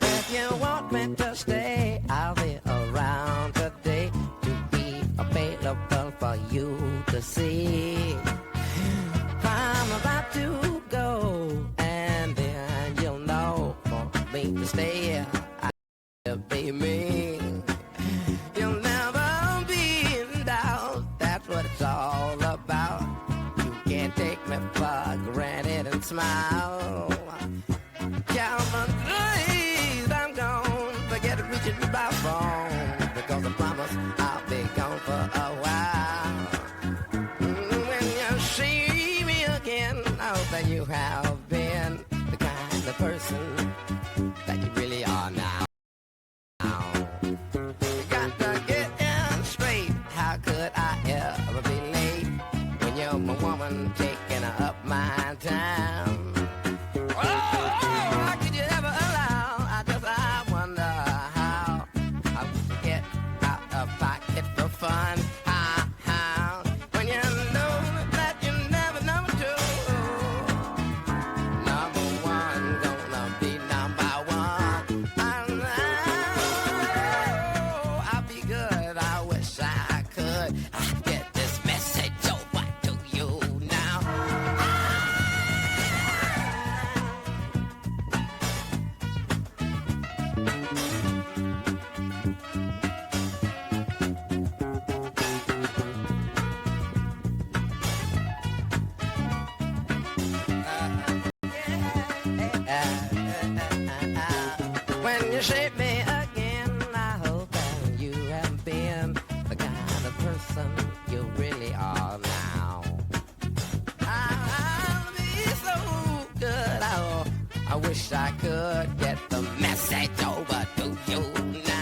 If you want me to stay, I'll be around today to be available for you to see. I'm about to go, and then you'll know for me to stay. I'll be me. You'll never be in doubt. That's what it's all about. You can't take me for granted and smile. Calvin, please, I'm gone. Forget reaching by phone, because I promise I'll be gone for a while. When you see me again, I hope that you have been the kind of person that you really are now. You got to get in straight. How could I ever be late when you're my woman taking up my time? Fun. When you know that you never number two. Number one, gonna be number one. I'll be good, I wish I could. I get this message over to you now. When you shape me again, I hope that you have been the kind of person you really are now. I'll be so good. I wish I could get the message over to you now.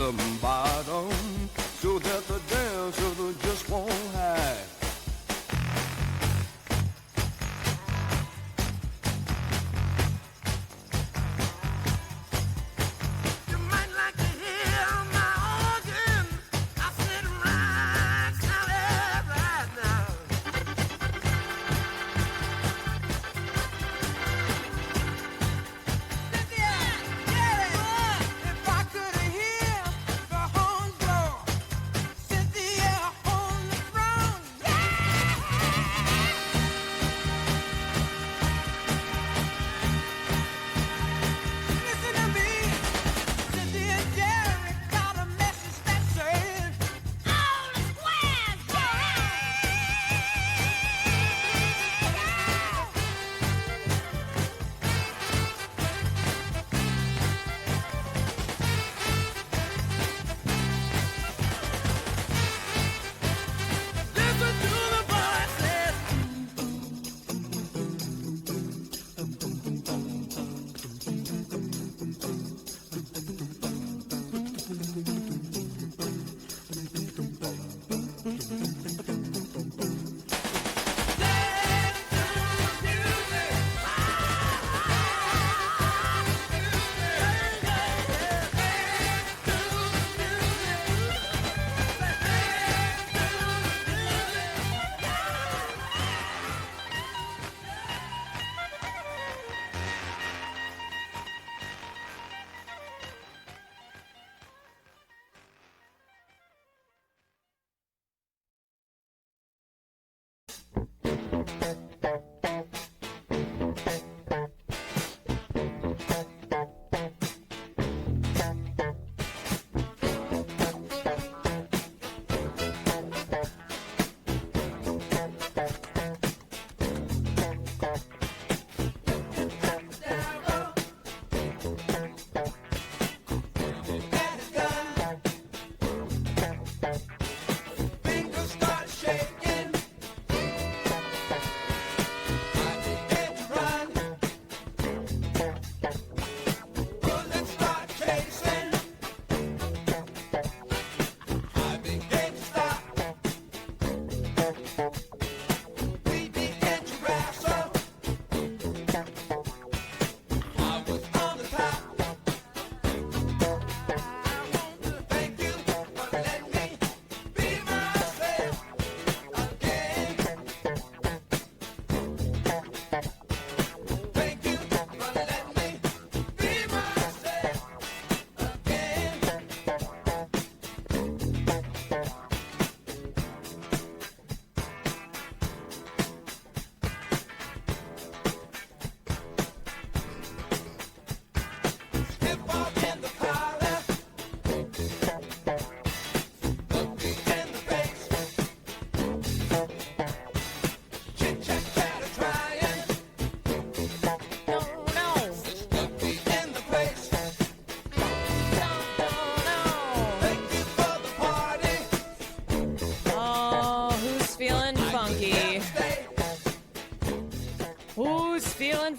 some bottom so that the dancer just won't hide.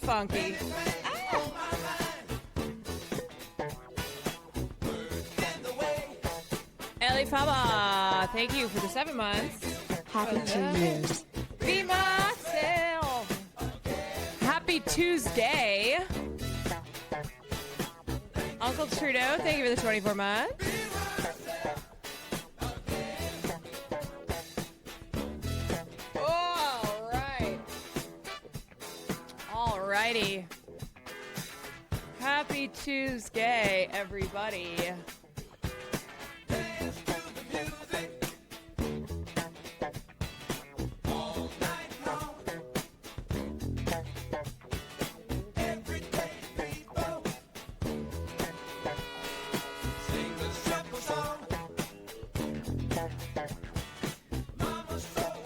Funky. Ellie Faba, thank you for the 7 months. Happy 2 years. Be myself. Happy Tuesday. Uncle Trudeau, thank you for the 24 months. Alrighty. Happy Tuesday, everybody.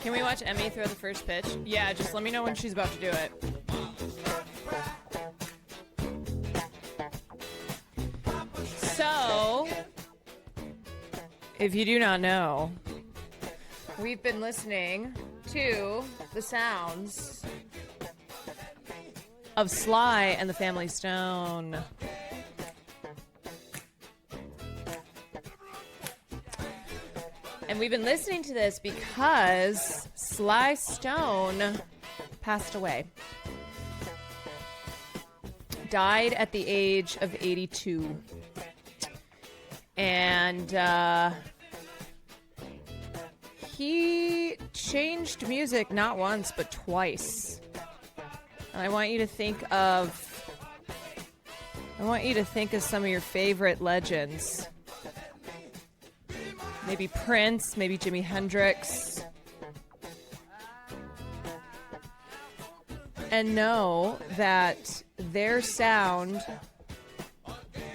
Can we watch Emmy throw the first pitch? Yeah, just let me know when she's about to do it. So, if you do not know, we've been listening to the sounds of Sly and the Family Stone. And we've been listening to this because Sly Stone passed away. Died at the age of 82. And he changed music not once, but twice. And I want you to think of some of your favorite legends. Maybe Prince, maybe Jimi Hendrix. And know that their sound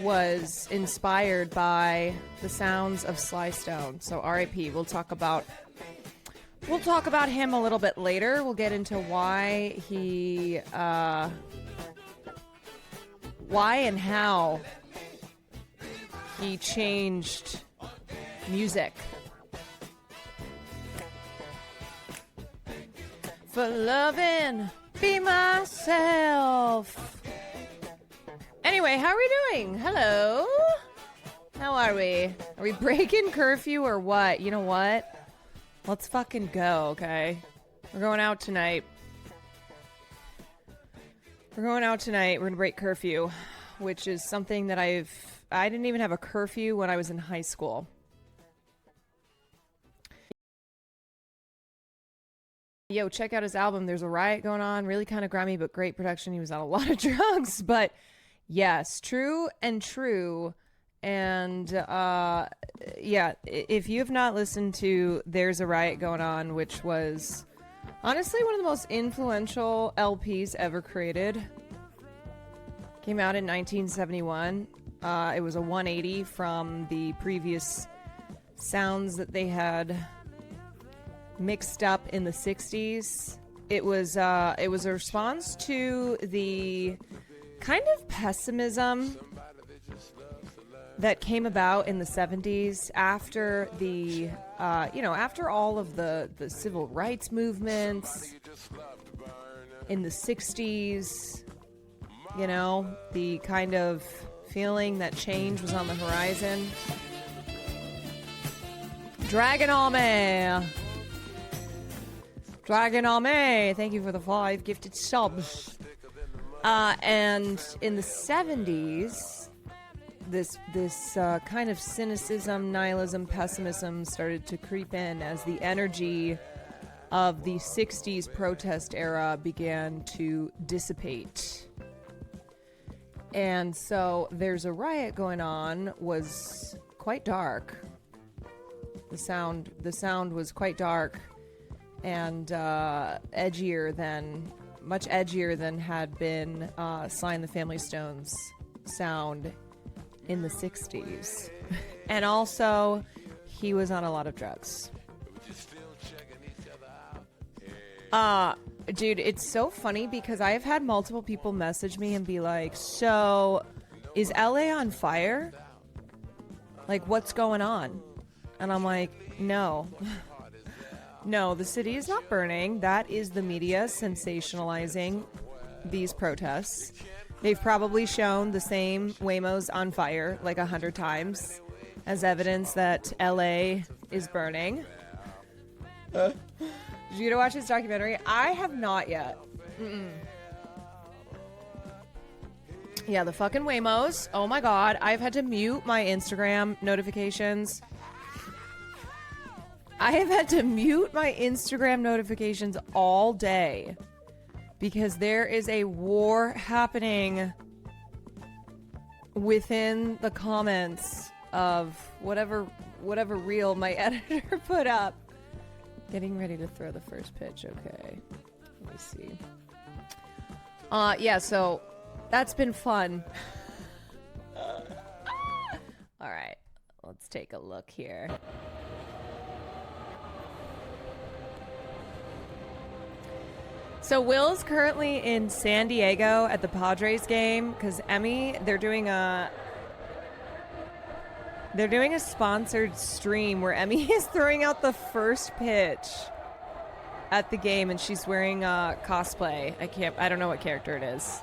was inspired by the sounds of Sly Stone. So R.I.P. We'll talk about him a little bit later. We'll get into why and how he changed music. For loving, be myself. Anyway, how are we doing? Hello? How are we? Are we breaking curfew or what? You know what? Let's fucking go, okay? We're going out tonight. We're gonna break curfew, which is something that I didn't even have a curfew when I was in high school. Yo, check out his album. There's a riot going on. Really kind of grimy, but great production. He was on a lot of drugs, but yes, true. And yeah, if you have not listened to There's a Riot Going On, which was honestly one of the most influential LPs ever created. Came out in 1971. It was a 180 from the previous sounds that they had mixed up in the 60s. It was a response to the kind of pessimism that came about in the 70s after after all of the civil rights movements in the 60s, the kind of feeling that change was on the horizon. Dragon Army, thank you for the 5 gifted subs. And in the 70s, this kind of cynicism, nihilism, pessimism started to creep in as the energy of the 60s protest era began to dissipate. And so There's a Riot Going On was quite dark. The sound was quite dark and much edgier than had been Sly and the Family Stone's sound in the 60s. And also, he was on a lot of drugs. Dude, it's so funny because I have had multiple people message me and be like, so, is LA on fire? Like, what's going on? And I'm like, no. No, the city is not burning. That is the media sensationalizing these protests. They've probably shown the same Waymos on fire like 100 times as evidence that LA is burning. Did you get to watch this documentary? I have not yet. Yeah, the fucking Waymos. Oh my god, I've had to mute my Instagram notifications. I have had to mute my Instagram notifications all day because there is a war happening within the comments of whatever reel my editor put up. Getting ready to throw the first pitch. Okay. Let me see. Yeah, so that's been fun. All right. Let's take a look here. So Will's currently in San Diego at the Padres game because Emmy, they're doing a sponsored stream where Emmy is throwing out the first pitch at the game and she's wearing cosplay. I don't know what character it is.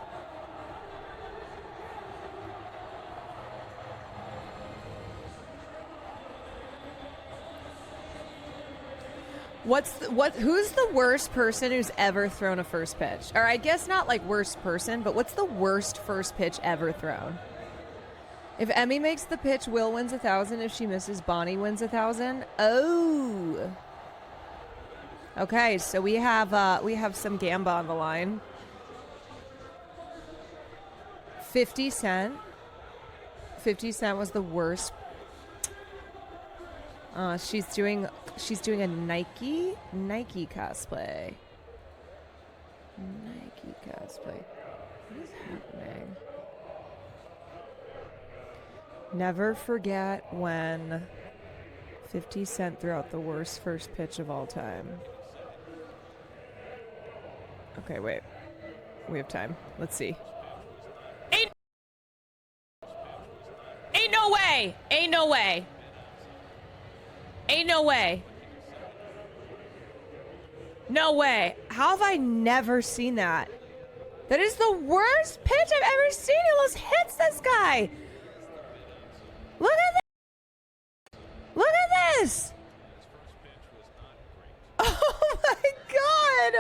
Who's the worst person who's ever thrown a first pitch? Or I guess not like worst person, but what's the worst first pitch ever thrown? If Emmy makes the pitch, Will wins 1,000. If she misses, Bonnie wins 1,000. Oh. Okay, so we have some Gamba on the line. 50 Cent. 50 Cent was the worst. She's doing a Nike cosplay. Nike cosplay. What is happening? Never forget when 50 Cent threw out the worst first pitch of all time. Okay, wait. We have time. Let's see. Ain't no way! Ain't no way! Ain't no way. No way. How have I never seen that? That is the worst pitch I've ever seen. It almost hits this guy. Look at this. Look at this. Oh my God.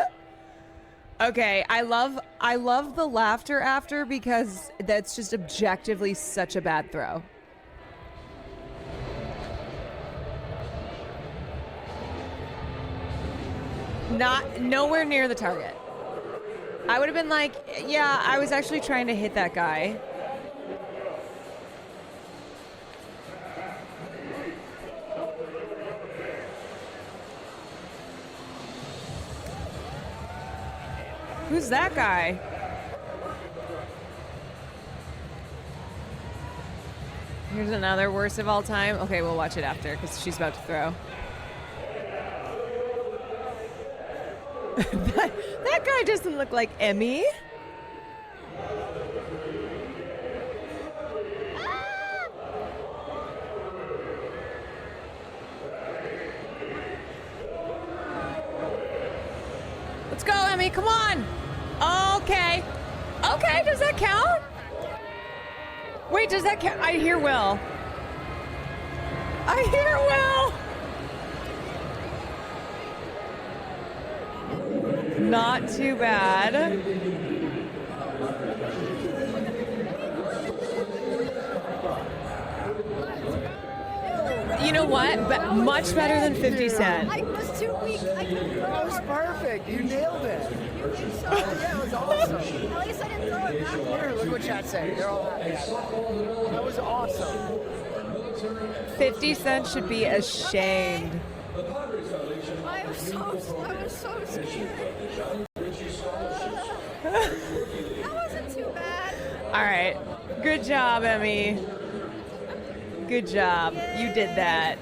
Okay, I love the laughter after because that's just objectively such a bad throw. Nowhere near the target. I would have been like, yeah, I was actually trying to hit that guy. Who's that guy? Here's another worst of all time. Okay, we'll watch it after because she's about to throw. that guy doesn't look like Emmy. Let's go, Emmy. Come on. Okay. Okay, does that count? Wait, does that count? I hear Will. I hear Will. Not too bad. You know what? Much better than 50 Cent. I was too weak. I couldn't throw. That was perfect. You nailed it. You think so? Yeah, it was awesome. At least I didn't throw it back. Here, look what chat saying. They're all happy. That was awesome. 50 Cent should be ashamed. I was so scared. That wasn't too bad. All right. Good job, Emmy. Good job. You did that.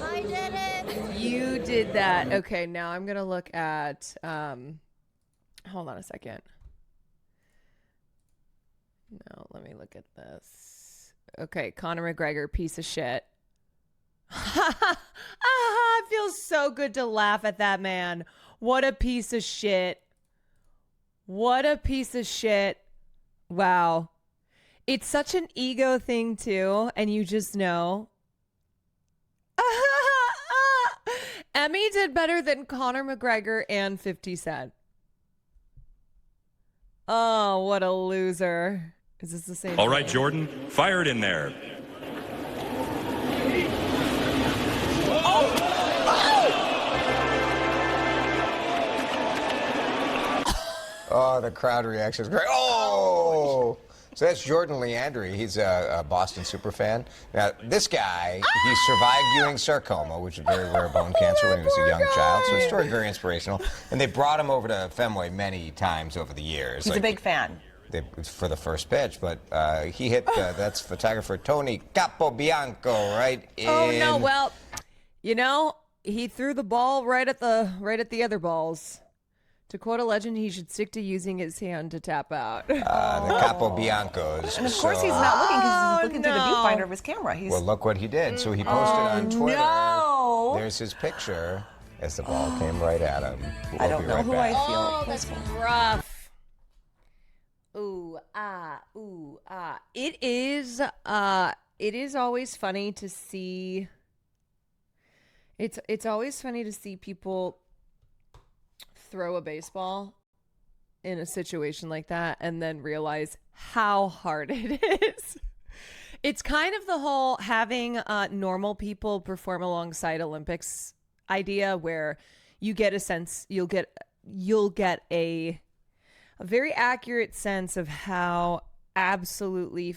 I did it. You did that. Okay, now I'm going to look at hold on a second. No, let me look at this. Okay, Conor McGregor, piece of shit. It feels so good to laugh at that man. What a piece of shit. What a piece of shit. Wow. It's such an ego thing too, and you just know. Emmy did better than Conor McGregor and 50 Cent. Oh, what a loser. Is this the same? All right, Jordan, fire it in there. Oh, the crowd reaction is great. Oh! So that's Jordan Leandri. He's a Boston superfan. Now, this guy, he survived Ewing sarcoma, which is a very rare bone cancer when he was a young child. So his story is very inspirational. And they brought him over to Fenway many times over the years. He's a big fan. For the first pitch, but he hit, that's photographer Tony Capobianco right in... Oh, no, well, you know, he threw the ball right at the other balls. To quote a legend, he should stick to using his hand to tap out. The Capobiancos. And of course he's not looking because he's looking through the viewfinder of his camera. Well, look what he did. So he posted on Twitter. No. There's his picture as the ball came right at him. I don't know who I feel. Oh, that's rough. Ooh, ooh, It is always funny to see. It's always funny to see people throw a baseball in a situation like that and then realize how hard it is. It's kind of the whole having normal people perform alongside Olympics idea, where you get a sense, you'll get a very accurate sense of how absolutely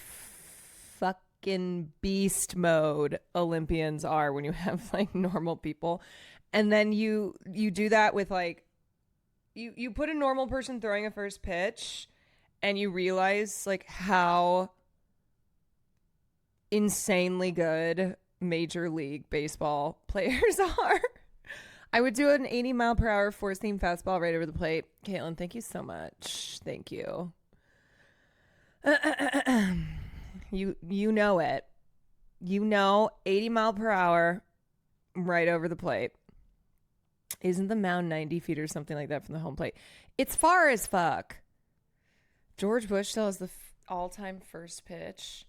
fucking beast mode Olympians are when you have like normal people. And then you do that with like, you put a normal person throwing a first pitch and you realize like how insanely good Major League Baseball players are. I would do an 80-mile-per-hour force-seam fastball right over the plate. Caitlin, thank you so much. Thank you. You know it. You know 80-mile-per-hour right over the plate. Isn't the mound 90 feet or something like that from the home plate? It's far as fuck. George Bush still has the all-time first pitch.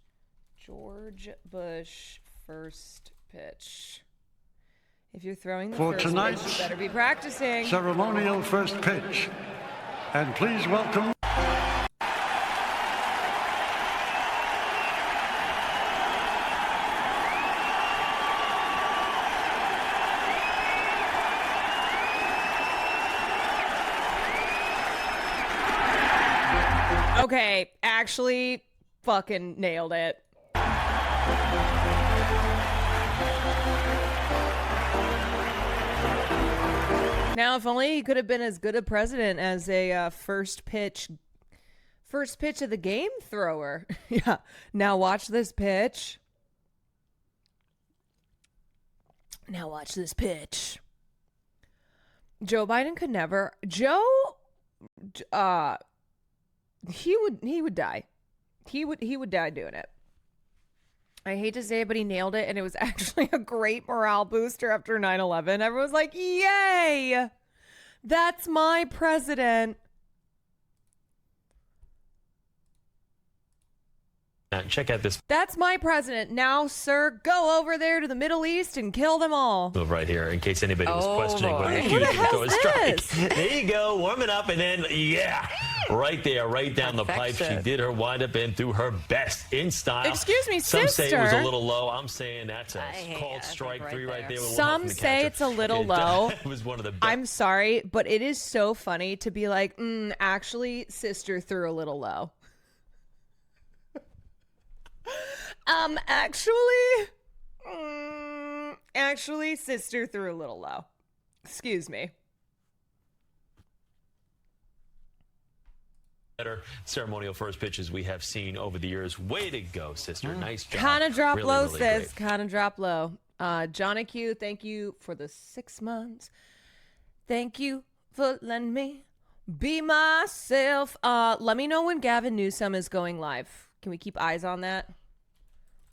George Bush first pitch. If you're throwing the first pitch, you better be practicing. Ceremonial first pitch. And please welcome... Okay, actually fucking nailed it. Now, if only he could have been as good a president as a first pitch of the game thrower. Yeah. Now watch this pitch. Now watch this pitch. Joe Biden could never. He would die. He would die doing it. I hate to say it, but he nailed it, and it was actually a great morale booster after 9/11. Everyone's like, yay! That's my president. Check out this. That's my president. Now, sir, go over there to the Middle East and kill them all. Right here, in case anybody was questioning whether What she was the going to throw a hell's strike. this? There you go, warming up, and then, yeah, right there, right down the pipe. She did her windup and threw her best in style. Excuse me, Some say it was a sister. little low. I'm saying that's a called strike three right there. With a little help Some from the say catcher. it's a little low. It was one of the best. I'm sorry, but it is so funny to be like, actually, sister threw a little low. Actually, sister threw a little low. Excuse me. Better ceremonial first pitches we have seen over the years. Way to go, sister. Nice job. Kind of drop Really, low, really sis. great. Kind of drop low. Johnny Q, thank you for the 6 months. Thank you for letting me be myself. Let me know when Gavin Newsom is going live. Can we keep eyes on that?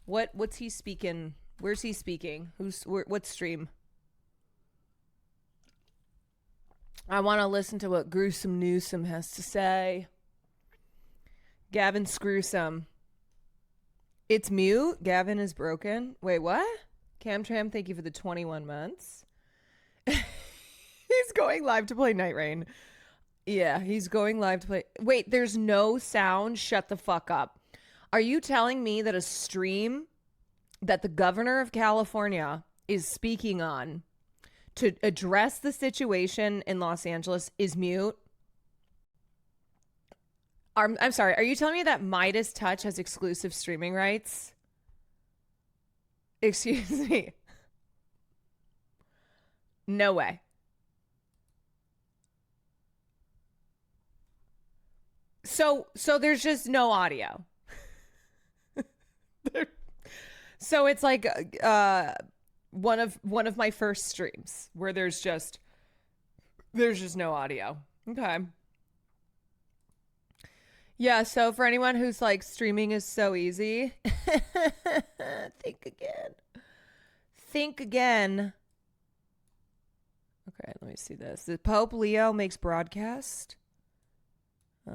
What's he speaking? Where's he speaking? What stream? I want to listen to what Gruesome Newsom has to say. Gavin Screwsome. It's mute. Gavin is broken. Wait, what? Camtram, thank you for the 21 months. He's going live to play Night Rain. Yeah, he's going live to play. Wait, there's no sound. Shut the fuck up. Are you telling me that a stream that the governor of California is speaking on to address the situation in Los Angeles is mute? I'm sorry. Are you telling me that Midas Touch has exclusive streaming rights? Excuse me. No way. So there's just no audio. So it's like one of my first streams where there's just no audio. Okay. Yeah, so for anyone who's like, streaming is so easy, think again. Okay, let me see this. The Pope Leo makes broadcast. They're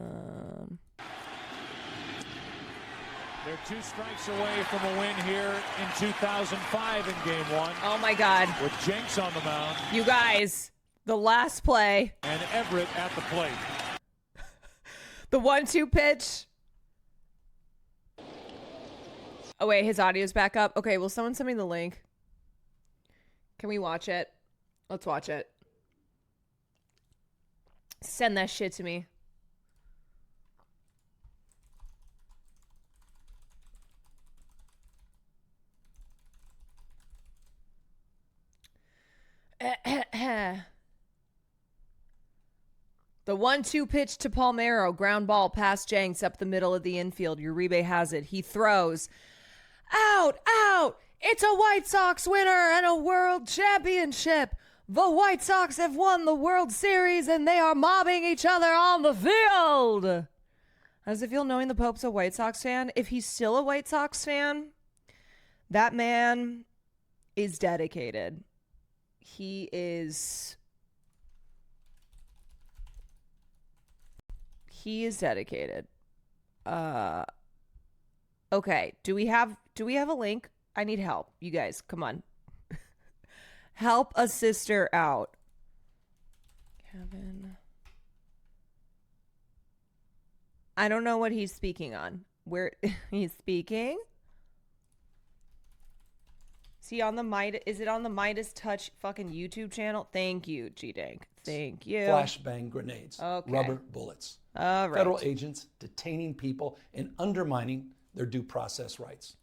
2 strikes away from a win here in 2005 in Game 1. Oh my God. With Jenks on the mound. You guys, The last play. And Everett at the plate. The 1-2 pitch. Oh, wait, his audio's back up. Okay, will someone send me the link? Can we watch it? Let's watch it. Send that shit to me. The 1-2 pitch to Palmeiro. Ground ball past Jenks up the middle of the infield. Uribe has it. He throws. Out, out. It's a White Sox winner and a world championship. The White Sox have won the World Series and they are mobbing each other on the field. How does it feel knowing the Pope's a White Sox fan? If he's still a White Sox fan, that man is dedicated. He is dedicated. Okay, do we have a link? I need help. You guys, come on. Help a sister out. Kevin. I don't know what he's speaking on. Where he's speaking? Is he on the Midas? Is it on the Midas Touch fucking YouTube channel? Thank you, G-Dank. Thank you. Flashbang grenades. Okay. Rubber bullets. All right. Federal agents detaining people and undermining their due process rights.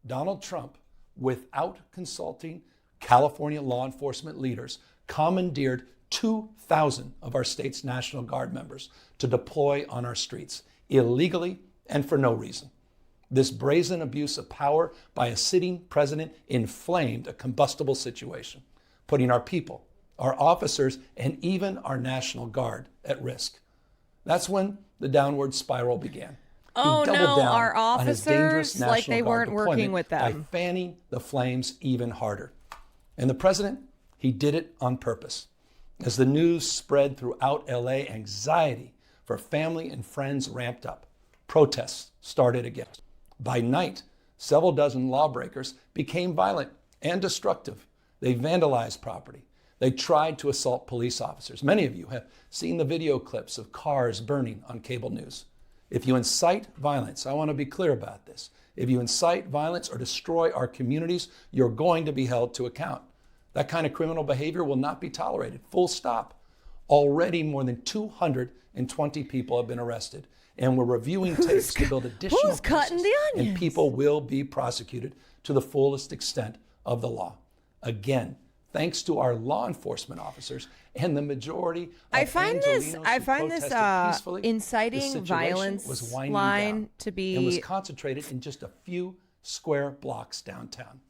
Donald Trump, without consulting California law enforcement leaders, commandeered 2,000 of our state's National Guard members to deploy on our streets illegally and for no reason. This brazen abuse of power by a sitting president inflamed a combustible situation, putting our people, our officers, and even our National Guard at risk. That's when the downward spiral began. Oh no, our officers, like they weren't working with them. By fanning the flames even harder. And the president, he did it on purpose. As the news spread throughout LA, anxiety for family and friends ramped up. Protests started again. By night, several dozen lawbreakers became violent and destructive. They vandalized property. They tried to assault police officers. Many of you have seen the video clips of cars burning on cable news. If you incite violence, I want to be clear about this. If you incite violence or destroy our communities, you're going to be held to account. That kind of criminal behavior will not be tolerated. Full stop. Already more than 220 people have been arrested, and we're reviewing tapes to build additional Who's cutting the onions? And people will be prosecuted to the fullest extent of the law. Again, thanks to our law enforcement officers and the majority of I find this peacefully, inciting violence was winding line down to be and was concentrated in just a few square blocks downtown.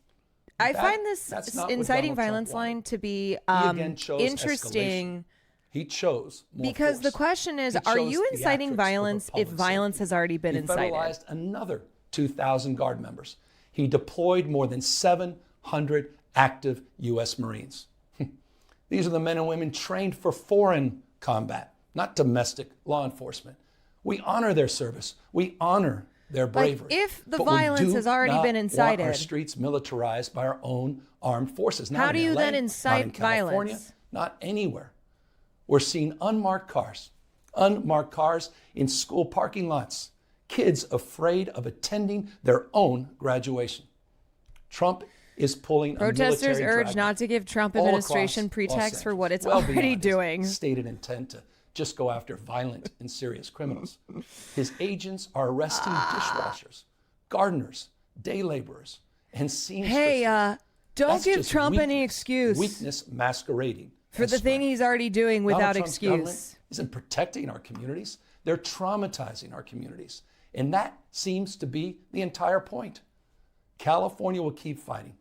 I find this inciting violence line to be interesting. Escalation. He chose more because force. the question is, are you inciting violence if violence has already been incited? He federalized another 2,000 Guard members. He deployed more than 700 active U.S. Marines. These are the men and women trained for foreign combat, not domestic law enforcement. We honor their service. We honor their bravery. If the violence has already been incited, want our streets militarized by our own armed forces. Not how do you LA, then incite not in California, violence? Not anywhere. We're seeing unmarked cars in school parking lots, kids afraid of attending their own graduation. Trump is pulling protesters a military urge dragnet not to give Trump all administration across pretext for what it's well already beyond his doing. Stated intent to just go after violent and serious criminals. His agents are arresting dishwashers, gardeners, day laborers, and seamstresses. Hey, don't That's give just Trump any weakness. excuse Weakness masquerading for the thing he's already doing without Donald Trump's government excuse. isn't protecting our communities. They're traumatizing our communities. And that seems to be the entire point. California will keep fighting.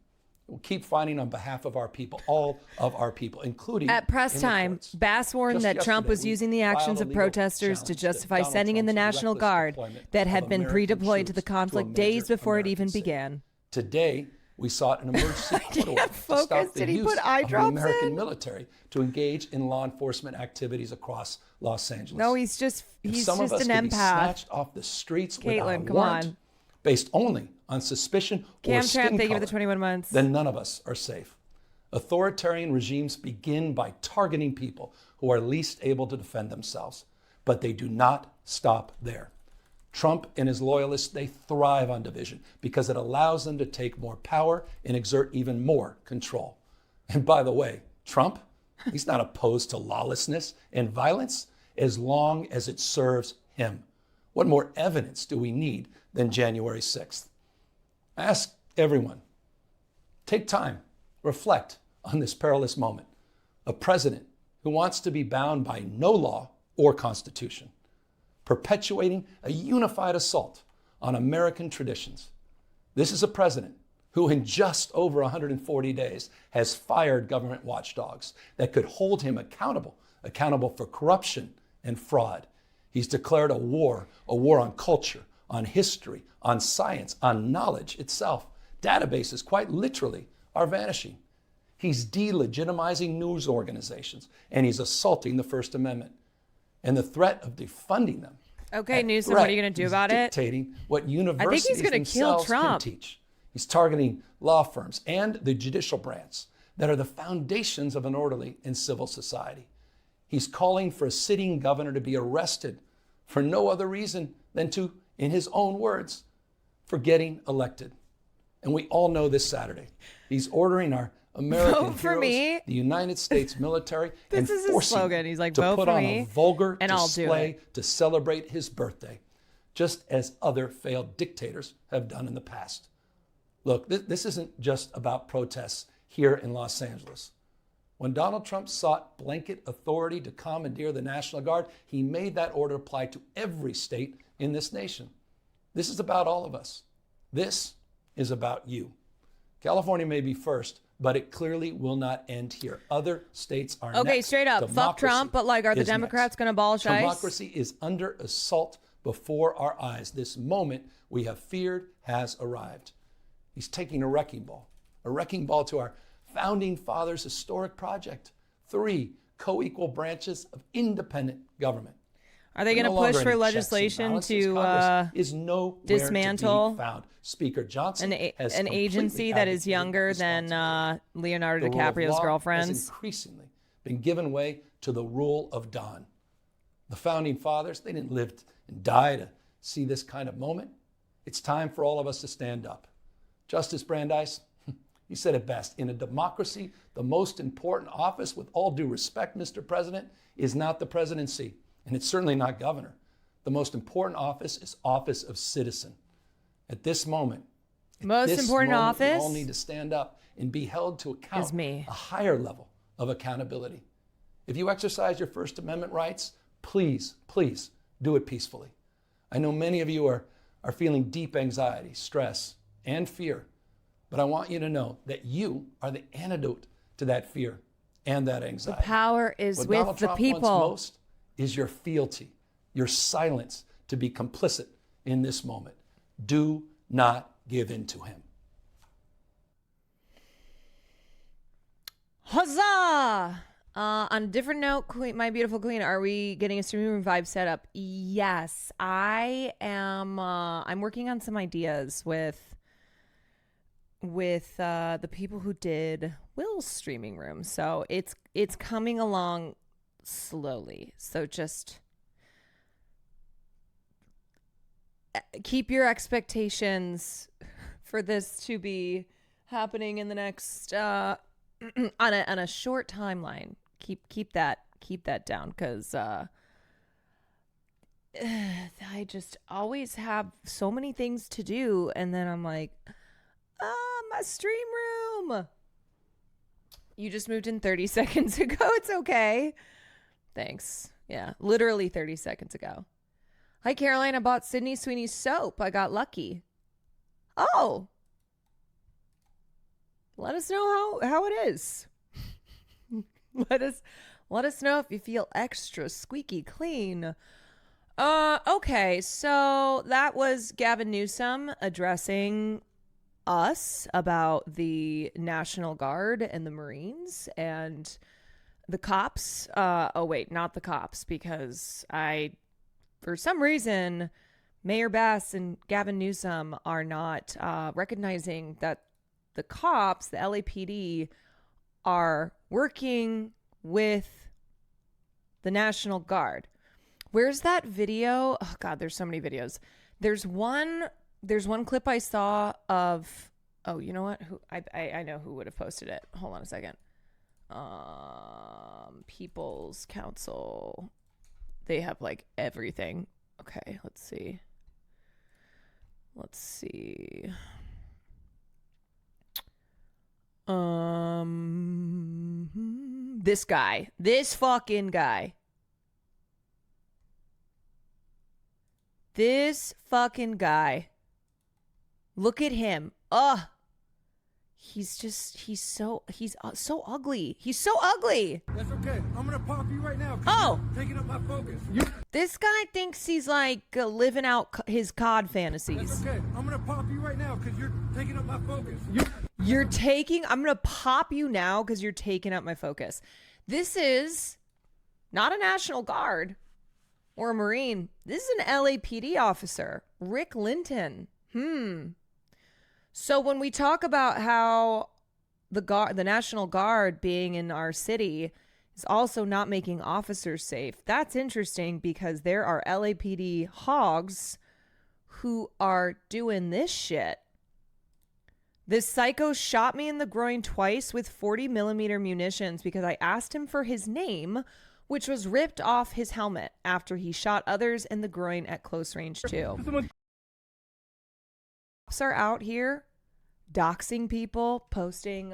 We'll keep fighting on behalf of our people, all of our people, including At press in the time, courts. Bass warned Just that Trump yesterday, was we using the filed actions a of legal protesters to challenge justify Donald sending in the Trump's National reckless Guard deployment that of had been American pre-deployed to the troops to a conflict major days before it American even city. began. Today, we sought an emergency court order to focus. stop the Did he use put eye of the drops American in? military to engage in law enforcement activities across Los Angeles. No, he's just If he's some of just us an could be empath. snatched off the streets without a Caitlin, come warrant, on. based only on suspicion or Cam skin Tramp, thank you for color, the 21 months. then none of us are safe. Authoritarian regimes begin by targeting people who are least able to defend themselves, but they do not stop there. Trump and his loyalists, they thrive on division because it allows them to take more power and exert even more control. And by the way, Trump, he's not opposed to lawlessness and violence as long as it serves him. What more evidence do we need than January 6th? I ask everyone, take time, reflect on this perilous moment. A president who wants to be bound by no law or constitution, perpetuating a unified assault on American traditions. This is a president who in just over 140 days has fired government watchdogs that could hold him accountable for corruption and fraud. He's declared a war on culture, on history, on science, on knowledge itself. Databases, quite literally, are vanishing. He's delegitimizing news organizations, and he's assaulting the First Amendment. And the threat of defunding them. Okay, Newsom, what are you going to do about it? Dictating what universities I think he's going to kill Trump. Can teach. He's targeting law firms and the judicial branch that are the foundations of an orderly and civil society. He's calling for a sitting governor to be arrested for no other reason than to, in his own words, for getting elected. And we all know this Saturday, he's ordering our American vote for heroes, me. the United States military, This and is his forcing slogan. He's like, to vote put for on me, a vulgar and I'll do display it. to celebrate his birthday, just as other failed dictators have done in the past. Look, this isn't just about protests here in Los Angeles. When Donald Trump sought blanket authority to commandeer the National Guard, he made that order apply to every state in this nation. This is about all of us. This is about you. California may be first, but it clearly will not end here. Other states are next. Okay, straight up, fuck Democracy Trump, but like, are the is Democrats next. going to abolish ICE? Democracy is under assault before our eyes. This moment we have feared has arrived. He's taking a wrecking ball to our founding fathers' historic project. 3 co-equal branches of independent government. Are they going to push for legislation to dismantle Speaker Johnson has an agency that is younger than Leonardo DiCaprio's girlfriends? Has increasingly been given way to the rule of Don. The founding fathers, they didn't live and die to see this kind of moment. It's time for all of us to stand up. Justice Brandeis, he said it best. In a democracy, the most important office, with all due respect, Mr. President, is not the presidency, and it's certainly not governor. The most important office is office of citizen. At this moment, office we all need to stand up and be held to account. Is me. A higher level of accountability. If you exercise your First Amendment rights, please do it peacefully. I know many of you are feeling deep anxiety, stress, and fear, but I want you to know that you are the antidote to that fear and that anxiety. The power is what with Donald the Trump people. wants most is your fealty, your silence to be complicit in this moment. Do not give in to him. Huzzah! On a different note, Queen, my beautiful queen, are we getting a streaming room vibe set up? Yes, I am. I'm working on some ideas with the people who did Will's streaming room. So it's coming along slowly. So just keep your expectations for this to be happening in the next on a short timeline. Keep that down, because I just always have so many things to do, and then I'm like, my stream room. You just moved in 30 seconds ago. It's okay. Thanks. Yeah, literally 30 seconds ago. Hi, Caroline. I bought Sydney Sweeney's soap. I got lucky. Oh. Let us know how it is. Let us know if you feel extra squeaky clean. Okay, so that was Gavin Newsom addressing us about the National Guard and the Marines and the cops. Oh wait, not the cops, because for some reason, Mayor Bass and Gavin Newsom are not recognizing that the cops, the LAPD, are working with the National Guard. Where's that video? Oh God, there's so many videos. There's one clip I saw of, oh, you know what? Who I know who would have posted it. Hold on a second. People's Council. They have like everything. Okay, let's see. This fucking guy. Look at him. He's so ugly. He's so ugly. That's okay. I'm gonna pop you right now. Oh, you're taking up my focus. This guy thinks he's like living out his COD fantasies. That's okay. I'm gonna pop you right now because you're taking up my focus. I'm gonna pop you now because you're taking up my focus. This is not a National Guard or a Marine. This is an LAPD officer, Rick Linton. So when we talk about how the National Guard being in our city is also not making officers safe, that's interesting because there are LAPD hogs who are doing this shit. This psycho shot me in the groin twice with 40 millimeter munitions because I asked him for his name, which was ripped off his helmet after he shot others in the groin at close range too. Cops are out here doxing people, posting,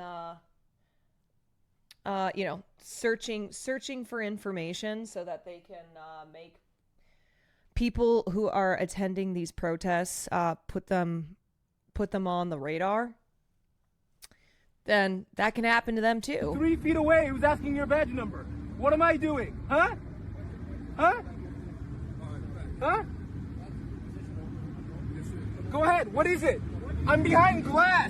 searching for information so that they can make people who are attending these protests, put them on the radar. Then that can happen to them too. 3 feet away, he was asking your badge number. What am I doing? Huh? Go ahead. What is it? I'm behind glass.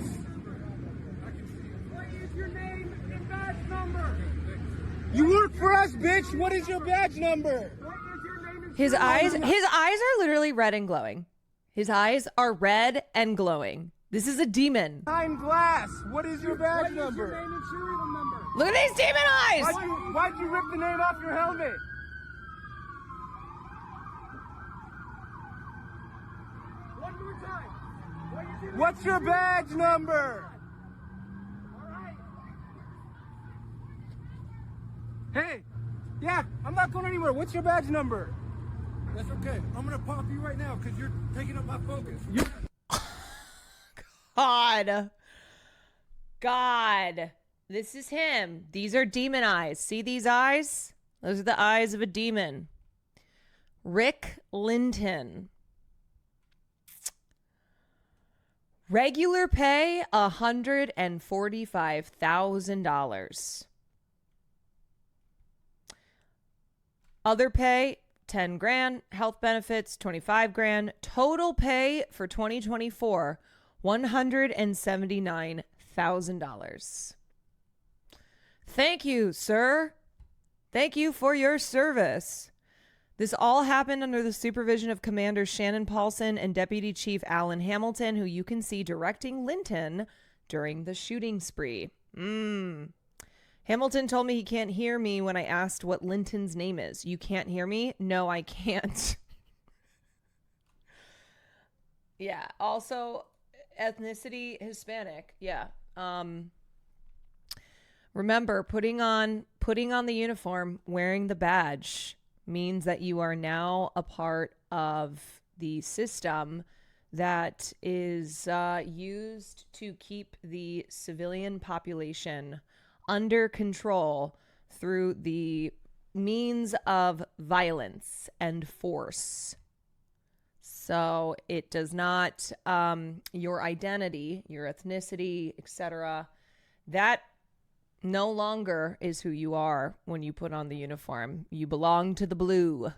What is your name and badge number? You work for us, bitch. What is your badge number? His eyes are literally red and glowing. His eyes are red and glowing. This is a demon. Behind glass. What is your badge number? Your name and serial number? Look at these demon eyes. Why'd you rip the name off your helmet? One more time. What's your badge number? All right. Hey, yeah, I'm not going anywhere. What's your badge number? That's okay. I'm gonna pop you right now because you're taking up my focus. God. This is him. These are demon eyes. See these eyes? Those are the eyes of a demon. Rick Linton. Regular pay, $145,000. Other pay, 10 grand. Health benefits, 25 grand. Total pay for 2024, $179,000. Thank you, sir. Thank you for your service. This all happened under the supervision of Commander Shannon Paulson and Deputy Chief Alan Hamilton, who you can see directing Linton during the shooting spree. Hamilton told me he can't hear me when I asked what Linton's name is. You can't hear me? No, I can't. Yeah. Also, ethnicity Hispanic. Yeah. Remember, putting on the uniform, wearing the badge means that you are now a part of the system that is used to keep the civilian population under control through the means of violence and force. So it does not, your identity, your ethnicity, etc., that no longer is who you are when you put on the uniform. You belong to the blue.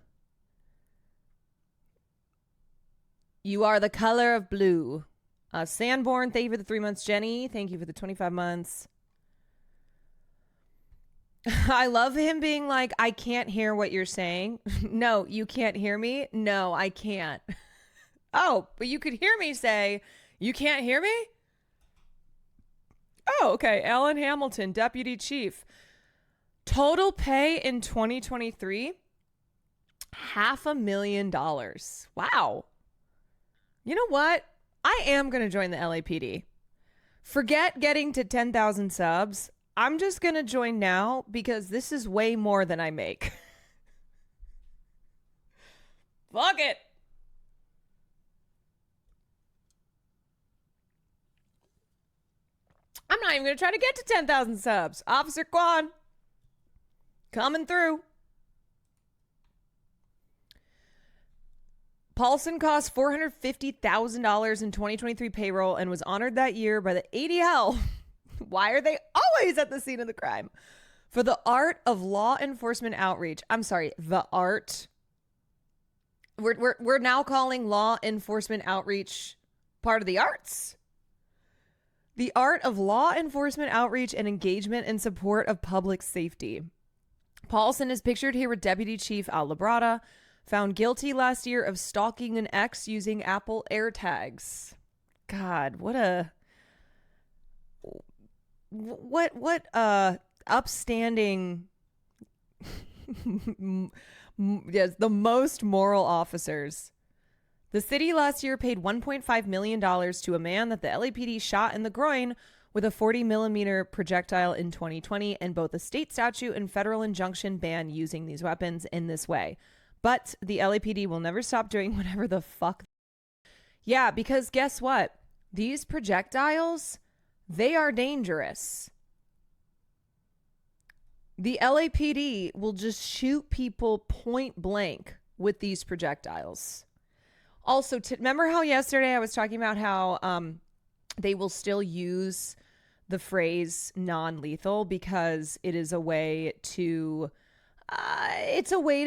You are the color of blue. Sanborn, thank you for the 3 months. Jenny, thank you for the 25 months. I love him being like, I can't hear what you're saying. No, you can't hear me? No, I can't. Oh, but you could hear me say, you can't hear me? Oh, okay. Alan Hamilton, deputy chief. Total pay in 2023, $500,000. Wow. You know what? I am going to join the LAPD. Forget getting to 10,000 subs. I'm just going to join now because this is way more than I make. Fuck it. I'm not even going to try to get to 10,000 subs. Officer Quan, coming through. Paulson cost $450,000 in 2023 payroll and was honored that year by the ADL. Why are they always at the scene of the crime? For the art of law enforcement outreach. I'm sorry, the art. We're now calling law enforcement outreach part of the arts. The art of law enforcement outreach and engagement in support of public safety. Paulson is pictured here with Deputy Chief Al Labrada, found guilty last year of stalking an ex using Apple AirTags. God, what upstanding yes, the most moral officers. The city last year paid $1.5 million to a man that the LAPD shot in the groin with a 40 millimeter projectile in 2020, and both a state statute and federal injunction ban using these weapons in this way. But the LAPD will never stop doing whatever the fuck. Yeah, because guess what? These projectiles, they are dangerous. The LAPD will just shoot people point blank with these projectiles. Also, remember how yesterday I was talking about how they will still use the phrase non-lethal because it is a way to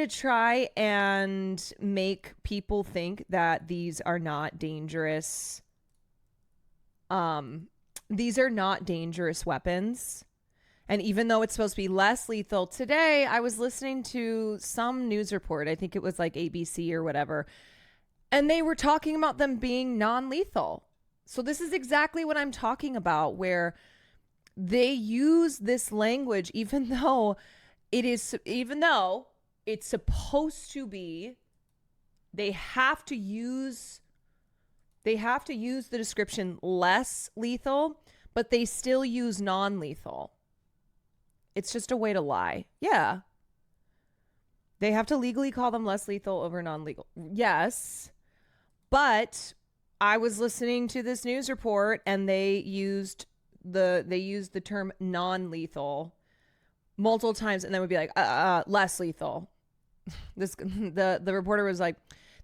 try and make people think that these are not dangerous. These are not dangerous weapons. And even though it's supposed to be less lethal, today I was listening to some news report. I think it was like ABC or whatever. And they were talking about them being non-lethal. So this is exactly what I'm talking about, where they use this language, even though it's supposed to be, they have to use the description less lethal, but they still use non-lethal. It's just a way to lie. Yeah. They have to legally call them less lethal over non-legal. Yes. But I was listening to this news report and they used the term non-lethal multiple times, and then would be like less lethal. The reporter was like,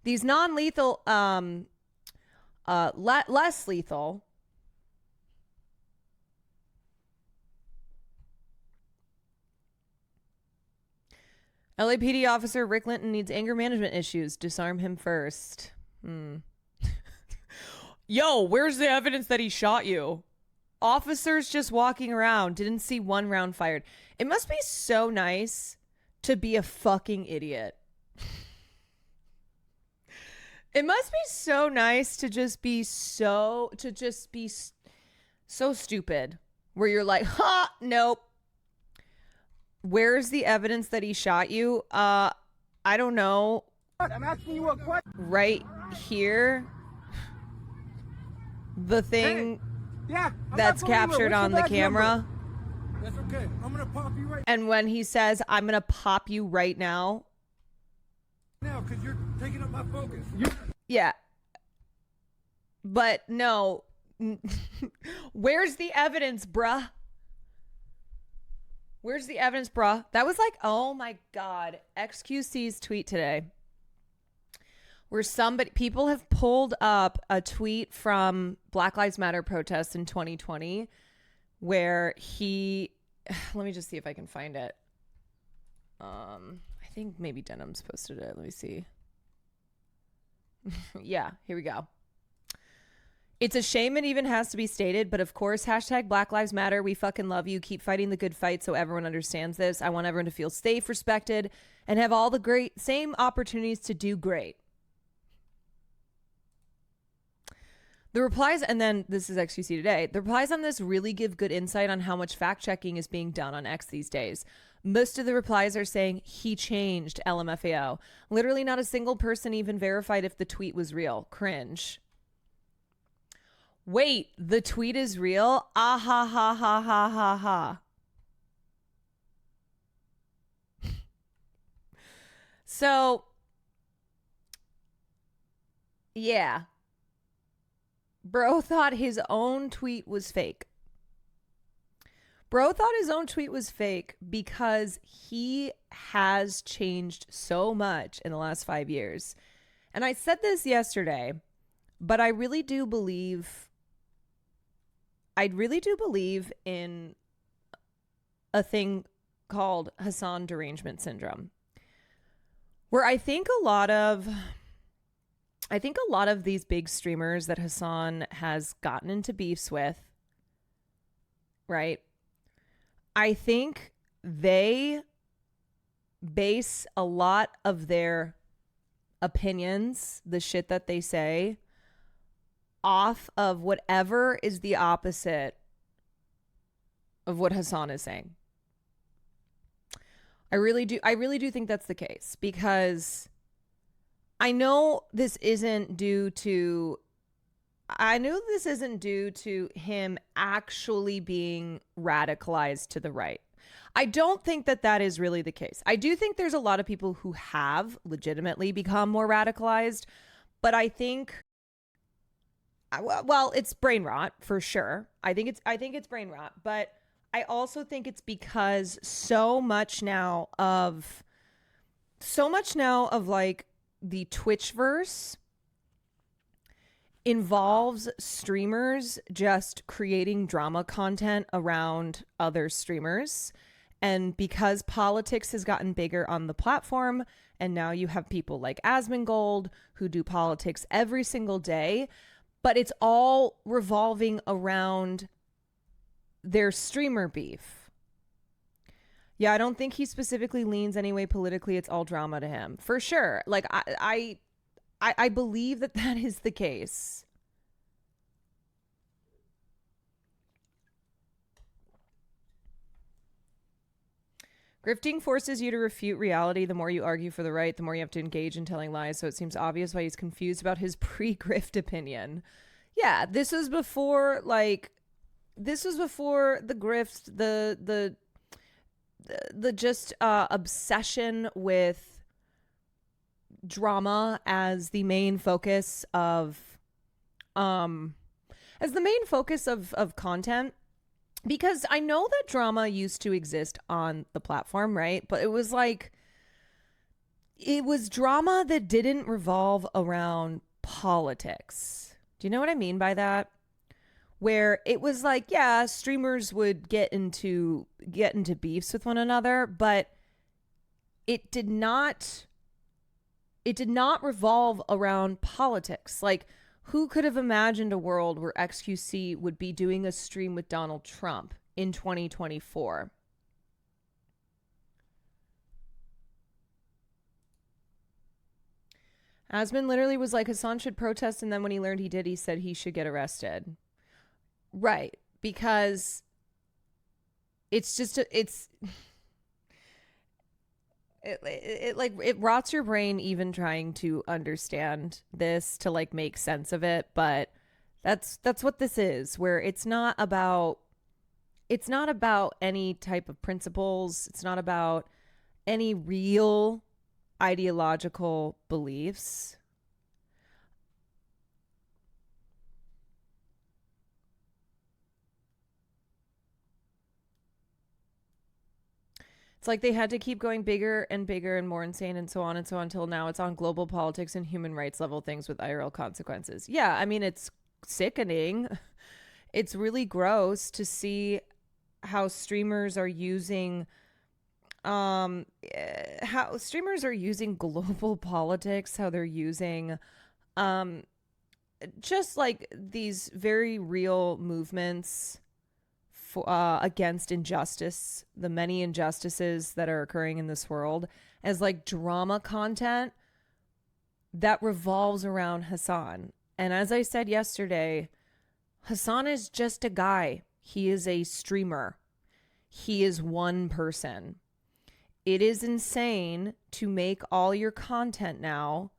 these non-lethal less lethal. LAPD officer Rick Linton needs anger management issues. Disarm him first. Yo, where's the evidence that he shot you? Officers just walking around didn't see one round fired. It must be so nice to be a fucking idiot. It must be so nice to just be so stupid, where you're like, ha, nope. Where's the evidence that he shot you? I don't know. I'm asking you a question. Right here. The thing that's captured on the camera. That's okay. I'm gonna pop you right And when he says, I'm gonna pop you right now. now because you're taking up my focus. Yeah. But no. Where's the evidence, bruh? Where's the evidence, bruh? That was like, oh my God. XQC's tweet today. Where people have pulled up a tweet from Black Lives Matter protests in 2020 where let me just see if I can find it. I think maybe Denham's posted it. Let me see. Yeah, here we go. It's a shame it even has to be stated, but of course, hashtag Black Lives Matter. We fucking love you. Keep fighting the good fight so everyone understands this. I want everyone to feel safe, respected, and have all the same opportunities to do great. The replies, and then this is XQC Today, the replies on this really give good insight on how much fact-checking is being done on X these days. Most of the replies are saying, he changed, LMFAO. Literally not a single person even verified if the tweet was real. Cringe. Wait, the tweet is real? Ah ha ha ha ha ha ha. So, yeah. Bro thought his own tweet was fake. Bro thought his own tweet was fake because he has changed so much in the last 5 years. And I said this yesterday, but I really do believe in a thing called Hassan derangement syndrome, where I think a lot of these big streamers that Hassan has gotten into beefs with, right? I think they base a lot of their opinions, the shit that they say, off of whatever is the opposite of what Hassan is saying. I really do think that's the case, because I know this isn't due to him actually being radicalized to the right. I don't think that is really the case. I do think there's a lot of people who have legitimately become more radicalized, but I think, well, it's brain rot for sure. I think it's brain rot, but I also think it's because so much now of like the Twitchverse involves streamers just creating drama content around other streamers. And because politics has gotten bigger on the platform, and now you have people like Asmongold who do politics every single day, but it's all revolving around their streamer beef. Yeah, I don't think he specifically leans any way politically. It's all drama to him, for sure. Like, I believe that is the case. Grifting forces you to refute reality. The more you argue for the right, the more you have to engage in telling lies. So it seems obvious why he's confused about his pre-grift opinion. Yeah, this was before the grift, the just obsession with drama as the main focus of content. Because I know that drama used to exist on the platform, right? But it was drama that didn't revolve around politics. Do you know what I mean by that? Where it was like, yeah, streamers would get into beefs with one another, but it did not revolve around politics. Like, who could have imagined a world where XQC would be doing a stream with Donald Trump in 2024? Asman literally was like, Hassan should protest, and then when he learned he did, he said he should get arrested. Right, because it rots your brain even trying to understand this, to like make sense of it. But that's what this is, where it's not about any type of principles. It's not about any real ideological beliefs. It's like they had to keep going bigger and bigger and more insane and so on until now it's on global politics and human rights level things with IRL consequences. Yeah, I mean, it's sickening. It's really gross to see how streamers are using global politics, how they're using just like these very real movements against injustice, the many injustices that are occurring in this world, as like drama content that revolves around Hassan. And as I said yesterday, Hassan is just a guy. He is a streamer. He is one person. It is insane to make all your content now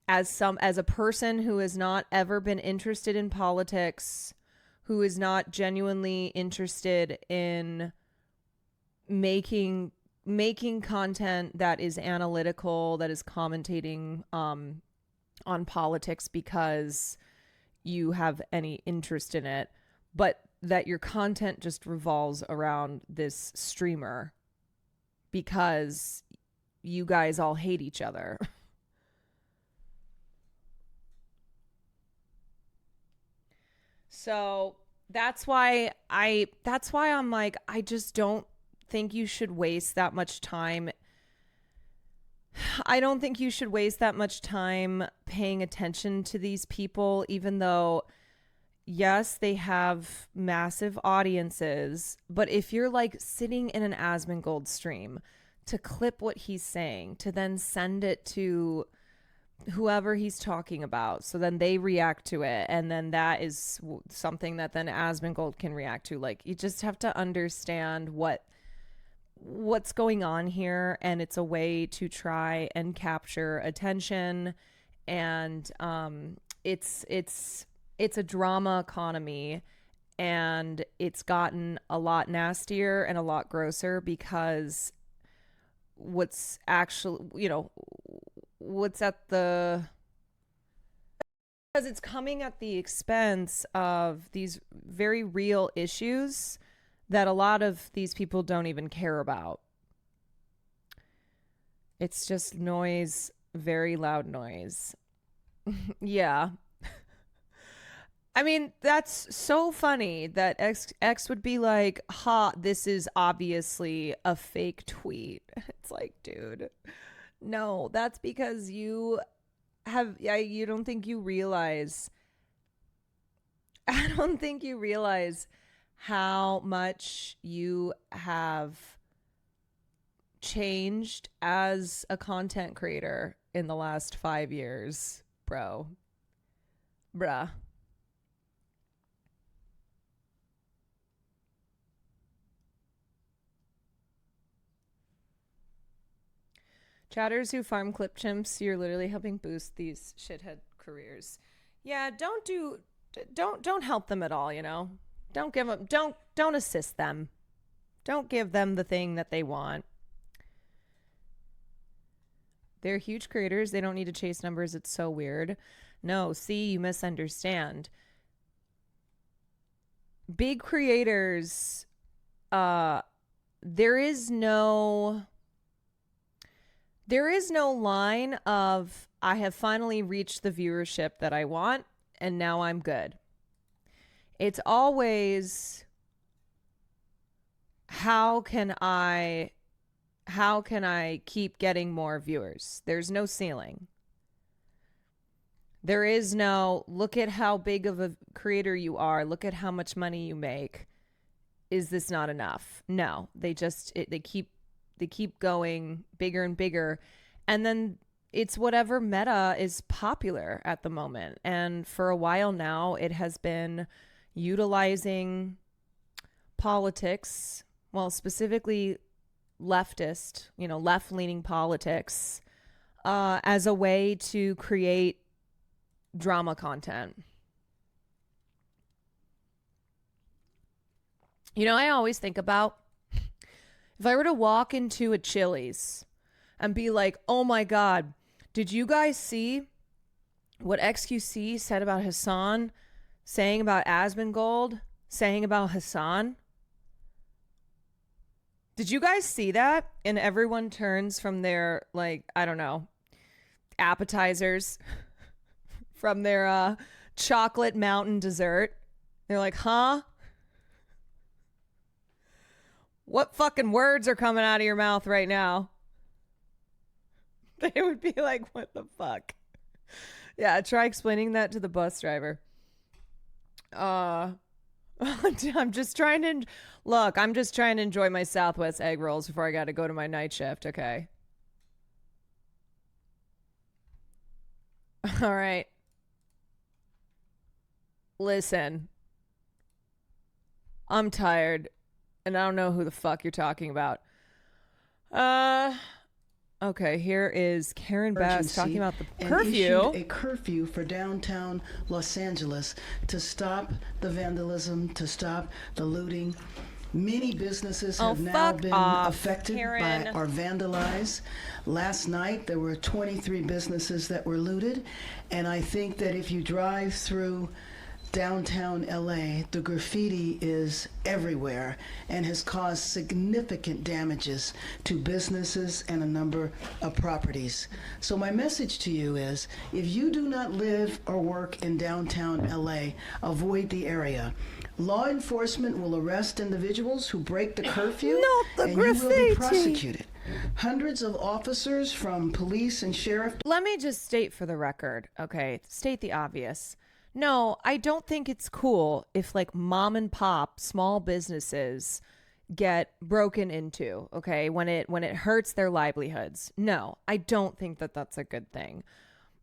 as a person who has not ever been interested in politics, who is not genuinely interested in making content that is analytical, that is commentating on politics because you have any interest in it, but that your content just revolves around this streamer because you guys all hate each other. So that's why I'm like, I just don't think you should waste that much time. I don't think you should waste that much time paying attention to these people, even though, yes, they have massive audiences. But if you're like sitting in an Asmongold stream to clip what he's saying, to then send it to whoever he's talking about, so then they react to it, and then that is something that then Asmongold can react to. Like, you just have to understand what's going on here, and it's a way to try and capture attention, and it's a drama economy, and it's gotten a lot nastier and a lot grosser because what's actually, what's at the, because it's coming at the expense of these very real issues that a lot of these people don't even care about. It's just noise, very loud noise. Yeah. I mean, that's so funny that X would be like, ha, this is obviously a fake tweet. It's like, dude, no, that's because you don't think you realize, I don't think you realize how much you have changed as a content creator in the last 5 years, bruh. Chatters who farm clip chimps, you're literally helping boost these shithead careers. Yeah, don't help them at all, Don't give them, don't assist them. Don't give them the thing that they want. They're huge creators. They don't need to chase numbers. It's so weird. No, see, you misunderstand. Big creators, there is no line of, I have finally reached the viewership that I want, and now I'm good. It's always, how can I keep getting more viewers? There's no ceiling. There is no, look at how big of a creator you are. Look at how much money you make. Is this not enough? No, they keep going bigger and bigger. And then it's whatever meta is popular at the moment. And for a while now, it has been utilizing politics, well, specifically leftist, left-leaning politics, as a way to create drama content. I always think about, if I were to walk into a Chili's and be like, oh my God, did you guys see what XQC said about Hassan, saying about Asmongold, saying about Hassan? Did you guys see that? And everyone turns from their, appetizers, from their chocolate mountain dessert. They're like, huh? What fucking words are coming out of your mouth right now? They would be like, what the fuck? Yeah, try explaining that to the bus driver. I'm just trying to enjoy my Southwest egg rolls before I got to go to my night shift, okay? All right. Listen, I'm tired, and I don't know who the fuck you're talking about. Okay, here is Karen Bass talking about the curfew. Issued a curfew for downtown Los Angeles to stop the vandalism, to stop the looting. Many businesses have now been affected by or vandalized. Last night, there were 23 businesses that were looted. And I think that if you drive through downtown LA, the graffiti is everywhere and has caused significant damages to businesses and a number of properties. So my message to you is, if you do not live or work in downtown LA, avoid the area. Law enforcement will arrest individuals who break the curfew, and you will be prosecuted. Hundreds of officers from police and sheriff. Let me just state for the record, okay, state the obvious. No, I don't think it's cool if like mom and pop small businesses get broken into, okay, when it hurts their livelihoods. No, I don't think that that's a good thing.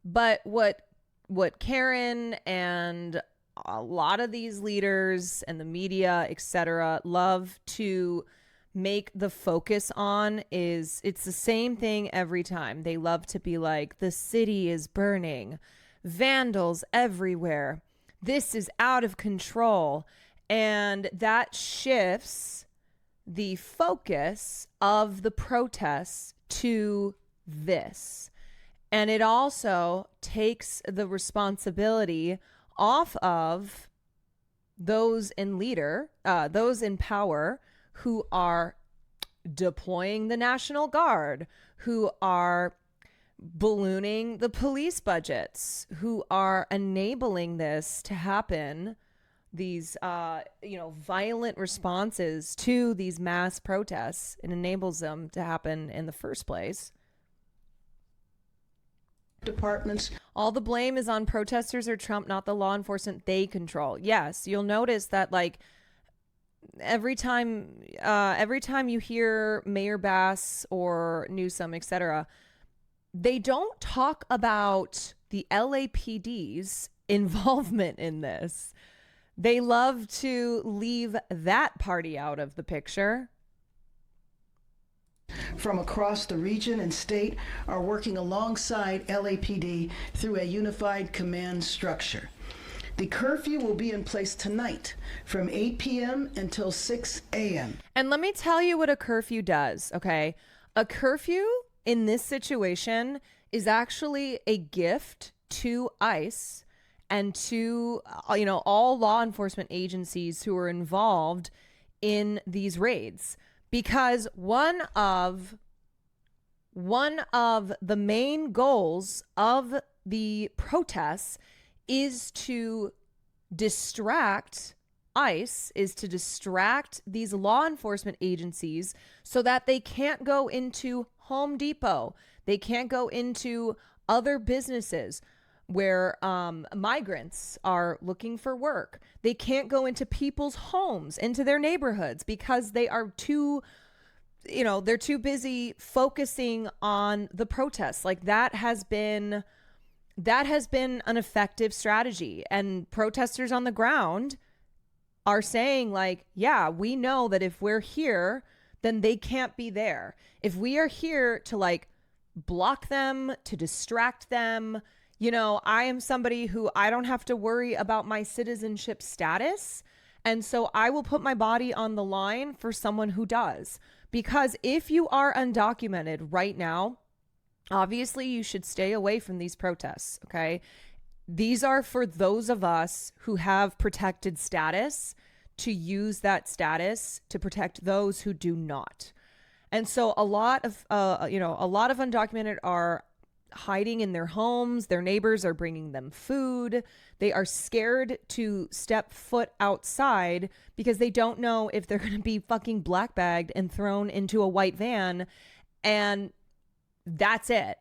But what Karen and a lot of these leaders and the media, etc., love to make the focus on is it's the same thing every time. They love to be like, the city is burning, vandals everywhere, this is out of control. And that shifts the focus of the protests to this. And it also takes the responsibility off of those in those in power who are deploying the National Guard, who are ballooning the police budgets, who are enabling this to happen, these violent responses to these mass protests. It enables them to happen in the first place. Departments. All the blame is on protesters or Trump, not the law enforcement they control. Yes, you'll notice that like every time you hear Mayor Bass or Newsom, etc., they don't talk about the LAPD's involvement in this. They love to leave that party out of the picture. From across the region and state are working alongside LAPD through a unified command structure. The curfew will be in place tonight from 8 p.m. until 6 a.m. And let me tell you what a curfew does, okay? A curfew in this situation is actually a gift to ICE and to, all law enforcement agencies who are involved in these raids. Because one of the main goals of the protests is to distract ICE, is to distract these law enforcement agencies so that they can't go into Home Depot. They can't go into other businesses where migrants are looking for work. They can't go into people's homes, into their neighborhoods, because they are too, they're too busy focusing on the protests. Like that has been an effective strategy. And protesters on the ground are saying like, yeah, we know that if we're here, then they can't be there. If we are here to like block them, to distract them, I am somebody who I don't have to worry about my citizenship status. And so I will put my body on the line for someone who does. Because if you are undocumented right now, obviously you should stay away from these protests, okay? These are for those of us who have protected status to use that status to protect those who do not. And so a lot of undocumented are hiding in their homes. Their neighbors are bringing them food. They are scared to step foot outside because they don't know if they're going to be fucking blackbagged and thrown into a white van. And that's it.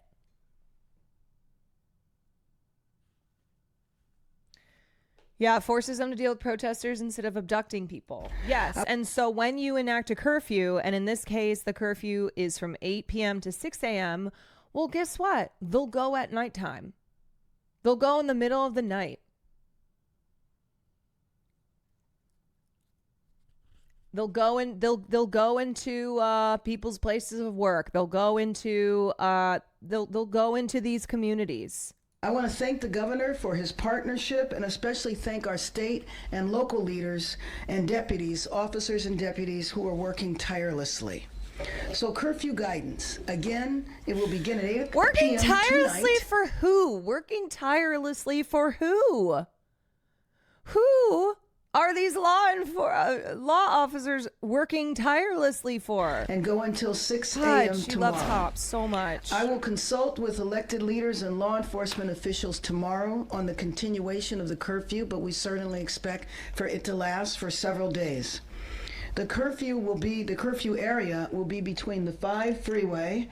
Yeah, it forces them to deal with protesters instead of abducting people. Yes. And so when you enact a curfew, and in this case, the curfew is from 8 p.m. to 6 a.m., well, guess what? They'll go at nighttime. They'll go in the middle of the night. They'll go into people's places of work. They'll go into they'll go into these communities. I want to thank the governor for his partnership and especially thank our state and local leaders and deputies, officers and deputies who are working tirelessly. So curfew guidance, again, it will begin at 8 p.m. Working tirelessly tonight. for who? Working tirelessly for who? Who are these law officers working tirelessly for? And go until 6 God, a.m. she tomorrow. loves cops so much. I will consult with elected leaders and law enforcement officials tomorrow on the continuation of the curfew, but we certainly expect for it to last for several days. The curfew area will be between the 5 freeway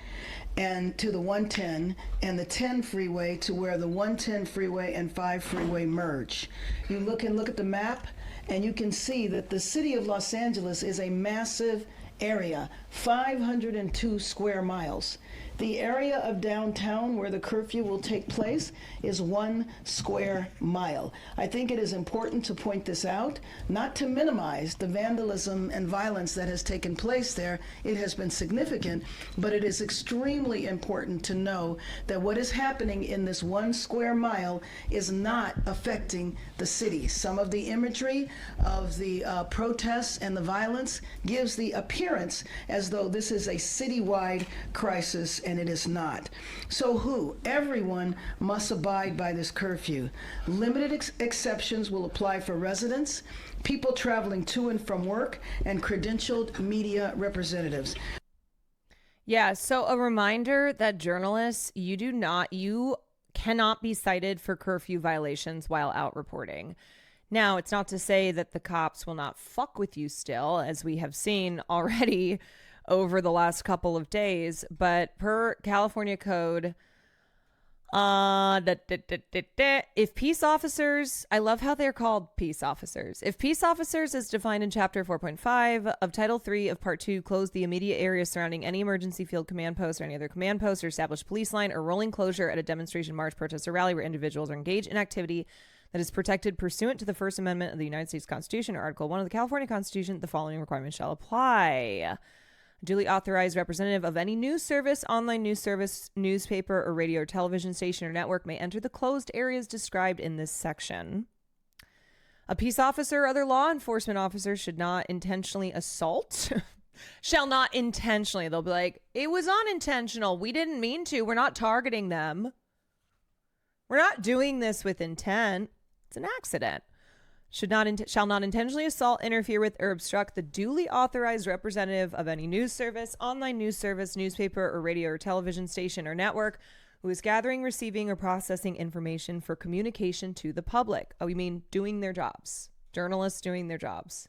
and to the 110 and the 10 freeway to where the 110 freeway and 5 freeway merge. You look at the map and you can see that the city of Los Angeles is a massive area, 502 square miles. The area of downtown where the curfew will take place is 1 square mile. I think it is important to point this out, not to minimize the vandalism and violence that has taken place there. It has been significant, but it is extremely important to know that what is happening in this 1 square mile is not affecting the city. Some of the imagery of the protests and the violence gives the appearance as though this is a citywide crisis, and it is not. So everyone must abide by this curfew. Limited exceptions will apply for residents, people traveling to and from work, and credentialed media representatives. Yeah, so a reminder that journalists, you cannot be cited for curfew violations while out reporting. Now, it's not to say that the cops will not fuck with you still, as we have seen already over the last couple of days, but per California code, if peace officers, I love how they're called peace officers. If peace officers as defined in Chapter 4.5 of Title 3 of Part 2 close the immediate area surrounding any emergency field command post or any other command post or established police line or rolling closure at a demonstration, march, protest, or rally where individuals are engaged in activity that is protected pursuant to the First Amendment of the United States Constitution or Article 1 of the California Constitution, the following requirements shall apply. Duly authorized representative of any news service, online news service, newspaper, or radio or television station or network may enter the closed areas described in this section. A peace officer or other law enforcement officer should not intentionally assault. Shall not intentionally. They'll be like, it was unintentional. We didn't mean to. We're not targeting them. We're not doing this with intent. It's an accident. Shall not intentionally assault, interfere with, or obstruct the duly authorized representative of any news service, online news service, newspaper, or radio or television station or network who is gathering, receiving, or processing information for communication to the public. Oh, you mean doing their jobs. Journalists doing their jobs.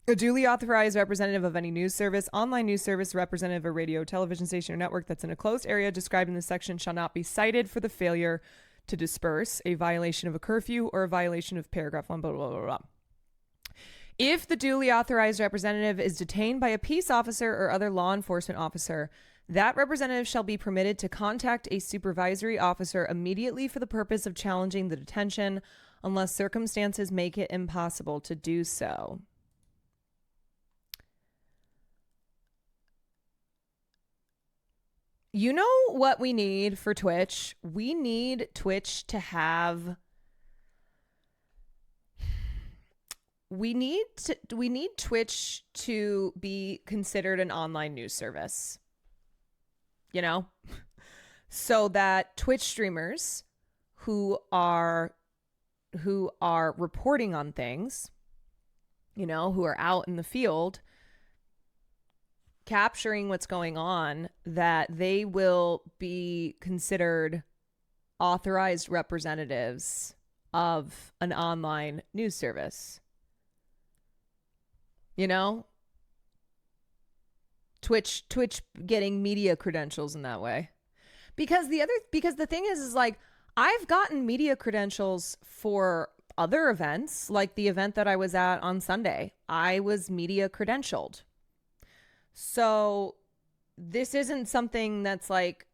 A duly authorized representative of any news service, online news service, representative of a radio, television station, or network that's in a closed area described in this section shall not be cited for the failure to disperse, a violation of a curfew, or a violation of paragraph 1, blah, blah, blah, blah. If the duly authorized representative is detained by a peace officer or other law enforcement officer, that representative shall be permitted to contact a supervisory officer immediately for the purpose of challenging the detention, unless circumstances make it impossible to do so. You know what we need for Twitch? We need Twitch to have... We need Twitch to be considered an online news service. You know? So that Twitch streamers who are reporting on things, you know, who are out in the field capturing what's going on, that they will be considered authorized representatives of an online news service. You know? Twitch getting media credentials in that way. Because the thing is like, I've gotten media credentials for other events, like the event that I was at on Sunday. I was media credentialed. So this isn't something that's like,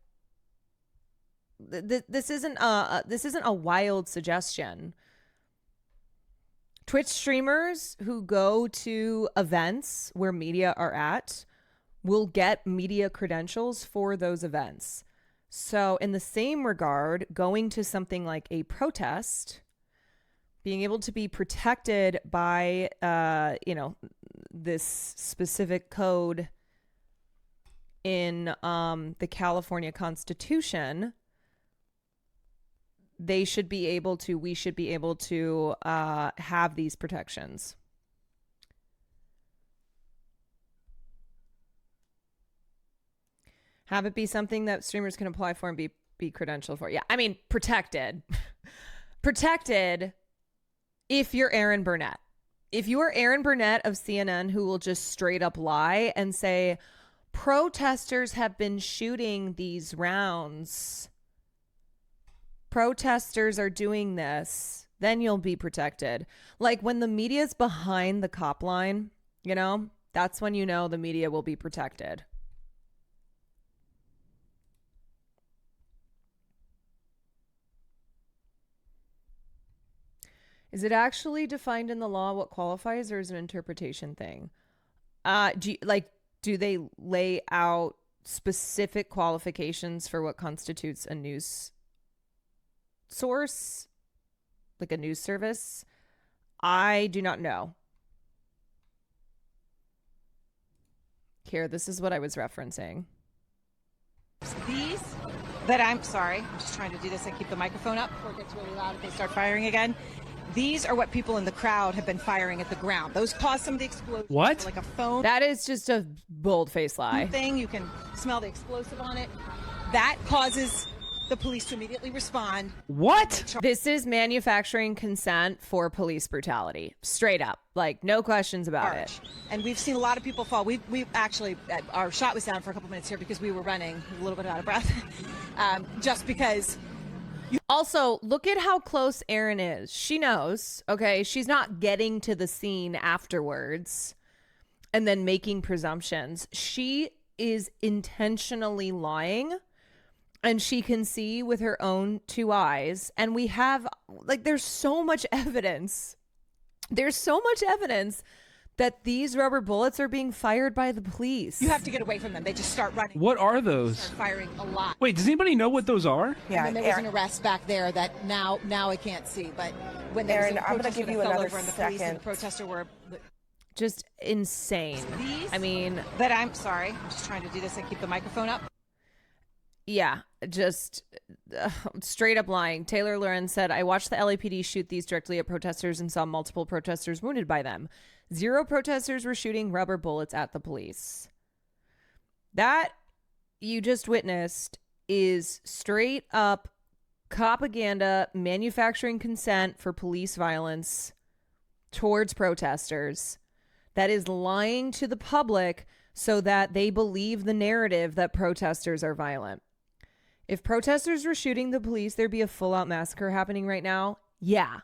this isn't a wild suggestion. Twitch streamers who go to events where media are at will get media credentials for those events. So in the same regard, going to something like a protest, being able to be protected by, this specific code in the California Constitution, we should be able to have these protections. Have it be something that streamers can apply for and be credentialed for. Yeah, I mean, protected. Protected if you're Aaron Burnett. If you are Aaron Burnett of CNN, who will just straight up lie and say, protesters have been shooting these rounds, protesters are doing this, then you'll be protected. Like when the media's behind the cop line, that's when the media will be protected. Is it actually defined in the law what qualifies, or is it an interpretation thing? Do they lay out specific qualifications for what constitutes a news source, like a news service? I do not know. Here, this is what I was referencing. These that I'm just trying to do this and keep the microphone up before it gets really loud if they start firing again. These are what people in the crowd have been firing at the ground. Those cause some of the explosions. What? Like a phone. That is just a bold-faced lie. Thing. You can smell the explosive on it. That causes the police to immediately respond. What? This is manufacturing consent for police brutality. Straight up. Like, no questions about it. And we've seen a lot of people fall. We actually, our shot was down for a couple minutes here because we were running a little bit out of breath. Just because... Also, look at how close Erin is. She knows, okay? She's not getting to the scene afterwards and then making presumptions. She is intentionally lying, and she can see with her own two eyes. And we have, there's so much evidence. There's so much evidence that these rubber bullets are being fired by the police. You have to get away from them. They just start running. What are those? Start firing a lot. Wait, does anybody know what those are? Yeah, and then there was an arrest back there that now I can't see. But when there was a I'm going to protester give you that fell another over and the second. police and the protester were just insane. I mean, I'm just trying to do this and keep the microphone up. Yeah, just straight up lying. Taylor Loren said, I watched the LAPD shoot these directly at protesters and saw multiple protesters wounded by them. 0 protesters were shooting rubber bullets at the police. That you just witnessed is straight up propaganda, manufacturing consent for police violence towards protesters. That is lying to the public so that they believe the narrative that protesters are violent. If protesters were shooting the police, there'd be a full-out massacre happening right now. Yeah.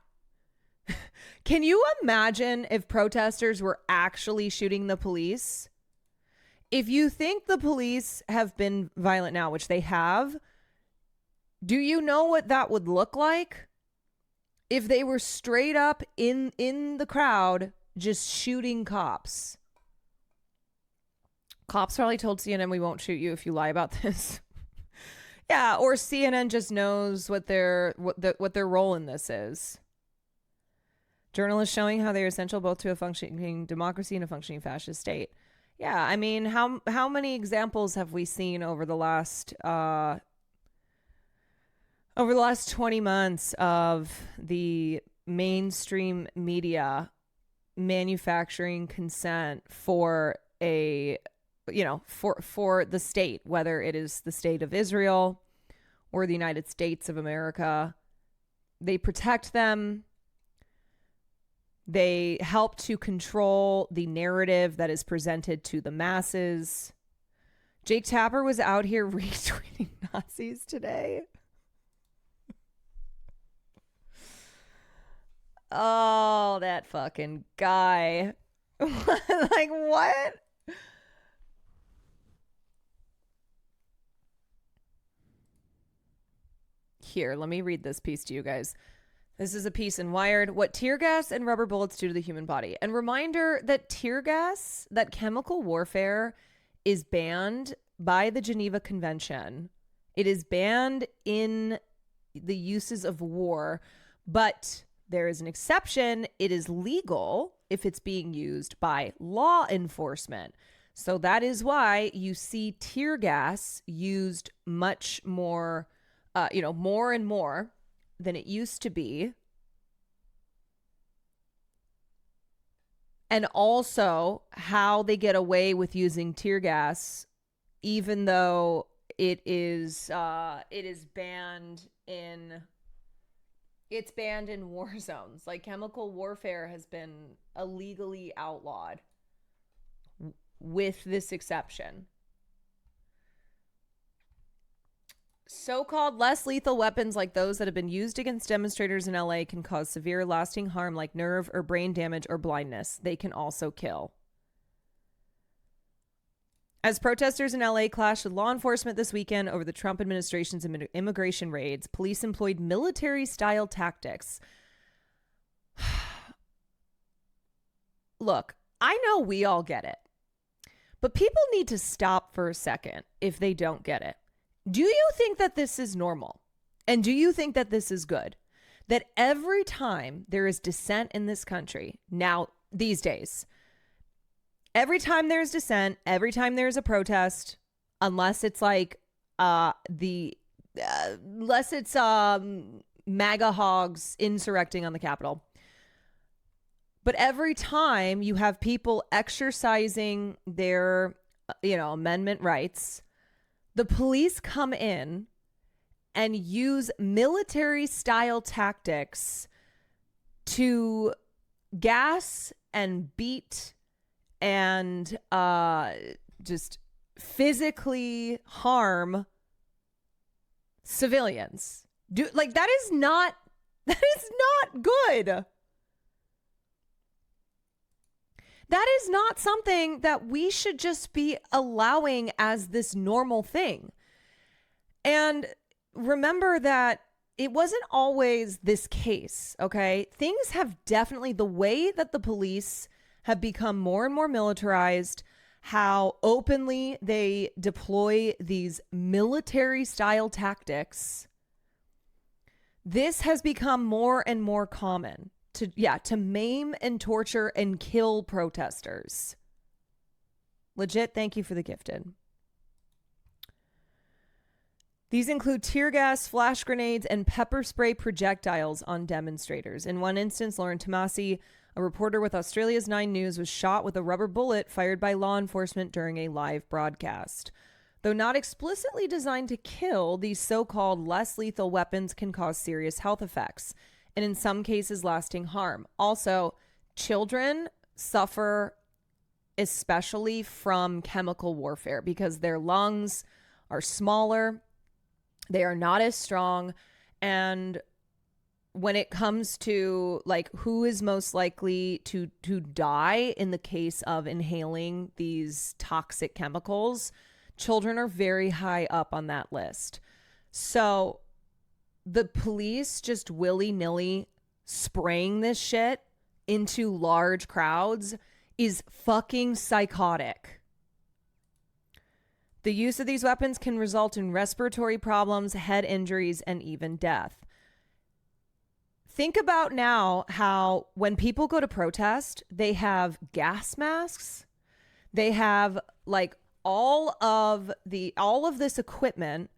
Can you imagine if protesters were actually shooting the police? If you think the police have been violent now, which they have, do you know what that would look like? If they were straight up in the crowd just shooting cops. Cops probably told CNN, we won't shoot you if you lie about this. Yeah, or CNN just knows what their role in this is. Journalists showing how they are essential both to a functioning democracy and a functioning fascist state. Yeah, I mean, how many examples have we seen over the last 20 months of the mainstream media manufacturing consent for for the state, whether it is the state of Israel or the United States of America? They protect them. They help to control the narrative that is presented to the masses. Jake Tapper was out here retweeting Nazis today. Oh, that fucking guy. Like, what? Here, let me read this piece to you guys. This is a piece in Wired. What tear gas and rubber bullets do to the human body. And reminder that tear gas, that chemical warfare, is banned by the Geneva Convention. It is banned in the uses of war, but there is an exception. It is legal if it's being used by law enforcement. So that is why you see tear gas used much more, more and more than it used to be. And also how they get away with using tear gas, even though it is banned in war zones. Like chemical warfare has been illegally outlawed with this exception. So-called less lethal weapons like those that have been used against demonstrators in LA can cause severe lasting harm like nerve or brain damage or blindness. They can also kill. As protesters in LA clashed with law enforcement this weekend over the Trump administration's immigration raids, police employed military-style tactics. Look, I know we all get it, but people need to stop for a second if they don't get it. Do you think that this is normal? And do you think that this is good? That every time there is dissent in this country, now, these days, every time there's dissent, every time there's a protest, unless it's like MAGA hogs insurrecting on the Capitol. But every time you have people exercising their, amendment rights, the police come in and use military-style tactics to gas and beat and just physically harm civilians. That is not good. That is not something that we should just be allowing as this normal thing. And remember that it wasn't always this case, okay? Things have definitely, the way that the police have become more and more militarized, how openly they deploy these military-style tactics, this has become more and more common. To maim and torture and kill protesters. Legit, thank you for the gifted. These include tear gas, flash grenades, and pepper spray projectiles on demonstrators. In one instance, Lauren Tomasi, a reporter with Australia's 9 News, was shot with a rubber bullet fired by law enforcement during a live broadcast. Though not explicitly designed to kill, these so-called less lethal weapons can cause serious health effects, and in some cases lasting harm. Also, children suffer especially from chemical warfare because their lungs are smaller, they are not as strong, and when it comes to who is most likely to die in the case of inhaling these toxic chemicals, children are very high up on that list. So the police just willy-nilly spraying this shit into large crowds is fucking psychotic. The use of these weapons can result in respiratory problems, head injuries, and even death. Think about now how when people go to protest, they have gas masks. They have all of this equipment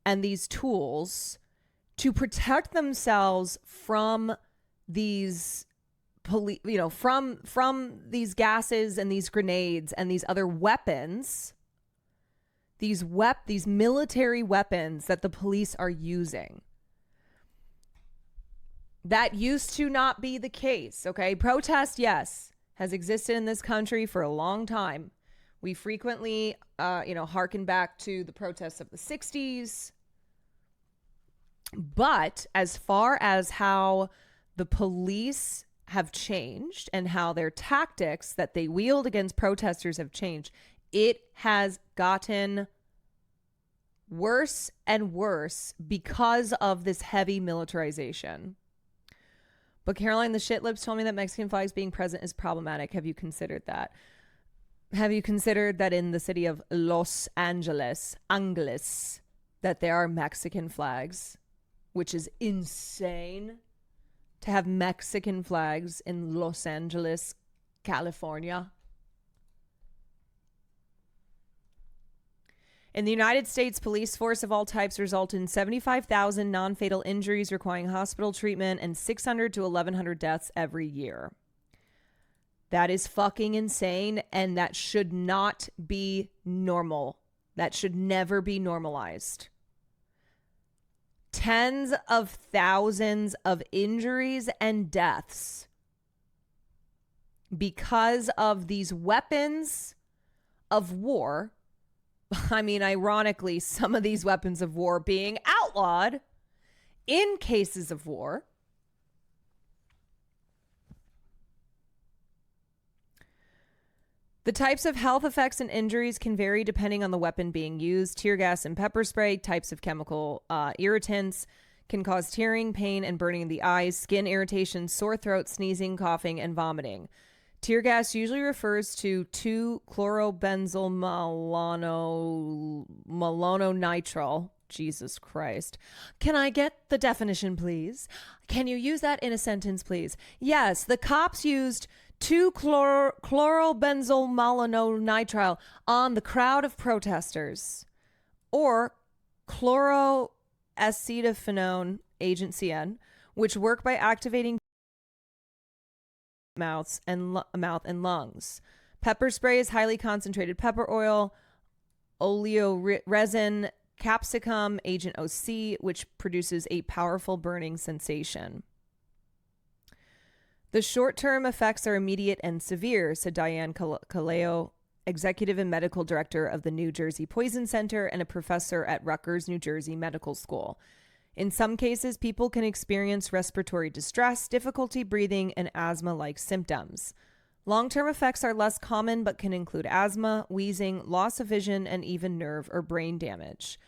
and these tools to protect themselves from these from these gases and these grenades and these other weapons, these military weapons that the police are using. That used to not be the case, okay? Protest, yes, has existed in this country for a long time. We frequently, harken back to the protests of the 60s. But as far as how the police have changed and how their tactics that they wield against protesters have changed, it has gotten worse and worse because of this heavy militarization. But Caroline the Shitlips told me that Mexican flags being present is problematic. Have you considered that? Have you considered that in the city of Los Angeles, that there are Mexican flags, which is insane to have Mexican flags in Los Angeles, California? In the United States, police force of all types result in 75,000 non-fatal injuries requiring hospital treatment and 600 to 1,100 deaths every year. That is fucking insane, and that should not be normal. That should never be normalized. Tens of thousands of injuries and deaths because of these weapons of war. I mean, ironically, some of these weapons of war being outlawed in cases of war. The types of health effects and injuries can vary depending on the weapon being used. Tear gas and pepper spray, types of chemical irritants, can cause tearing, pain, and burning of the eyes, skin irritation, sore throat, sneezing, coughing, and vomiting. Tear gas usually refers to 2-chlorobenzylmalonitrile. Jesus Christ. Can I get the definition, please? Can you use that in a sentence, please? Yes, the cops used 2-chlorobenzylmalonitrile on the crowd of protesters. Or chloroacetophenone, agent CN, which work by activating mouth and lungs. Pepper spray is highly concentrated pepper oil, oleoresin, capsicum, agent OC, which produces a powerful burning sensation. The short-term effects are immediate and severe, said Diane Kaleo, executive and medical director of the New Jersey Poison Center and a professor at Rutgers, New Jersey Medical School. In some cases, people can experience respiratory distress, difficulty breathing, and asthma-like symptoms. Long-term effects are less common but can include asthma, wheezing, loss of vision, and even nerve or brain damage.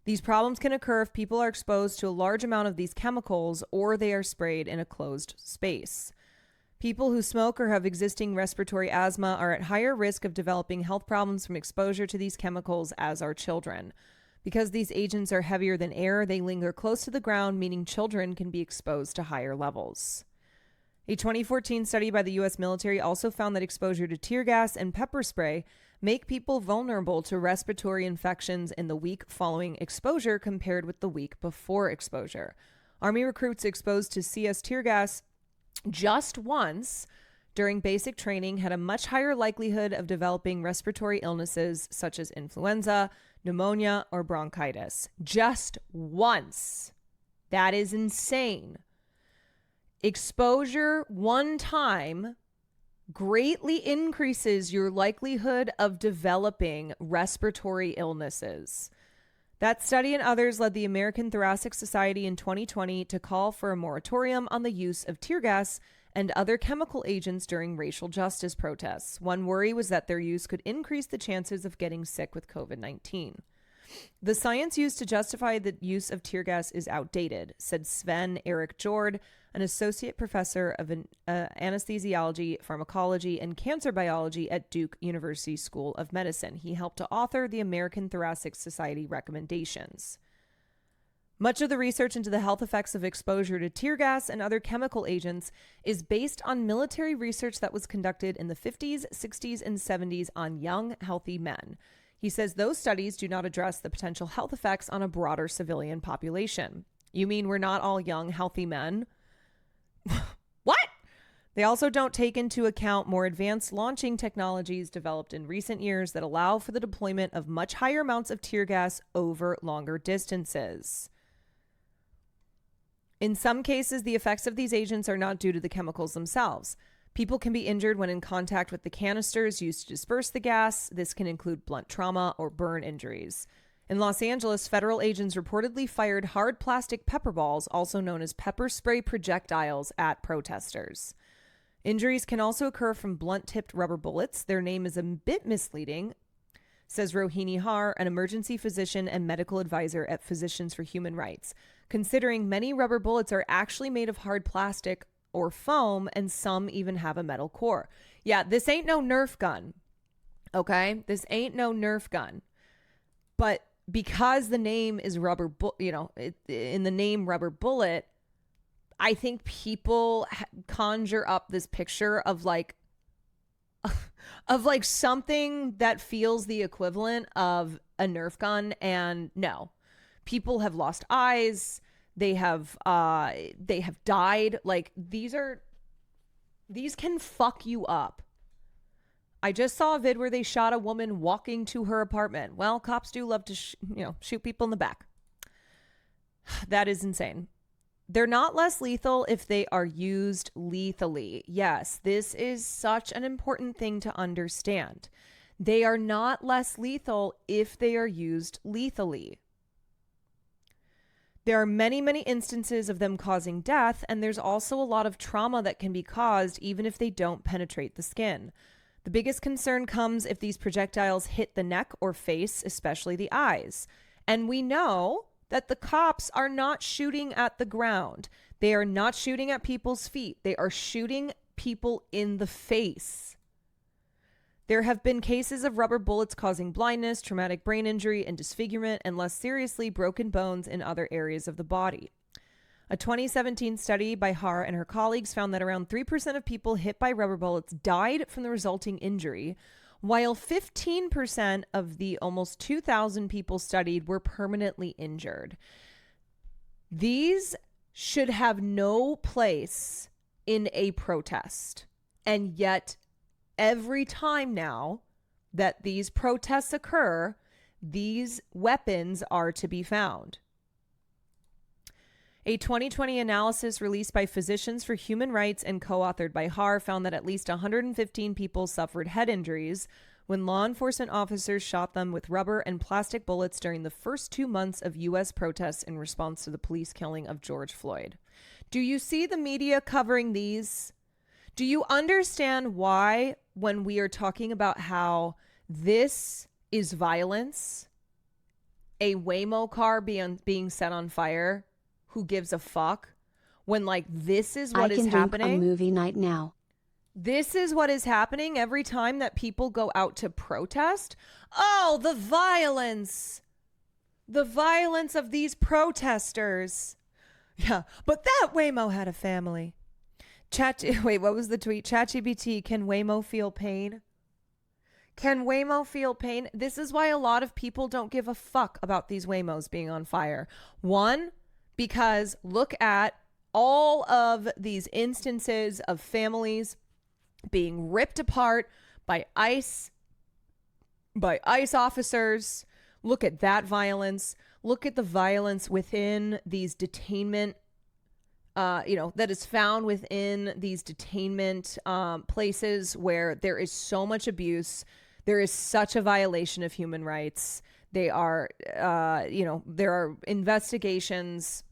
These problems can occur if people are exposed to a large amount of these chemicals or they are sprayed in a closed space. People who smoke or have existing respiratory asthma are at higher risk of developing health problems from exposure to these chemicals, as are children. Because these agents are heavier than air, they linger close to the ground, meaning children can be exposed to higher levels. A 2014 study by the U.S. military also found that exposure to tear gas and pepper spray make people vulnerable to respiratory infections in the week following exposure compared with the week before exposure. Army recruits exposed to CS tear gas just once during basic training had a much higher likelihood of developing respiratory illnesses such as influenza, pneumonia, or bronchitis. Just once. That is insane. Exposure one time greatly increases your likelihood of developing respiratory illnesses. That study and others led the American Thoracic Society in 2020 to call for a moratorium on the use of tear gas and other chemical agents during racial justice protests. One worry was that their use could increase the chances of getting sick with COVID-19. The science used to justify the use of tear gas is outdated, said Sven Erik Jord, an associate professor of anesthesiology, pharmacology, and cancer biology at Duke University School of Medicine. He helped to author the American Thoracic Society recommendations. Much of the research into the health effects of exposure to tear gas and other chemical agents is based on military research that was conducted in the 50s, 60s, and 70s on young, healthy men. He says those studies do not address the potential health effects on a broader civilian population. You mean we're not all young, healthy men? What? They also don't take into account more advanced launching technologies developed in recent years that allow for the deployment of much higher amounts of tear gas over longer distances. In some cases, the effects of these agents are not due to the chemicals themselves. People can be injured when in contact with the canisters used to disperse the gas. This can include blunt trauma or burn injuries. In Los Angeles, federal agents reportedly fired hard plastic pepper balls, also known as pepper spray projectiles, at protesters. Injuries can also occur from blunt-tipped rubber bullets. Their name is a bit misleading, says Rohini Har, an emergency physician and medical advisor at Physicians for Human Rights. Considering many rubber bullets are actually made of hard plastic or foam, and some even have a metal core. Yeah, this ain't no Nerf gun. Okay? This ain't no Nerf gun. But because the name is in the name rubber bullet, I think people conjure up this picture of like something that feels the equivalent of a Nerf gun, and no. People have lost eyes, they have died. Like these can fuck you up. I just saw a vid where they shot a woman walking to her apartment. Well, cops do love to shoot people in the back. That is insane. They're not less lethal if they are used lethally. Yes, this is such an important thing to understand. They are not less lethal if they are used lethally. There are many, many instances of them causing death, and there's also a lot of trauma that can be caused even if they don't penetrate the skin. The biggest concern comes if these projectiles hit the neck or face, especially the eyes. And we know that the cops are not shooting at the ground. They are not shooting at people's feet. They are shooting people in the face. There have been cases of rubber bullets causing blindness, traumatic brain injury, and disfigurement, and less seriously, broken bones in other areas of the body. A 2017 study by Har and her colleagues found that around 3% of people hit by rubber bullets died from the resulting injury, while 15% of the almost 2,000 people studied were permanently injured. These should have no place in a protest. And yet, every time now that these protests occur, these weapons are to be found. A 2020 analysis released by Physicians for Human Rights and co-authored by Har found that at least 115 people suffered head injuries when law enforcement officers shot them with rubber and plastic bullets during the first 2 months of U.S. protests in response to the police killing of George Floyd. Do you see the media covering these? Do you understand why, when we are talking about how this is violence, a Waymo car being set on fire, who gives a fuck, when like this is what is happening? I can drink a movie night now. This is what is happening every time that people go out to protest. Oh, the violence of these protesters. Yeah, but that Waymo had a family. Wait, what was the tweet? ChatGPT, can Waymo feel pain? Can Waymo feel pain? This is why a lot of people don't give a fuck about these Waymos being on fire. One, because look at all of these instances of families being ripped apart by ICE officers. Look at that violence. Look at the violence within these detainment, that is found within these detainment places where there is so much abuse. There is such a violation of human rights. They are, there are investigations,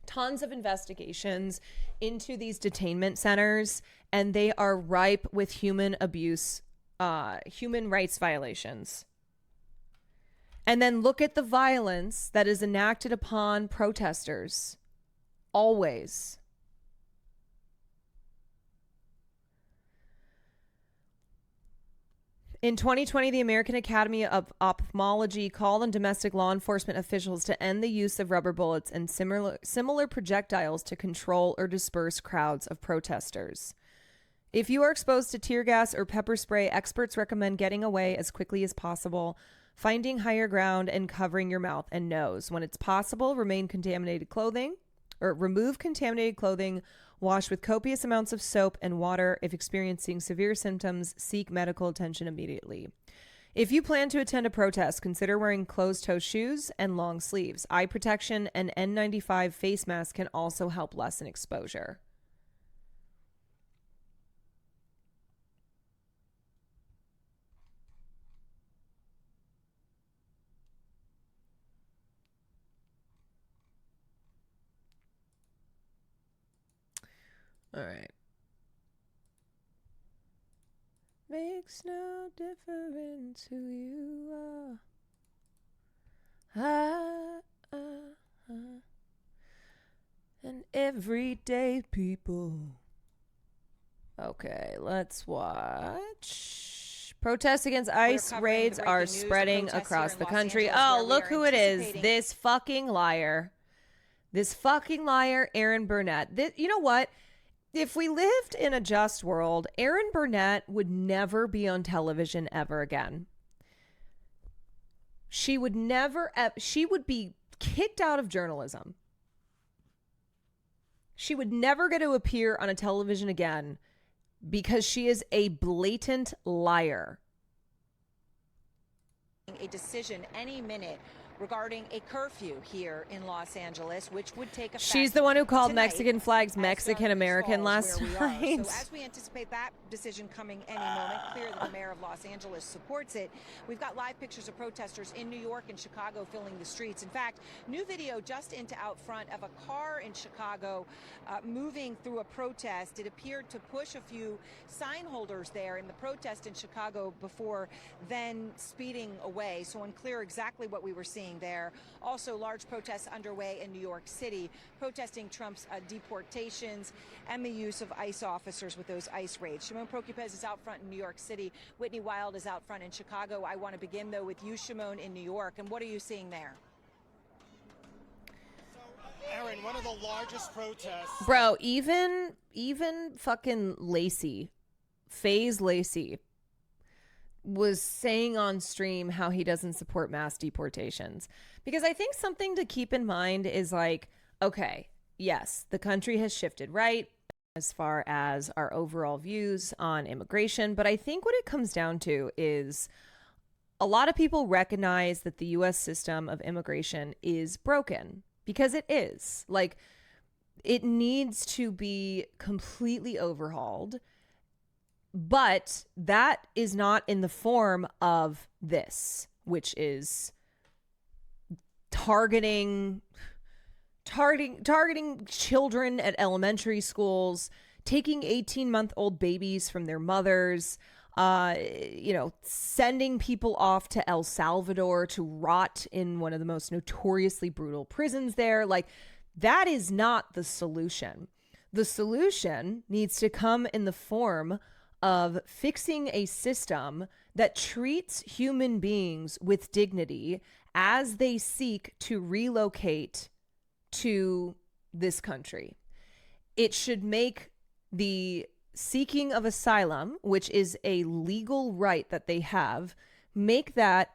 tons of investigations into these detainment centers, and they are ripe with human abuse, human rights violations. And then look at the violence that is enacted upon protesters. Always. In 2020, the American Academy of Ophthalmology called on domestic law enforcement officials to end the use of rubber bullets and similar projectiles to control or disperse crowds of protesters. If you are exposed to tear gas or pepper spray, experts recommend getting away as quickly as possible, finding higher ground, and covering your mouth and nose. When it's possible, remove contaminated clothing, wash with copious amounts of soap and water. If experiencing severe symptoms, seek medical attention immediately. If you plan to attend a protest, consider wearing closed-toe shoes and long sleeves. Eye protection and N95 face mask can also help lessen exposure. All right. Makes no difference who you are. And everyday people. Okay, let's watch. Protests against ICE raids are spreading across the country. Oh, look who it is. This fucking liar. This fucking liar, Erin Burnett. You know what? If we lived in a just world, Erin Burnett would never be on television ever again. She would never, she would be kicked out of journalism. She would never get to appear on a television again because she is a blatant liar. A decision any minute regarding a curfew here in Los Angeles, which would take effect. She's the one who called tonight Mexican flags Mexican American last night. So as we anticipate that decision coming any moment, clear that the mayor of Los Angeles supports it. We've got live pictures of protesters in New York and Chicago filling the streets. In fact, new video just into out front of a car in Chicago moving through a protest. It appeared to push a few sign holders there in the protest in Chicago before then speeding away. So unclear exactly what we were seeing there. Also, large protests underway in New York City, protesting Trump's deportations and the use of ICE officers with those ICE raids. Shimon Prokupecz is out front in New York City. Whitney Wild is out front in Chicago. I want to begin, though, with you, Shimon, in New York. And what are you seeing there? Erin, one of the largest protests. Bro, even fucking Lacey, FaZe Lacey, was saying on stream how he doesn't support mass deportations. Because I think something to keep in mind is like, okay, yes, the country has shifted right as far as our overall views on immigration. But I think what it comes down to is a lot of people recognize that the U.S. system of immigration is broken, because it is. Like, it needs to be completely overhauled. But that is not in the form of this, which is targeting children at elementary schools, taking 18-month-old babies from their mothers, sending people off to El Salvador to rot in one of the most notoriously brutal prisons there. Like, that is not the solution. The solution needs to come in the form of fixing a system that treats human beings with dignity as they seek to relocate to this country. It should make the seeking of asylum, which is a legal right that they have, make that,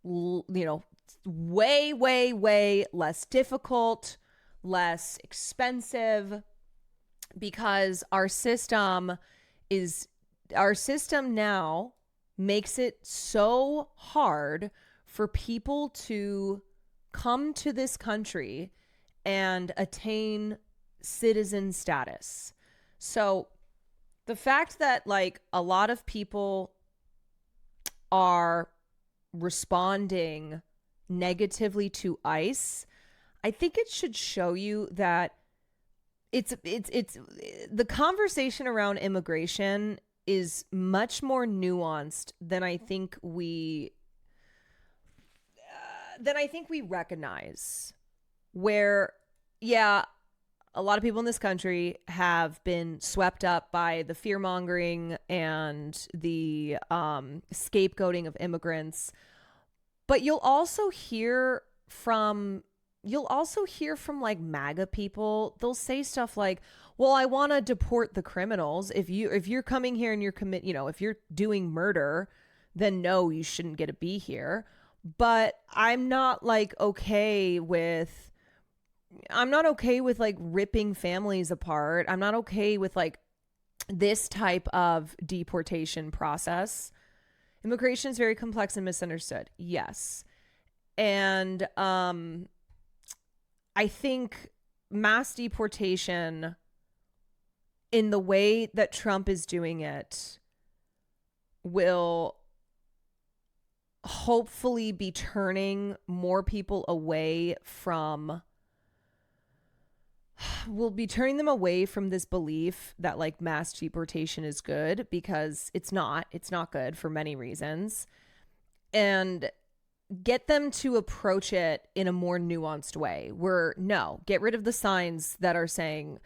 way, way, way less difficult, less expensive, because our system now makes it so hard for people to come to this country and attain citizen status. So the fact that like a lot of people are responding negatively to ICE, I think it should show you that it's the conversation around immigration is much more nuanced than I think we recognize. Where, yeah, a lot of people in this country have been swept up by the fear-mongering and the scapegoating of immigrants. But you'll also hear from like MAGA people. They'll say stuff like, well, I want to deport the criminals. If you're coming here and if you're doing murder, then no, you shouldn't get to be here. But I'm not okay with like ripping families apart. I'm not okay with like this type of deportation process. Immigration is very complex and misunderstood. Yes. And I think mass deportation in the way that Trump is doing it will hopefully be turning more people away from this belief that like mass deportation is good, because it's not good for many reasons. And get them to approach it in a more nuanced way, where no, get rid of the signs that are saying,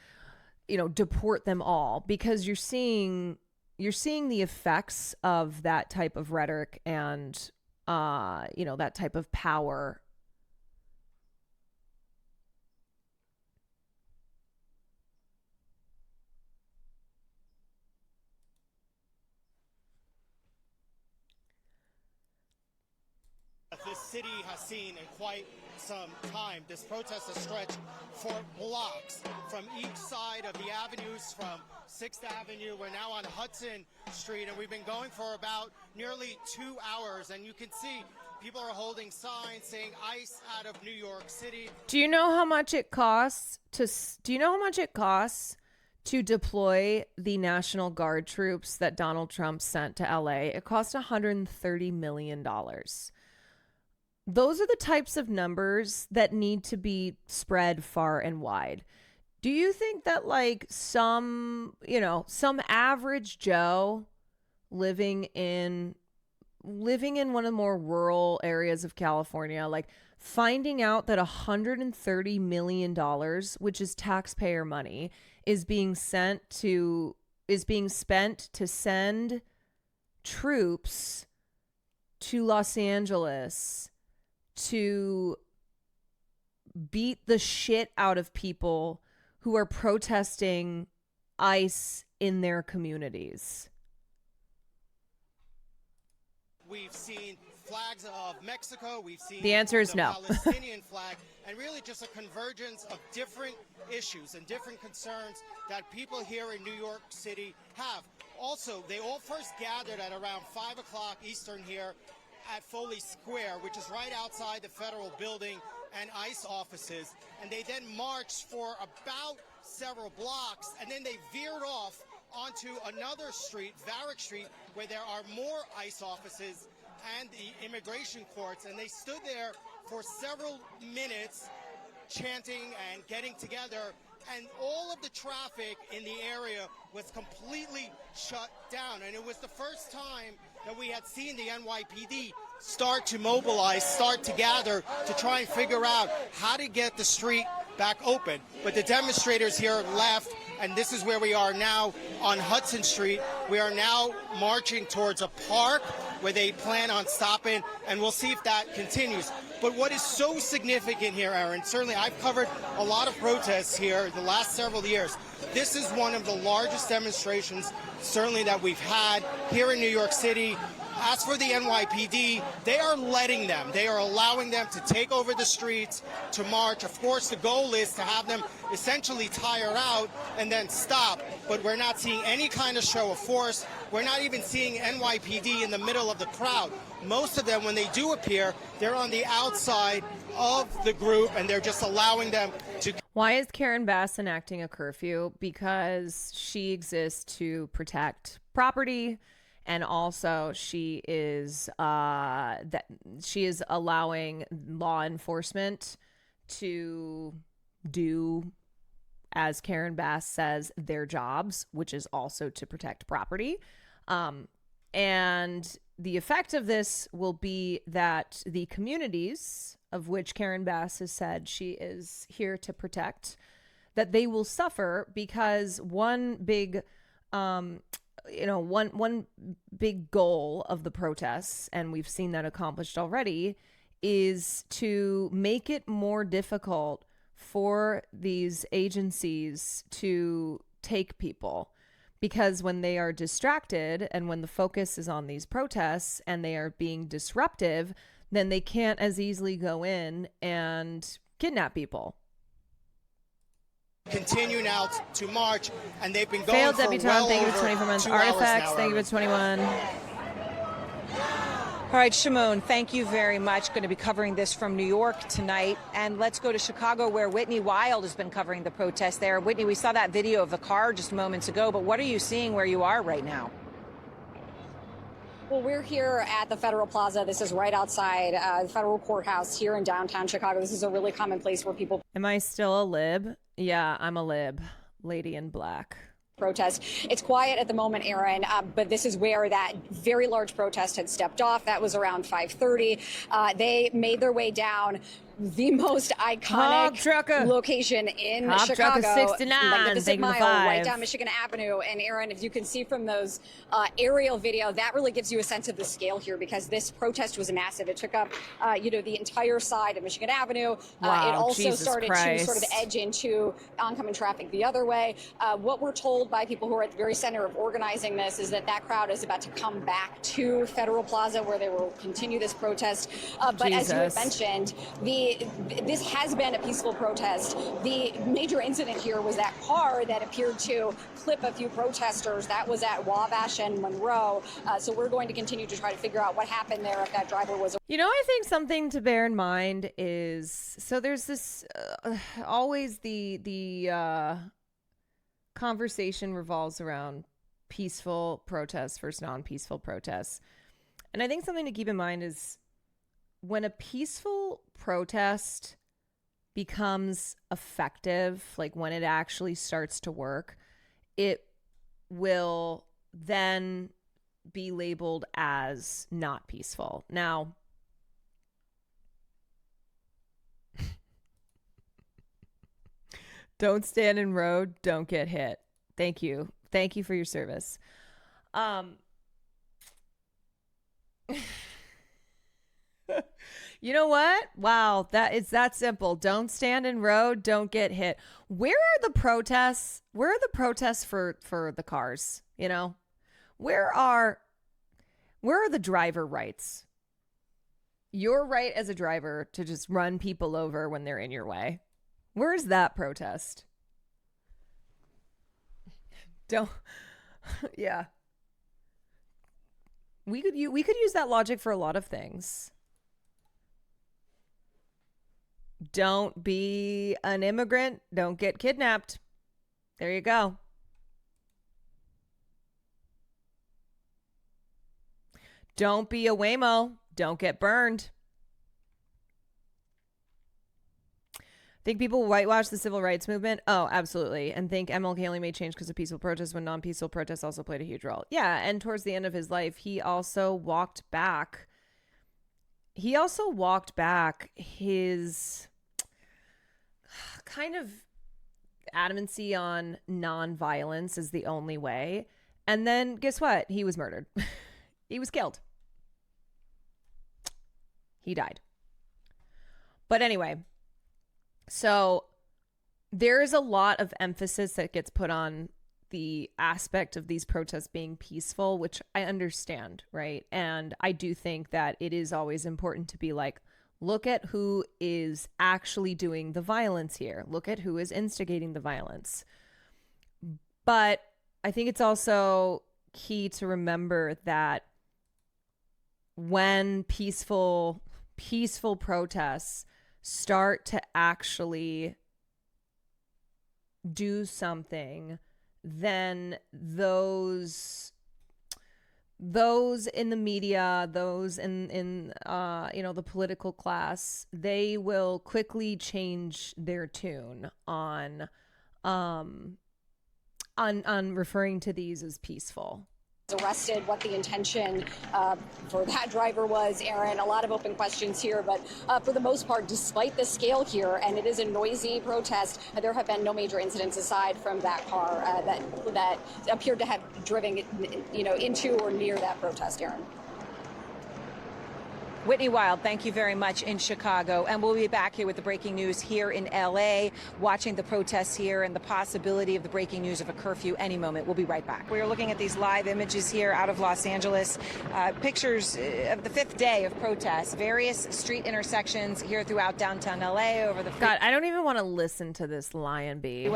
deport them all, because you're seeing the effects of that type of rhetoric and that type of power. This city has seen in quite some time. This protest has stretched for blocks from each side of the avenues, from 6th Avenue. We're now on Hudson Street, and we've been going for about nearly 2 hours. And you can see people are holding signs saying ICE out of New York City. Do you know how much it costs to deploy the National Guard troops that Donald Trump sent to LA? It cost $130 million. Those are the types of numbers that need to be spread far and wide. Do you think that some average Joe living in one of the more rural areas of California, finding out that $130 million, which is taxpayer money, is being spent to send troops to Los Angeles to beat the shit out of people who are protesting ICE in their communities? We've seen flags of Mexico. We've seen the answer is no. Palestinian flag, and really just a convergence of different issues and different concerns that people here in New York City have. Also, they all first gathered at around 5 o'clock Eastern here at Foley Square, which is right outside the federal building and ICE offices. And they then marched for about several blocks, and then they veered off onto another street, Varick Street, where there are more ICE offices and the immigration courts. And they stood there for several minutes chanting and getting together. And all of the traffic in the area was completely shut down. And it was the first time that we had seen the NYPD start to mobilize, start to gather to try and figure out how to get the street back open. But the demonstrators here left, and this is where we are now on Hudson Street. We are now marching towards a park where they plan on stopping, and we'll see if that continues. But what is so significant here, Aaron, certainly I've covered a lot of protests here the last several years. This is one of the largest demonstrations, certainly, that we've had here in New York City. As for the NYPD, they are letting them. They are allowing them to take over the streets, to march. Of course, the goal is to have them essentially tire out and then stop. But we're not seeing any kind of show of force. We're not even seeing NYPD in the middle of the crowd. Most of them, when they do appear, they're on the outside of the group, and they're just allowing them to... Why is Karen Bass enacting a curfew? Because she exists to protect property. And also, she is allowing law enforcement to do, as Karen Bass says, their jobs, which is also to protect property. And the effect of this will be that the communities of which Karen Bass has said she is here to protect, that they will suffer, because one big goal of the protests, and we've seen that accomplished already, is to make it more difficult for these agencies to take people. Because when they are distracted and when the focus is on these protests and they are being disruptive, then they can't as easily go in and kidnap people. Continue now to march, and they've been going Failed for debutante, well thank you for over 24 months. 2 hours Artifacts, now, thank you Aaron. for 21. All right, Shimon, thank you very much. Going to be covering this from New York tonight. And let's go to Chicago, where Whitney Wild has been covering the protest there. Whitney, we saw that video of the car just moments ago, but what are you seeing where you are right now? Well, we're here at the Federal Plaza. This is right outside the federal courthouse here in downtown Chicago. This is a really common place where people... Am I still a lib? Yeah, I'm a lib. Lady in black. protest. It's quiet at the moment, Aaron, but this is where that very large protest had stepped off. That was around 5:30. They made their way down the most iconic location in Chicago, 69, Magnificent Mile, right 5. down Michigan Avenue. And Aaron, if you can see from those aerial video, that really gives you a sense of the scale here, because this protest was massive. It took up, the entire side of Michigan Avenue. Wow, it also Jesus started Christ. to sort of edge into oncoming traffic the other way. What we're told by people who are at the very center of organizing this is that crowd is about to come back to Federal Plaza, where they will continue this protest. But as you had mentioned, this has been a peaceful protest. The major incident here was that car that appeared to clip a few protesters. That was at Wabash and Monroe. So we're going to continue to try to figure out what happened there, if that driver was. I think something to bear in mind is, so there's this, always the conversation revolves around peaceful protests versus non-peaceful protests. And I think something to keep in mind is, when a peaceful protest becomes effective, like when it actually starts to work, it will then be labeled as not peaceful. Now, don't stand in road, don't get hit. Thank you. Thank you for your service. You know what? Wow, it's that simple. Don't stand in road, don't get hit. Where are the protests? Where are the protests for the cars? Where are the driver rights? Your right as a driver to just run people over when they're in your way. Where's that protest? Yeah. We could use that logic for a lot of things. Don't be an immigrant. Don't get kidnapped. There you go. Don't be a Waymo. Don't get burned. Think people whitewash the civil rights movement? Oh, absolutely. And think MLK only made change because of peaceful protests when non-peaceful protests also played a huge role. Yeah, and towards the end of his life, he also walked back. His kind of adamancy on non-violence is the only way. And then guess what? He was murdered. He was killed. He died. But anyway, so there is a lot of emphasis that gets put on the aspect of these protests being peaceful, which I understand, right? And I do think that it is always important to be like, look at who is actually doing the violence here. Look at who is instigating the violence. But I think it's also key to remember that when peaceful protests start to actually do something, then those in the media, those in the political class, they will quickly change their tune on referring to these as peaceful. Arrested, what the intention for that driver was, Aaron. A lot of open questions here, but for the most part, despite the scale here, and it is a noisy protest, there have been no major incidents aside from that car that appeared to have driven, into or near that protest, Aaron. Whitney Wild, thank you very much in Chicago. And we'll be back here with the breaking news here in L.A., watching the protests here and the possibility of the breaking news of a curfew any moment. We'll be right back. We're looking at these live images here out of Los Angeles, pictures of the fifth day of protests, various street intersections here throughout downtown L.A. over the God, I don't even want to listen to this lion bee.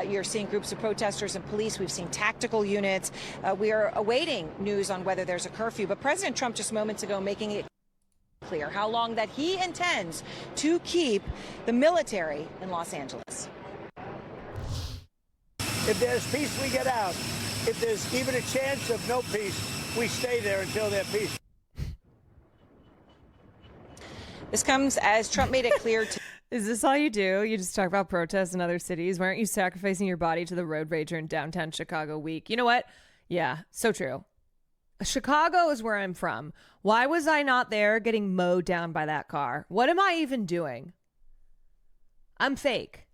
You're seeing groups of protesters and police. We've seen tactical units. We are awaiting news on whether there's a curfew. But President Trump just moments ago making it clear how long that he intends to keep the military in Los Angeles. If there's peace, we get out. If there's even a chance of no peace, we stay there until there's peace. This comes as Trump made it clear to Is this all you do? You just talk about protests in other cities? Why aren't you sacrificing your body to the road rager in downtown Chicago week? You know what? Yeah, so true. Chicago is where I'm from. Why was I not there getting mowed down by that car? What am I even doing? I'm fake.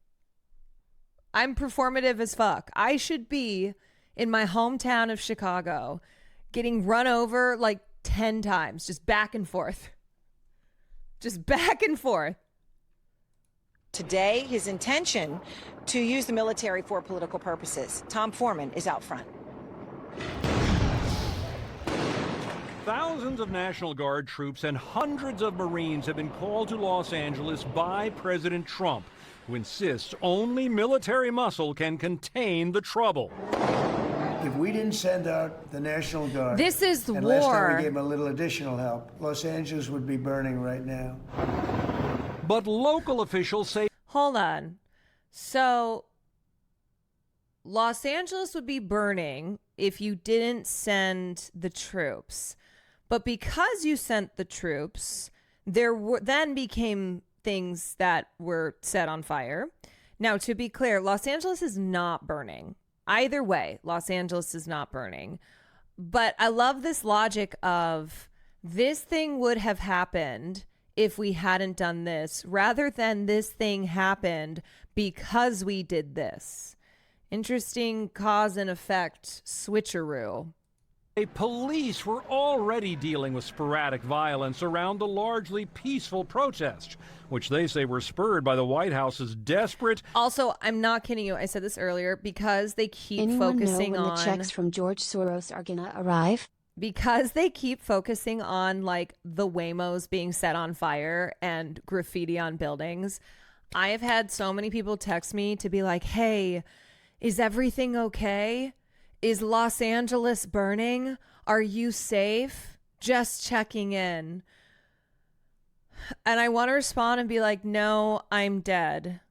I'm performative as fuck. I should be in my hometown of Chicago getting run over like 10 times, just back and forth. Just back and forth. Today, his intention to use the military for political purposes. Tom Foreman is out front. Thousands of National Guard troops and hundreds of Marines have been called to Los Angeles by President Trump, who insists only military muscle can contain the trouble. If we didn't send out the National Guard, this is the and war. Last time we gave them a little additional help, Los Angeles would be burning right now. But local officials say... Hold on. So, Los Angeles would be burning if you didn't send the troops. But because you sent the troops, there then became things that were set on fire. Now, to be clear, Los Angeles is not burning. Either way, Los Angeles is not burning. But I love this logic of this thing would have happened if we hadn't done this, rather than this thing happened because we did this. Interesting cause and effect switcheroo. Police were already dealing with sporadic violence around the largely peaceful protest, which they say were spurred by the White House's desperate... Also, I'm not kidding you. I said this earlier, because they keep Anyone focusing know when on... the checks from George Soros are gonna arrive? Because they keep focusing on like the Waymos being set on fire and graffiti on buildings. I have had so many people text me to be like, hey, is everything okay? Is Los Angeles burning? Are you safe? Just checking in. And I want to respond and be like, no, I'm dead.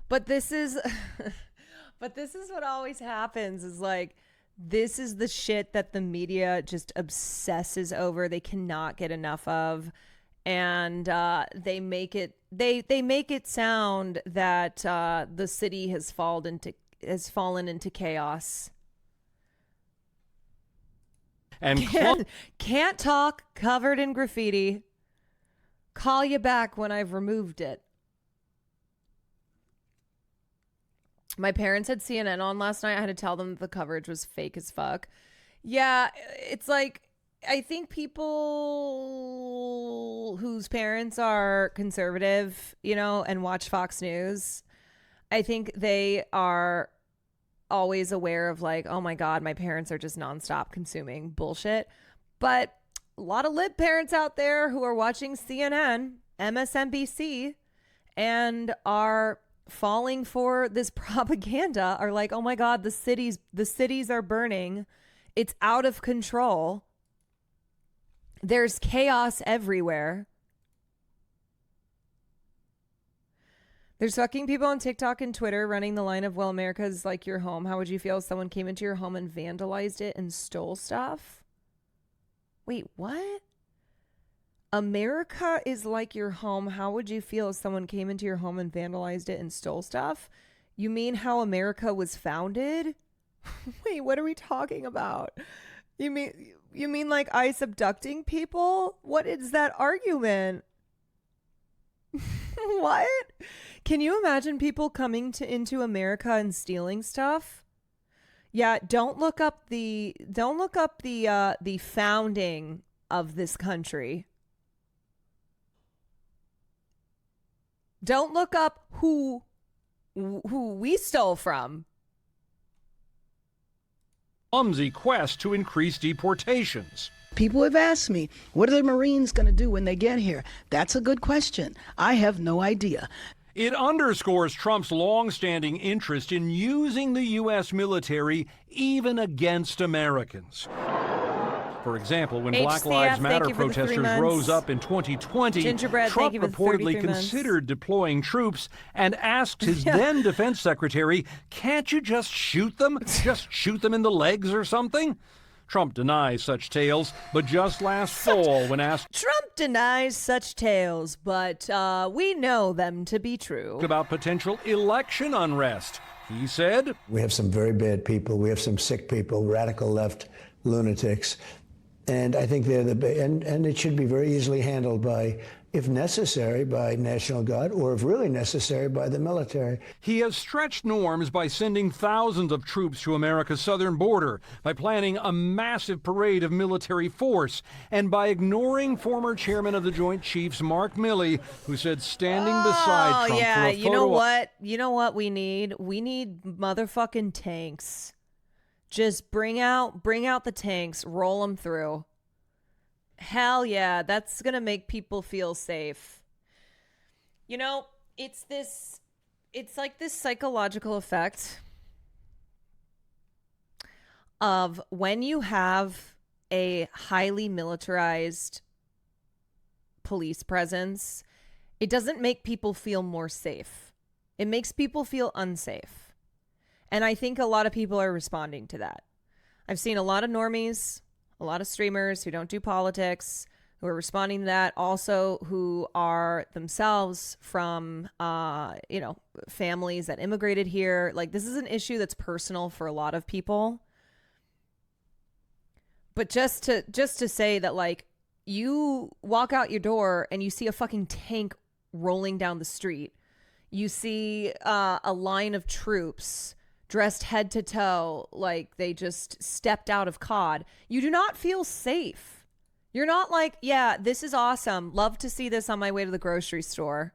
But this is... But this is what always happens is like, this is the shit that the media just obsesses over. They cannot get enough of. And they make it sound that the city has fallen into chaos. And can't talk, covered in graffiti. Call you back when I've removed it. My parents had CNN on last night. I had to tell them that the coverage was fake as fuck. Yeah, it's like, I think people whose parents are conservative, you know, and watch Fox News, I think they are always aware of like, oh my God, my parents are just nonstop consuming bullshit. But a lot of lib parents out there who are watching CNN, MSNBC, and are falling for this propaganda are like, oh my God, the cities are burning. It's out of control. There's chaos everywhere. There's fucking people on TikTok and Twitter running the line of, well, America's like your home. How would you feel if someone came into your home and vandalized it and stole stuff? Wait, what? America is like your home. How would you feel if someone came into your home and vandalized it and stole stuff? You mean how America was founded? Wait, what are we talking about? You mean like ICE abducting people? What is that argument? What? Can you imagine people coming into America and stealing stuff? Yeah, don't look up the founding of this country. Don't look up who we stole from. Clumsy quest to increase deportations. People have asked me, what are the Marines going to do when they get here? That's a good question. I have no idea. It underscores Trump's long-standing interest in using the U.S. military even against Americans. For example, when Black Lives Matter protesters rose up in 2020, Trump reportedly considered deploying troops and asked his then defense secretary, can't you just shoot them? Just shoot them in the legs or something? Trump denies such tales, but just last fall when asked Trump denies such tales, but we know them to be true. About potential election unrest, he said, We have some very bad people. We have some sick people, radical left lunatics. And I think they're and it should be very easily handled by, if necessary, by National Guard, or if really necessary, by the military. He has stretched norms by sending thousands of troops to America's southern border, by planning a massive parade of military force, and by ignoring former chairman of the Joint Chiefs, Mark Milley, who said standing beside Trump yeah, for a photo. You know what we need? We need motherfucking tanks. Just bring out the tanks, roll them through. Hell yeah, that's going to make people feel safe. You know, it's like this psychological effect of when you have a highly militarized police presence, it doesn't make people feel more safe. It makes people feel unsafe. And I think a lot of people are responding to that. I've seen a lot of normies, a lot of streamers who don't do politics, who are responding to that, also who are themselves from, families that immigrated here. Like, this is an issue that's personal for a lot of people. But just to say that, like, you walk out your door and you see a fucking tank rolling down the street. You see a line of troops dressed head to toe like they just stepped out of COD. You do not feel safe. You're not like, yeah, this is awesome. Love to see this on my way to the grocery store.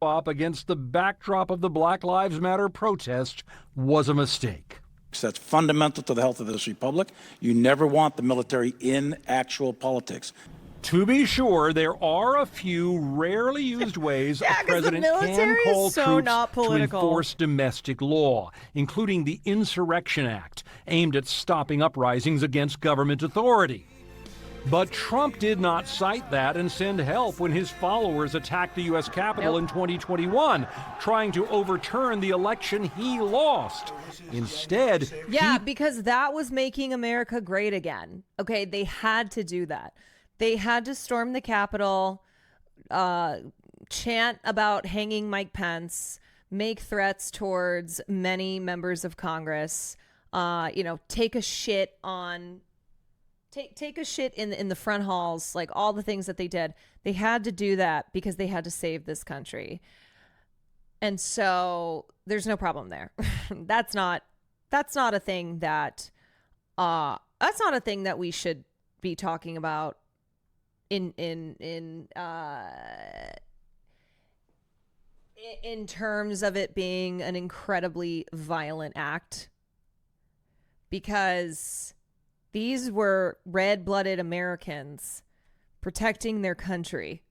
Up against the backdrop of the Black Lives Matter protest was a mistake. That's fundamental to the health of this republic. You never want the military in actual politics. To be sure, there are a few rarely used ways a president can call troops to enforce domestic law, including the Insurrection Act, aimed at stopping uprisings against government authority. But Trump did not cite that and send help when his followers attacked the U.S. Capitol in 2021, trying to overturn the election he lost. Instead, because that was making America great again. Okay, they had to do that. They had to storm the Capitol, chant about hanging Mike Pence, make threats towards many members of Congress, take a shit in the front halls, like all the things that they did. They had to do that because they had to save this country. And so there's no problem there. That's not a thing that we should be talking about in terms of it being an incredibly violent act, because these were red-blooded Americans protecting their country.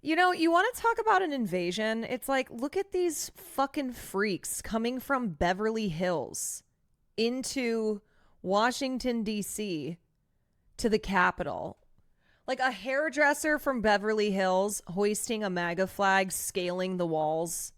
You know, you want to talk about an invasion? It's like, look at these fucking freaks coming from Beverly Hills into Washington, D.C. to the Capitol. Like a hairdresser from Beverly Hills hoisting a MAGA flag, scaling the walls.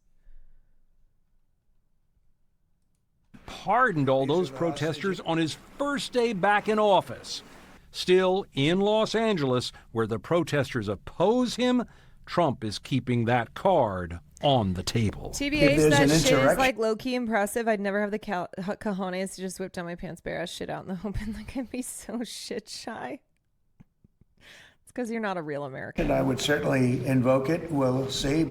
Pardoned all those protesters on his first day back in office. Still, in Los Angeles, where the protesters oppose him, Trump is keeping that card on the table. TBH, that shit is like low-key impressive. I'd never have the cojones to just whip down my pants bare ass shit out in the open. Like, I'd be so shit shy. It's because you're not a real American. And I would certainly invoke it. We'll see.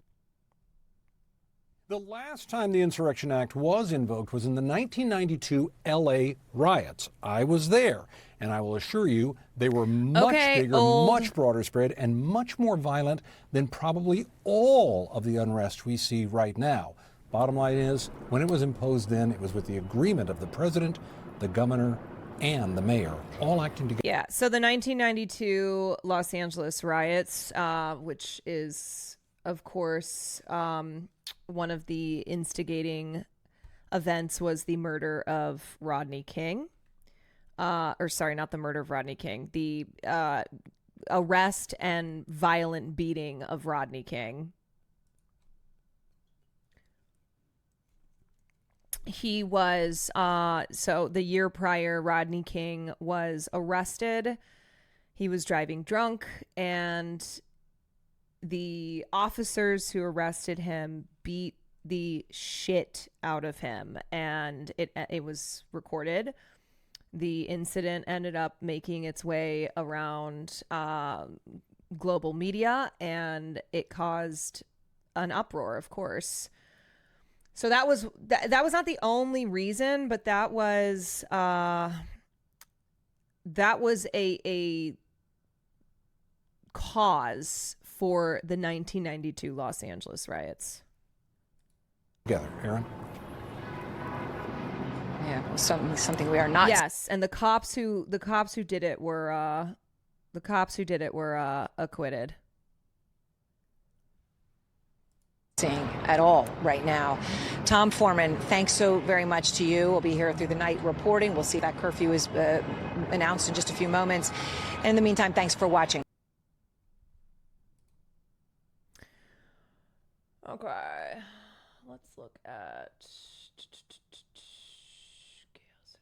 The last time the Insurrection Act was invoked was in the 1992 LA riots. I was there, and I will assure you they were much bigger, much broader spread, and much more violent than probably all of the unrest we see right now. Bottom line is, when it was imposed then, it was with the agreement of the president, the governor, and the mayor, all acting together. Yeah, so the 1992 Los Angeles riots, which is, of course, one of the instigating events was the murder of Rodney King. Sorry, not the murder of Rodney King. The arrest and violent beating of Rodney King. he was, so the year prior, Rodney King was arrested. He was driving drunk, and the officers who arrested him beat the shit out of him, and it was recorded. The incident ended up making its way around global media, and it caused an uproar, of course. So that was not the only reason, but that was a cause for the 1992 Los Angeles riots. Together, Aaron. Yeah, something we are not. Yes, and the cops who did it were acquitted. At all right now. Tom Foreman, thanks so very much to you. We'll be here through the night reporting. We'll see that curfew is announced in just a few moments. And in the meantime, thanks for watching. Okay, let's look at chaos and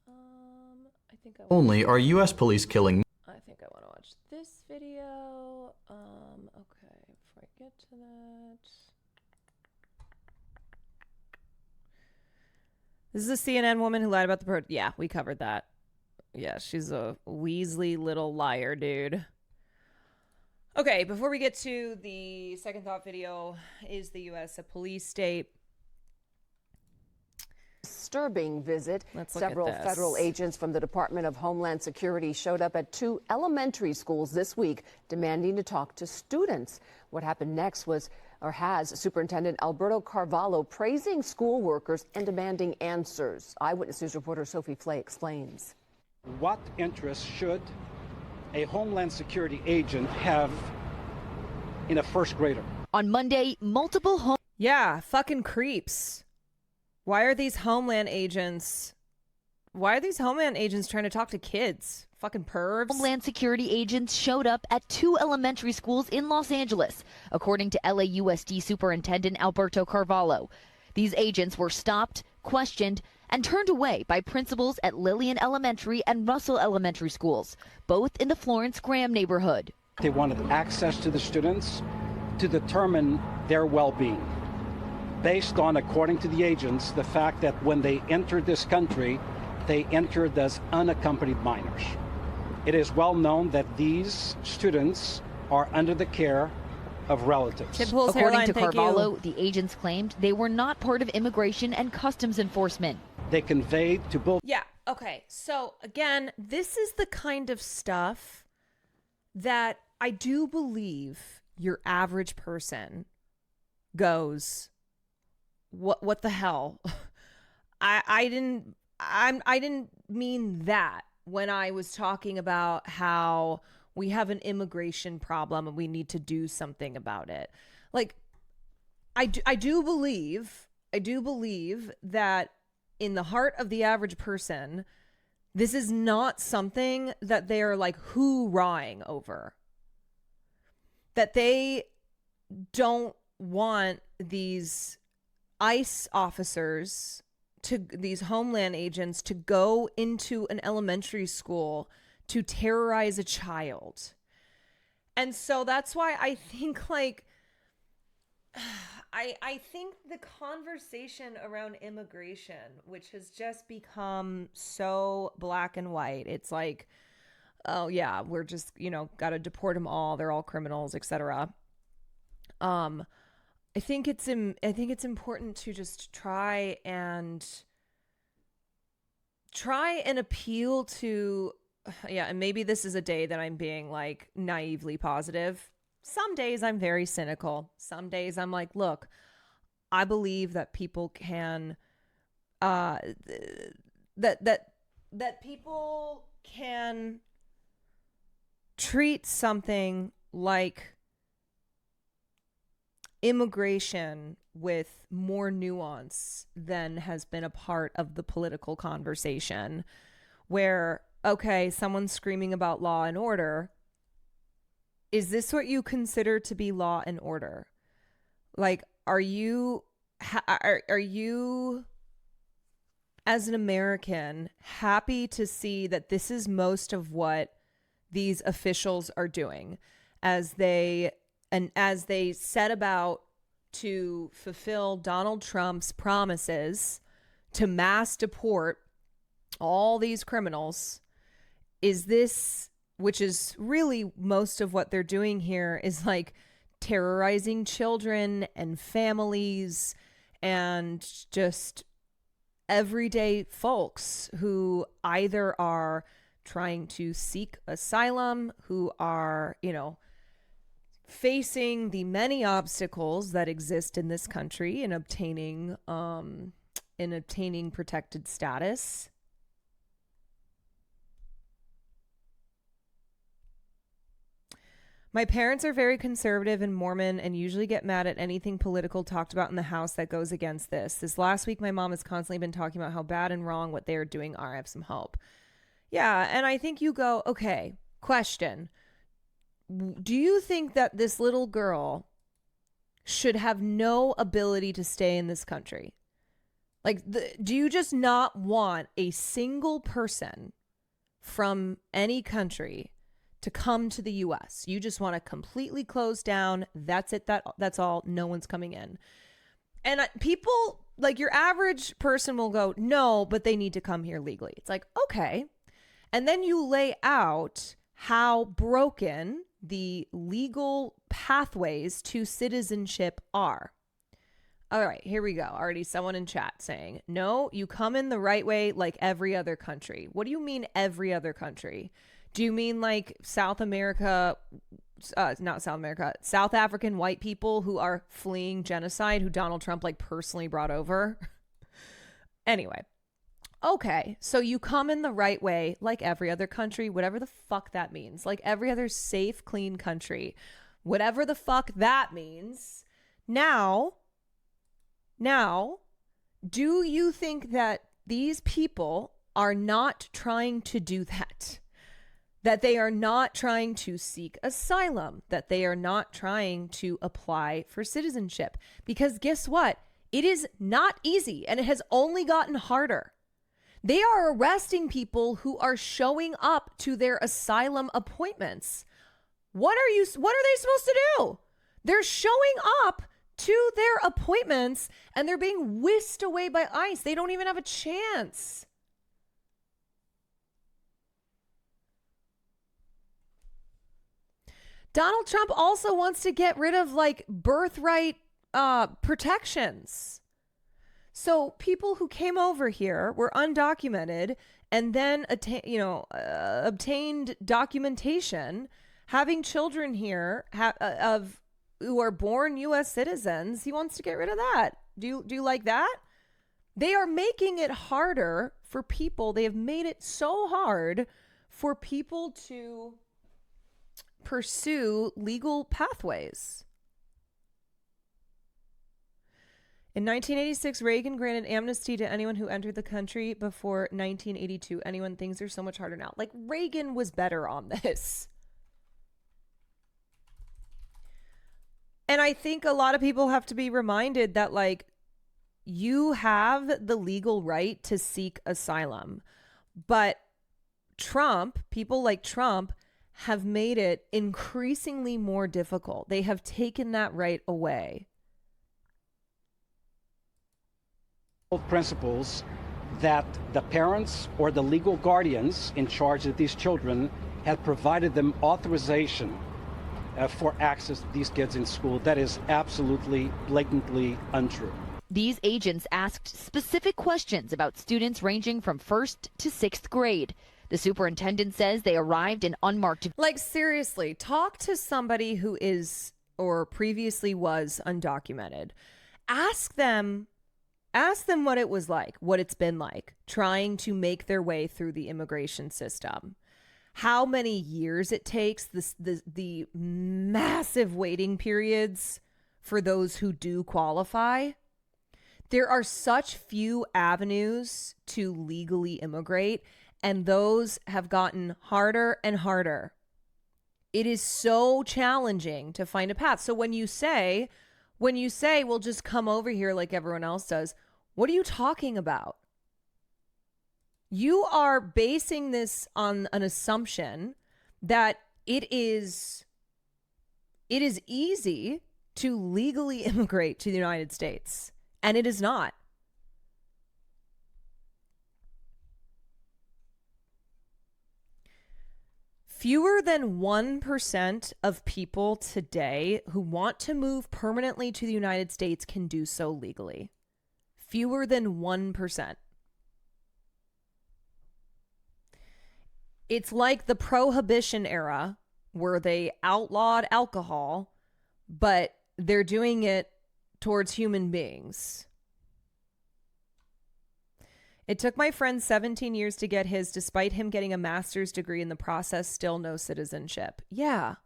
cruelty. I think Only are U.S. police killing. I think I want to watch this video. Okay, before I get to that. This is a CNN woman who lied about the yeah, we covered that. Yeah, she's a Weasley little liar, dude. Okay, before we get to the second thought video, is the U.S. a police state? Disturbing visit. Let's look Several at this. federal agents from the Department of Homeland Security showed up at 2 elementary schools this week demanding to talk to students. What happened next has Superintendent Alberto Carvalho praising school workers and demanding answers. Eyewitness News reporter Sophie Flay explains. What interest should a Homeland Security agent have in a first grader? On Monday, multiple Yeah, fucking creeps. Why are these Homeland agents trying to talk to kids? Fucking pervs. Homeland Security agents showed up at 2 elementary schools in Los Angeles, according to LAUSD Superintendent Alberto Carvalho. These agents were stopped, questioned, and turned away by principals at Lillian Elementary and Russell Elementary Schools, both in the Florence Graham neighborhood. They wanted access to the students to determine their well-being, based on, according to the agents, the fact that when they entered this country, they entered as unaccompanied minors. It is well known that these students are under the care of relatives. According to Carvalho, the agents claimed they were not part of immigration and customs enforcement. They conveyed to both. Yeah, okay. So again, this is the kind of stuff that I do believe your average person goes, what the hell? I didn't mean that when I was talking about how we have an immigration problem and we need to do something about it. Like, I do believe that in the heart of the average person, this is not something that they're like hoorahing over. That they don't want these ICE officers, these Homeland agents, to go into an elementary school to terrorize a child. And so that's why I think like I think the conversation around immigration, which has just become so black and white, it's like, oh yeah, we're just, got to deport them all, they're all criminals, etc. I think it's important to just try and appeal to, yeah, and maybe this is a day that I'm being like naively positive. Some days I'm very cynical. Some days I'm like, look, I believe that people can, that people can treat something like immigration with more nuance than has been a part of the political conversation, where, okay, someone's screaming about law and order. Is this what you consider to be law and order? Like, are you are you, as an American, happy to see that this is most of what these officials are doing as they set about to fulfill Donald Trump's promises to mass deport all these criminals? Is this, which is really most of what they're doing here, is like terrorizing children and families and just everyday folks who either are trying to seek asylum, who are, facing the many obstacles that exist in this country in obtaining protected status. My parents are very conservative and Mormon and usually get mad at anything political talked about in the house that goes against this. This last week, my mom has constantly been talking about how bad and wrong what they are doing are. I have some hope. Yeah, and I think you go, okay, question. Do you think that this little girl should have no ability to stay in this country? Like, do you just not want a single person from any country to come to the U.S.? You just want to completely close down. That's it. That's all. No one's coming in. And people, like your average person will go, no, but they need to come here legally. It's like, okay. And then you lay out how broken the legal pathways to citizenship are. All right, here we go. Already someone in chat saying, no, you come in the right way like every other country. What do you mean every other country? Do you mean like South America, not South America, South African white people who are fleeing genocide who Donald Trump like personally brought over? Anyway. Okay, so you come in the right way like every other country, whatever the fuck that means. Like every other safe, clean country. Whatever the fuck that means. Now, do you think that these people are not trying to do that? That they are not trying to seek asylum? That they are not trying to apply for citizenship? Because guess what? It is not easy and it has only gotten harder. They are arresting people who are showing up to their asylum appointments. What are they supposed to do? They're showing up to their appointments and they're being whisked away by ICE. They don't even have a chance. Donald Trump also wants to get rid of like birthright protections. So people who came over here were undocumented and then obtained documentation, having children here who are born U.S. citizens. He wants to get rid of that. Do you like that? They are making it harder for people. They have made it so hard for people to pursue legal pathways. In 1986, Reagan granted amnesty to anyone who entered the country before 1982. Anyone thinks they're so much harder now. Like, Reagan was better on this. And I think a lot of people have to be reminded that, like, you have the legal right to seek asylum. But people like Trump, have made it increasingly more difficult. They have taken that right away. Principles that the parents or the legal guardians in charge of these children had provided them authorization for access to these kids in school. That is absolutely, blatantly untrue. These agents asked specific questions about students ranging from 1st to 6th grade. The superintendent says they arrived in unmarked. Like, seriously, talk to somebody who is or previously was undocumented. Ask them what it was like, what it's been like trying to make their way through the immigration system. How many years it takes, the massive waiting periods for those who do qualify. There are such few avenues to legally immigrate, and those have gotten harder and harder. It is so challenging to find a path. So when you say, When you say, well, just come over here like everyone else does, what are you talking about? You are basing this on an assumption that it is easy to legally immigrate to the United States, and it is not. Fewer than 1% of people today who want to move permanently to the United States can do so legally. Fewer than 1%. It's like the Prohibition era where they outlawed alcohol, but they're doing it towards human beings. It took my friend 17 years to get his, despite him getting a master's degree in the process, still no citizenship. Yeah.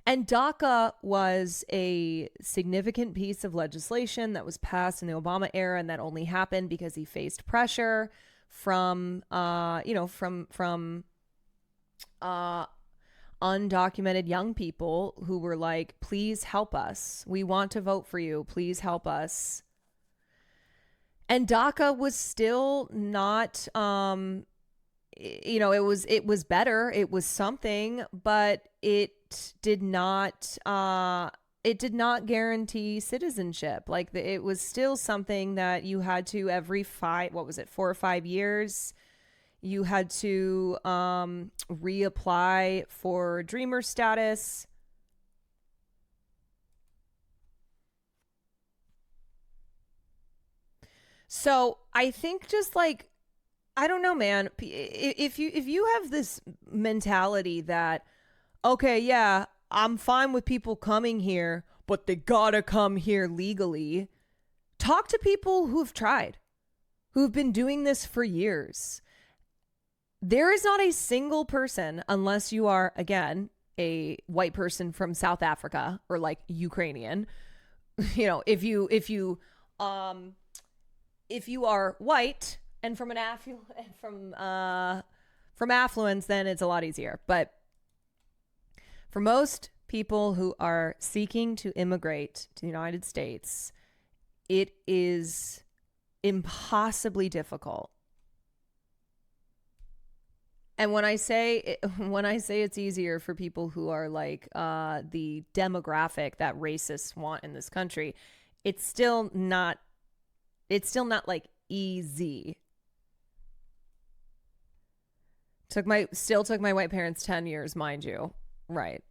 And DACA was a significant piece of legislation that was passed in the Obama era, and that only happened because he faced pressure from undocumented young people who were like, please help us. We want to vote for you. Please help us. And DACA was still not, it was better. It was something, but it did not guarantee citizenship. Like it was still something that you had to every 4 or 5 years, you had to reapply for Dreamer status. So I think just like, I don't know, man, if you have this mentality that, okay, yeah, I'm fine with people coming here, but they gotta come here legally. Talk to people who've tried, who've been doing this for years. There is not a single person, unless you are, again, a white person from South Africa or like Ukrainian, if you are white and from from affluence, then it's a lot easier. But for most people who are seeking to immigrate to the United States, it is impossibly difficult. And when I say it's easier for people who are like the demographic that racists want in this country, it's still not like easy. Still took my white parents 10 years, mind you. Right.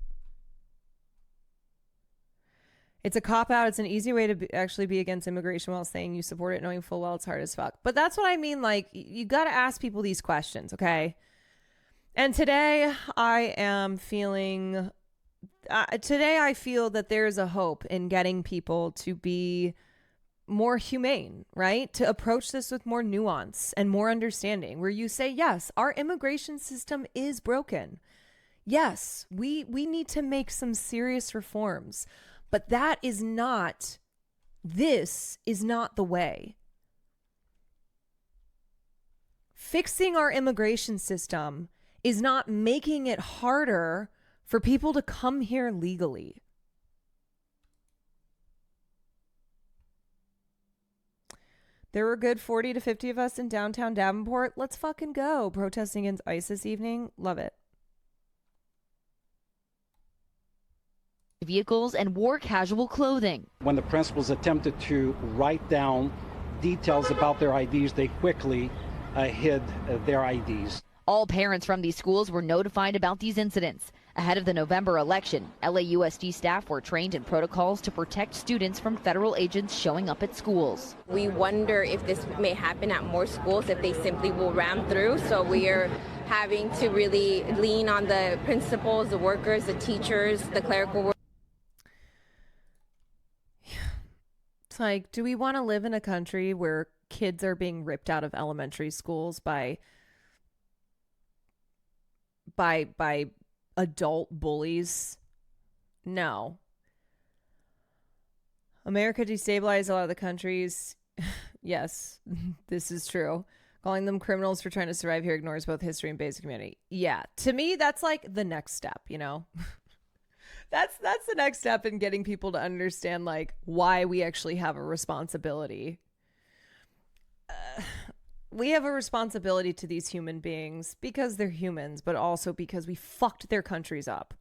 It's a cop-out. It's an easy way to actually be against immigration while saying you support it, knowing full well it's hard as fuck. But that's what I mean. Like, you got to ask people these questions, okay? And today I feel that there's a hope in getting people to be more humane, right? To approach this with more nuance and more understanding, where you say, yes, our immigration system is broken. Yes, we need to make some serious reforms, but this is not the way. Fixing our immigration system is not making it harder for people to come here legally. There were a good 40 to 50 of us in downtown Davenport. Let's fucking go. Protesting against ICE this evening. Love it. Vehicles and wore casual clothing. When the principals attempted to write down details about their IDs, they quickly hid their IDs. All parents from these schools were notified about these incidents. Ahead of the November election, LAUSD staff were trained in protocols to protect students from federal agents showing up at schools. We wonder if this may happen at more schools, if they simply will ram through. So we are having to really lean on the principals, the workers, the teachers, the clerical workers. It's like, do we want to live in a country where kids are being ripped out of elementary schools by adult bullies? No. America destabilized a lot of the countries. Yes, this is true. Calling them criminals for trying to survive here ignores both history and basic humanity. Yeah, to me, that's like the next step, That's the next step in getting people to understand like why we actually have a responsibility. We have a responsibility to these human beings because they're humans, but also because we fucked their countries up.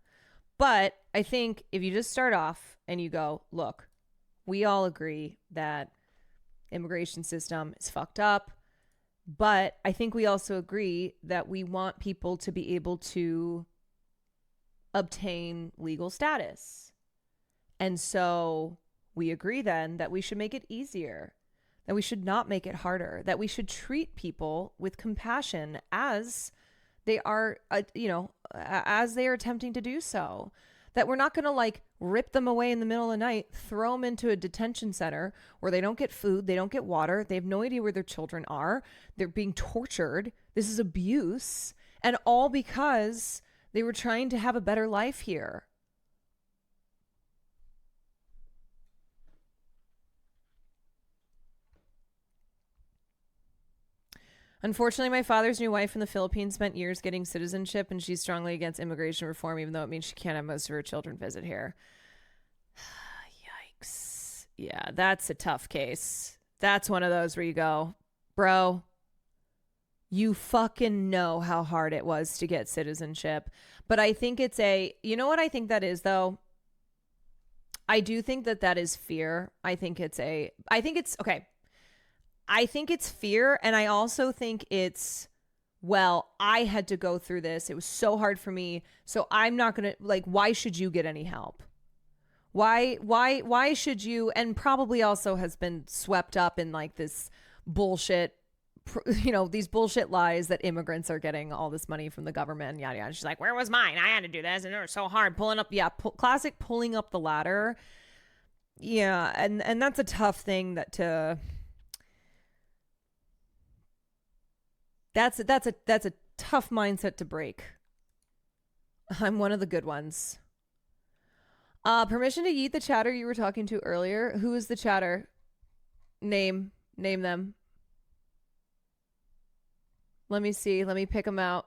But I think if you just start off and you go, look, we all agree that immigration system is fucked up, but I think we also agree that we want people to be able to obtain legal status. And so we agree then that we should make it easier, that we should not make it harder, that we should treat people with compassion as they are, as they are attempting to do so. That we're not going to like rip them away in the middle of the night, throw them into a detention center where they don't get food, they don't get water, they have no idea where their children are, they're being tortured. This is abuse. And all because they were trying to have a better life here. Unfortunately, my father's new wife in the Philippines spent years getting citizenship, and she's strongly against immigration reform, even though it means she can't have most of her children visit here. Yikes. Yeah, that's a tough case. That's one of those where you go, bro, you fucking know how hard it was to get citizenship. But I think it's you know what I think that is, though? I do think that is fear. I think it's fear, and I also think it's, well, I had to go through this. It was so hard for me, so I'm not going to, like, why should you get any help? Why should you, and probably also has been swept up in, like, this bullshit, these bullshit lies that immigrants are getting all this money from the government, yada, yada. She's like, where was mine? I had to do this, and it was so hard. Classic pulling up the ladder. Yeah, and that's a tough thing That's a tough mindset to break. I'm one of the good ones. Permission to yeet the chatter you were talking to earlier. Who is the chatter? Name them. Let me see. Let me pick them out.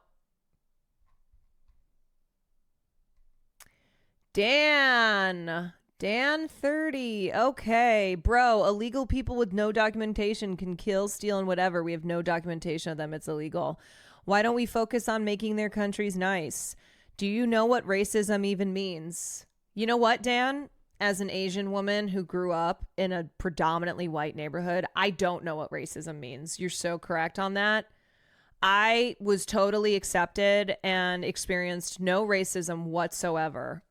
Dan 30. Okay, bro, illegal people with no documentation can kill, steal, and whatever. We have no documentation of them. It's illegal. Why don't we focus on making their countries nice? Do you know what racism even means? You know what, Dan? As an Asian woman who grew up in a predominantly white neighborhood, I don't know what racism means. You're so correct on that. I was totally accepted and experienced no racism whatsoever.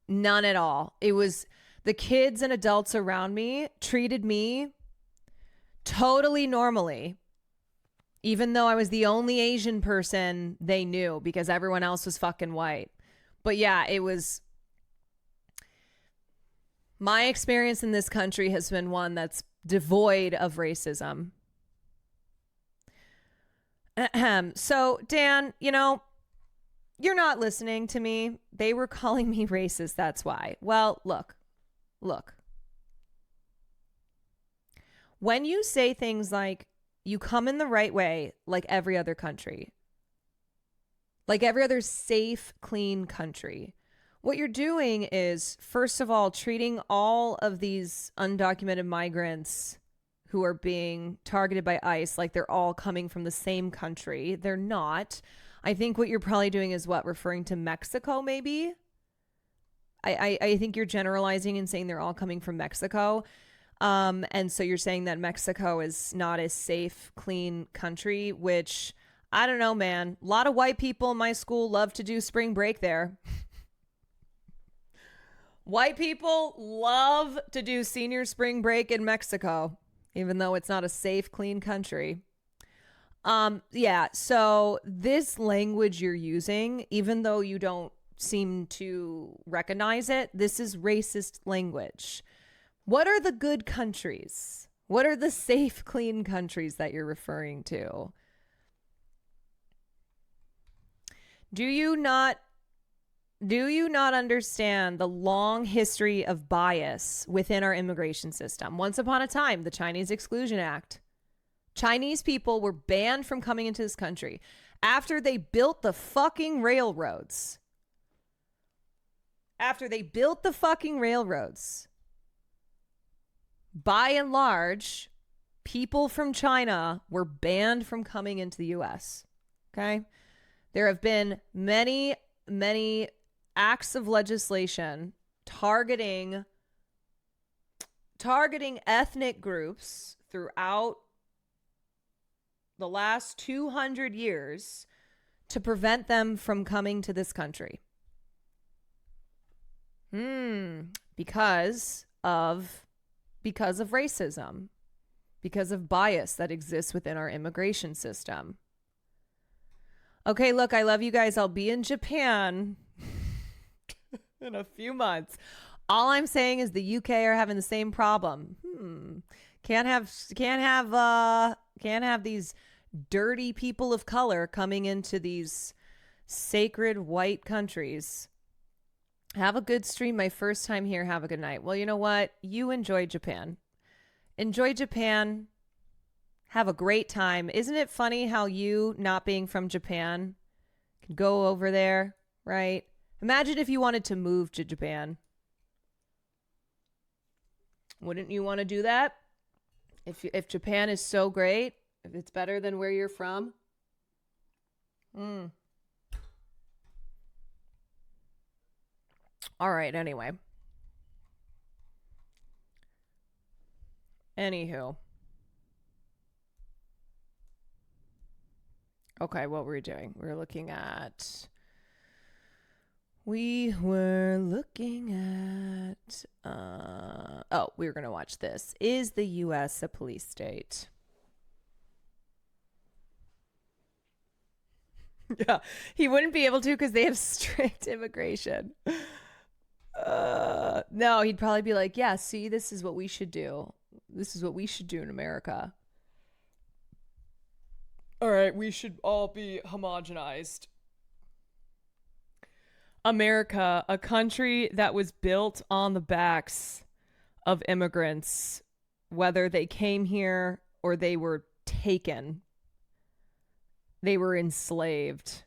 None at all. It was the kids and adults around me treated me totally normally, even though I was the only Asian person they knew because everyone else was fucking white. But yeah, it was, my experience in this country has been one that's devoid of racism. So, Dan, you're not listening to me. They were calling me racist. That's why. Well, look. When you say things like, you come in the right way, like every other country, like every other safe, clean country, what you're doing is, first of all, treating all of these undocumented migrants who are being targeted by ICE like they're all coming from the same country. They're not. I think what you're probably doing is referring to Mexico, maybe? I think you're generalizing and saying they're all coming from Mexico. And so you're saying that Mexico is not a safe, clean country, which, I don't know, man. A lot of white people in my school love to do spring break there. White people love to do senior spring break in Mexico, even though it's not a safe, clean country. Yeah, so this language you're using, even though you don't seem to recognize it, this is racist language. What are the good countries? What are the safe, clean countries that you're referring to? Do you not understand the long history of bias within our immigration system? Once upon a time, the Chinese Exclusion Act. Chinese people were banned from coming into this country after they built the fucking railroads. after they built the fucking railroads, by and large, people from China were banned from coming into the U.S. Okay? There have been many, many acts of legislation targeting ethnic groups throughout the last 200 years to prevent them from coming to this country. Because of racism, because of bias that exists within our immigration system. Okay, look, I love you guys. I'll be in Japan in a few months. All I'm saying is the UK are having the same problem. Can't have these dirty people of color coming into these sacred white countries. Have a good stream. My first time here. Have a good night. Well, you know what? You enjoy Japan. Enjoy Japan. Have a great time. Isn't it funny how you, not being from Japan, can go over there, right? Imagine if you wanted to move to Japan. Wouldn't you want to do that? If Japan is so great, if it's better than where you're from? All right, anyway. Anywho. Okay, what were we doing? We were looking at... we were going to watch this. Is the U.S. a police state? Yeah, he wouldn't be able to because they have strict immigration. No, he'd probably be like, yeah, see, this is what we should do. This is what we should do in America. All right, we should all be homogenized. America, a country that was built on the backs of immigrants, whether they came here or they were taken. They were enslaved.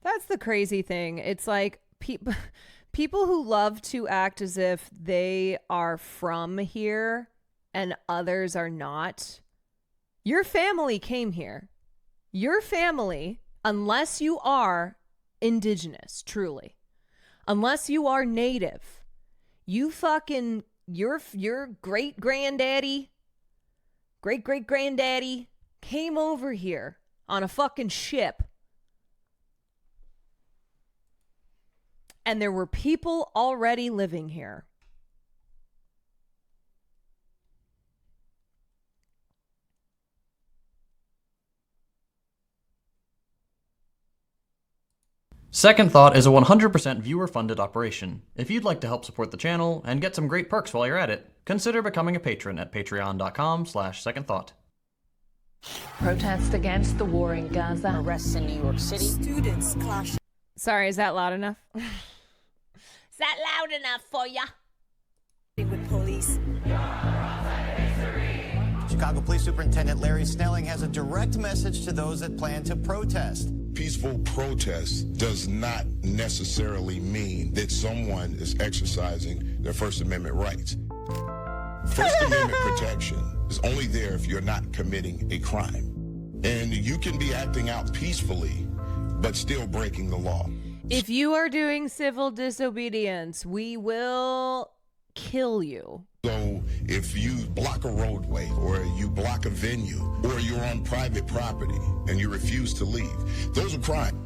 That's the crazy thing. It's like people who love to act as if they are from here and others are not. Your family came here. Your family, unless you are indigenous, truly, unless you are native, you fucking, your great-granddaddy, great-great-granddaddy came over here on a fucking ship. And there were people already living here. Second Thought is a 100% viewer-funded operation. If you'd like to help support the channel and get some great perks while you're at it, consider becoming a patron at patreon.com/secondthought. Protests against the war in Gaza. Arrests in New York City. Students clash. Sorry, is that loud enough? Is that loud enough for ya? With police. Chicago Police Superintendent Larry Snelling has a direct message to those that plan to protest. Peaceful protest does not necessarily mean that someone is exercising their First Amendment rights. First Amendment protection is only there if you're not committing a crime. And you can be acting out peacefully, but still breaking the law. If you are doing civil disobedience, we will kill you. So if you block a roadway or you block a venue or you're on private property and you refuse to leave, those are crimes.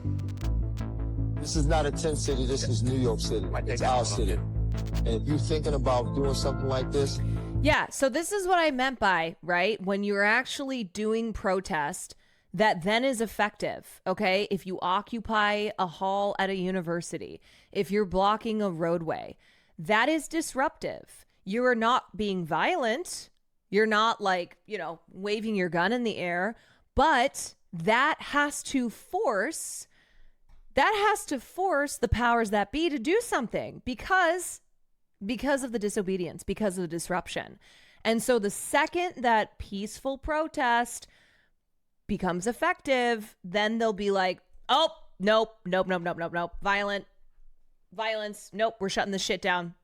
This is not a tent city, this is New York City. It's our city. And if you're thinking about doing something like this. Yeah, so this is what I meant by, right? When you're actually doing protest, that then is effective, okay? If you occupy a hall at a university, if you're blocking a roadway, that is disruptive. You are not being violent. You're not like, waving your gun in the air, but that has to force the powers that be to do something because of the disobedience, because of the disruption. And so the second that peaceful protest becomes effective, then they'll be like, oh, nope, violence, nope, we're shutting this shit down.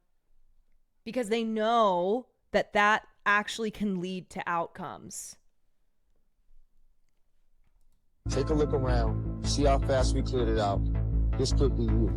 Because they know that that actually can lead to outcomes. Take a look around. See how fast we cleared it out. This could be you.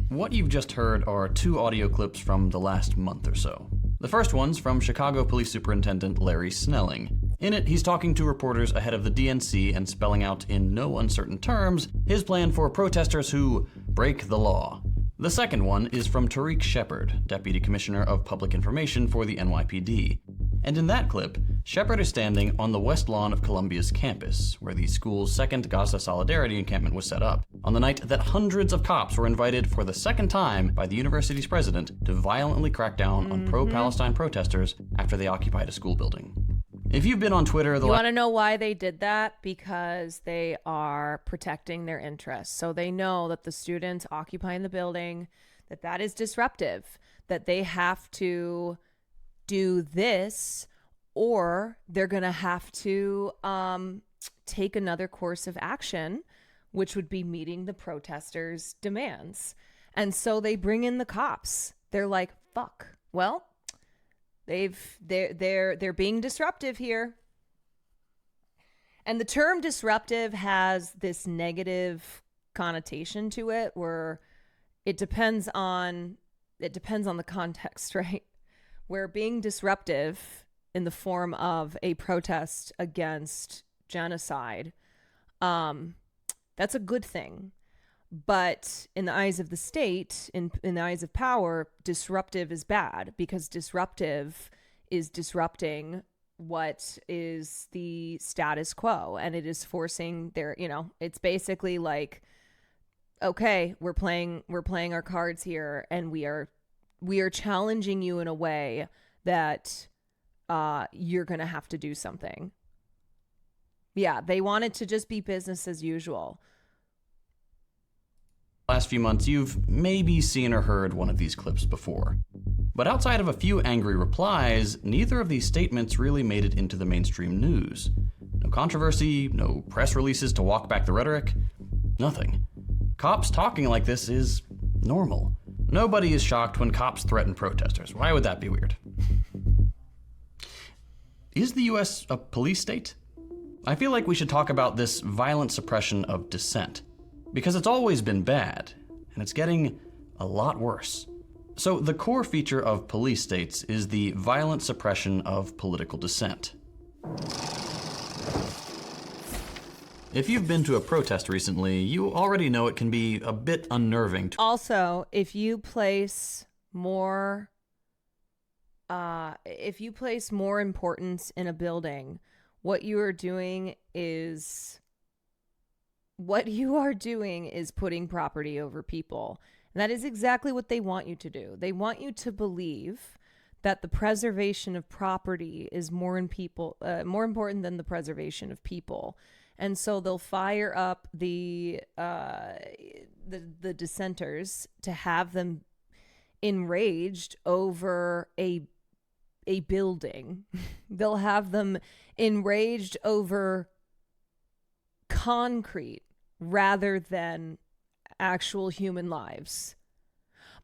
What you've just heard are 2 audio clips from the last month or so. The first one's from Chicago Police Superintendent Larry Snelling. In it, he's talking to reporters ahead of the DNC and spelling out in no uncertain terms his plan for protesters who break the law. The second one is from Tariq Shepard, Deputy Commissioner of Public Information for the NYPD. And in that clip, Shepard is standing on the west lawn of Columbia's campus, where the school's second Gaza Solidarity encampment was set up, on the night that hundreds of cops were invited for the second time by the university's president to violently crack down on pro-Palestine protesters after they occupied a school building. If you've been on Twitter, You want to know why they did that? Because they are protecting their interests. So they know that the students occupying the building, that is disruptive, that they have to do this, or they're going to have to take another course of action, which would be meeting the protesters' demands. And so they bring in the cops. They're like, fuck. Well, they're being disruptive here. And the term disruptive has this negative connotation to it, where it depends on the context, right? Where being disruptive in the form of a protest against genocide, that's a good thing. But in the eyes of the state, in the eyes of power, disruptive is bad, because disruptive is disrupting what is the status quo, and it is forcing their, it's basically like, okay, we're playing our cards here, and we are challenging you in a way that you're going to have to do something. Yeah, they want it to just be business as usual. Last few months, you've maybe seen or heard one of these clips before. But outside of a few angry replies, neither of these statements really made it into the mainstream news. No controversy, no press releases to walk back the rhetoric, nothing. Cops talking like this is normal. Nobody is shocked when cops threaten protesters. Why would that be weird? Is the US a police state? I feel like we should talk about this violent suppression of dissent, because it's always been bad, and it's getting a lot worse. So the core feature of police states is the violent suppression of political dissent. If you've been to a protest recently, you already know it can be a bit unnerving. Also, if you place more importance in a building, what you are doing is putting property over people. And that is exactly what they want you to do. They want you to believe that the preservation of property is more important than the preservation of people. And so they'll fire up the dissenters to have them enraged over a building. They'll have them enraged over concrete rather than actual human lives.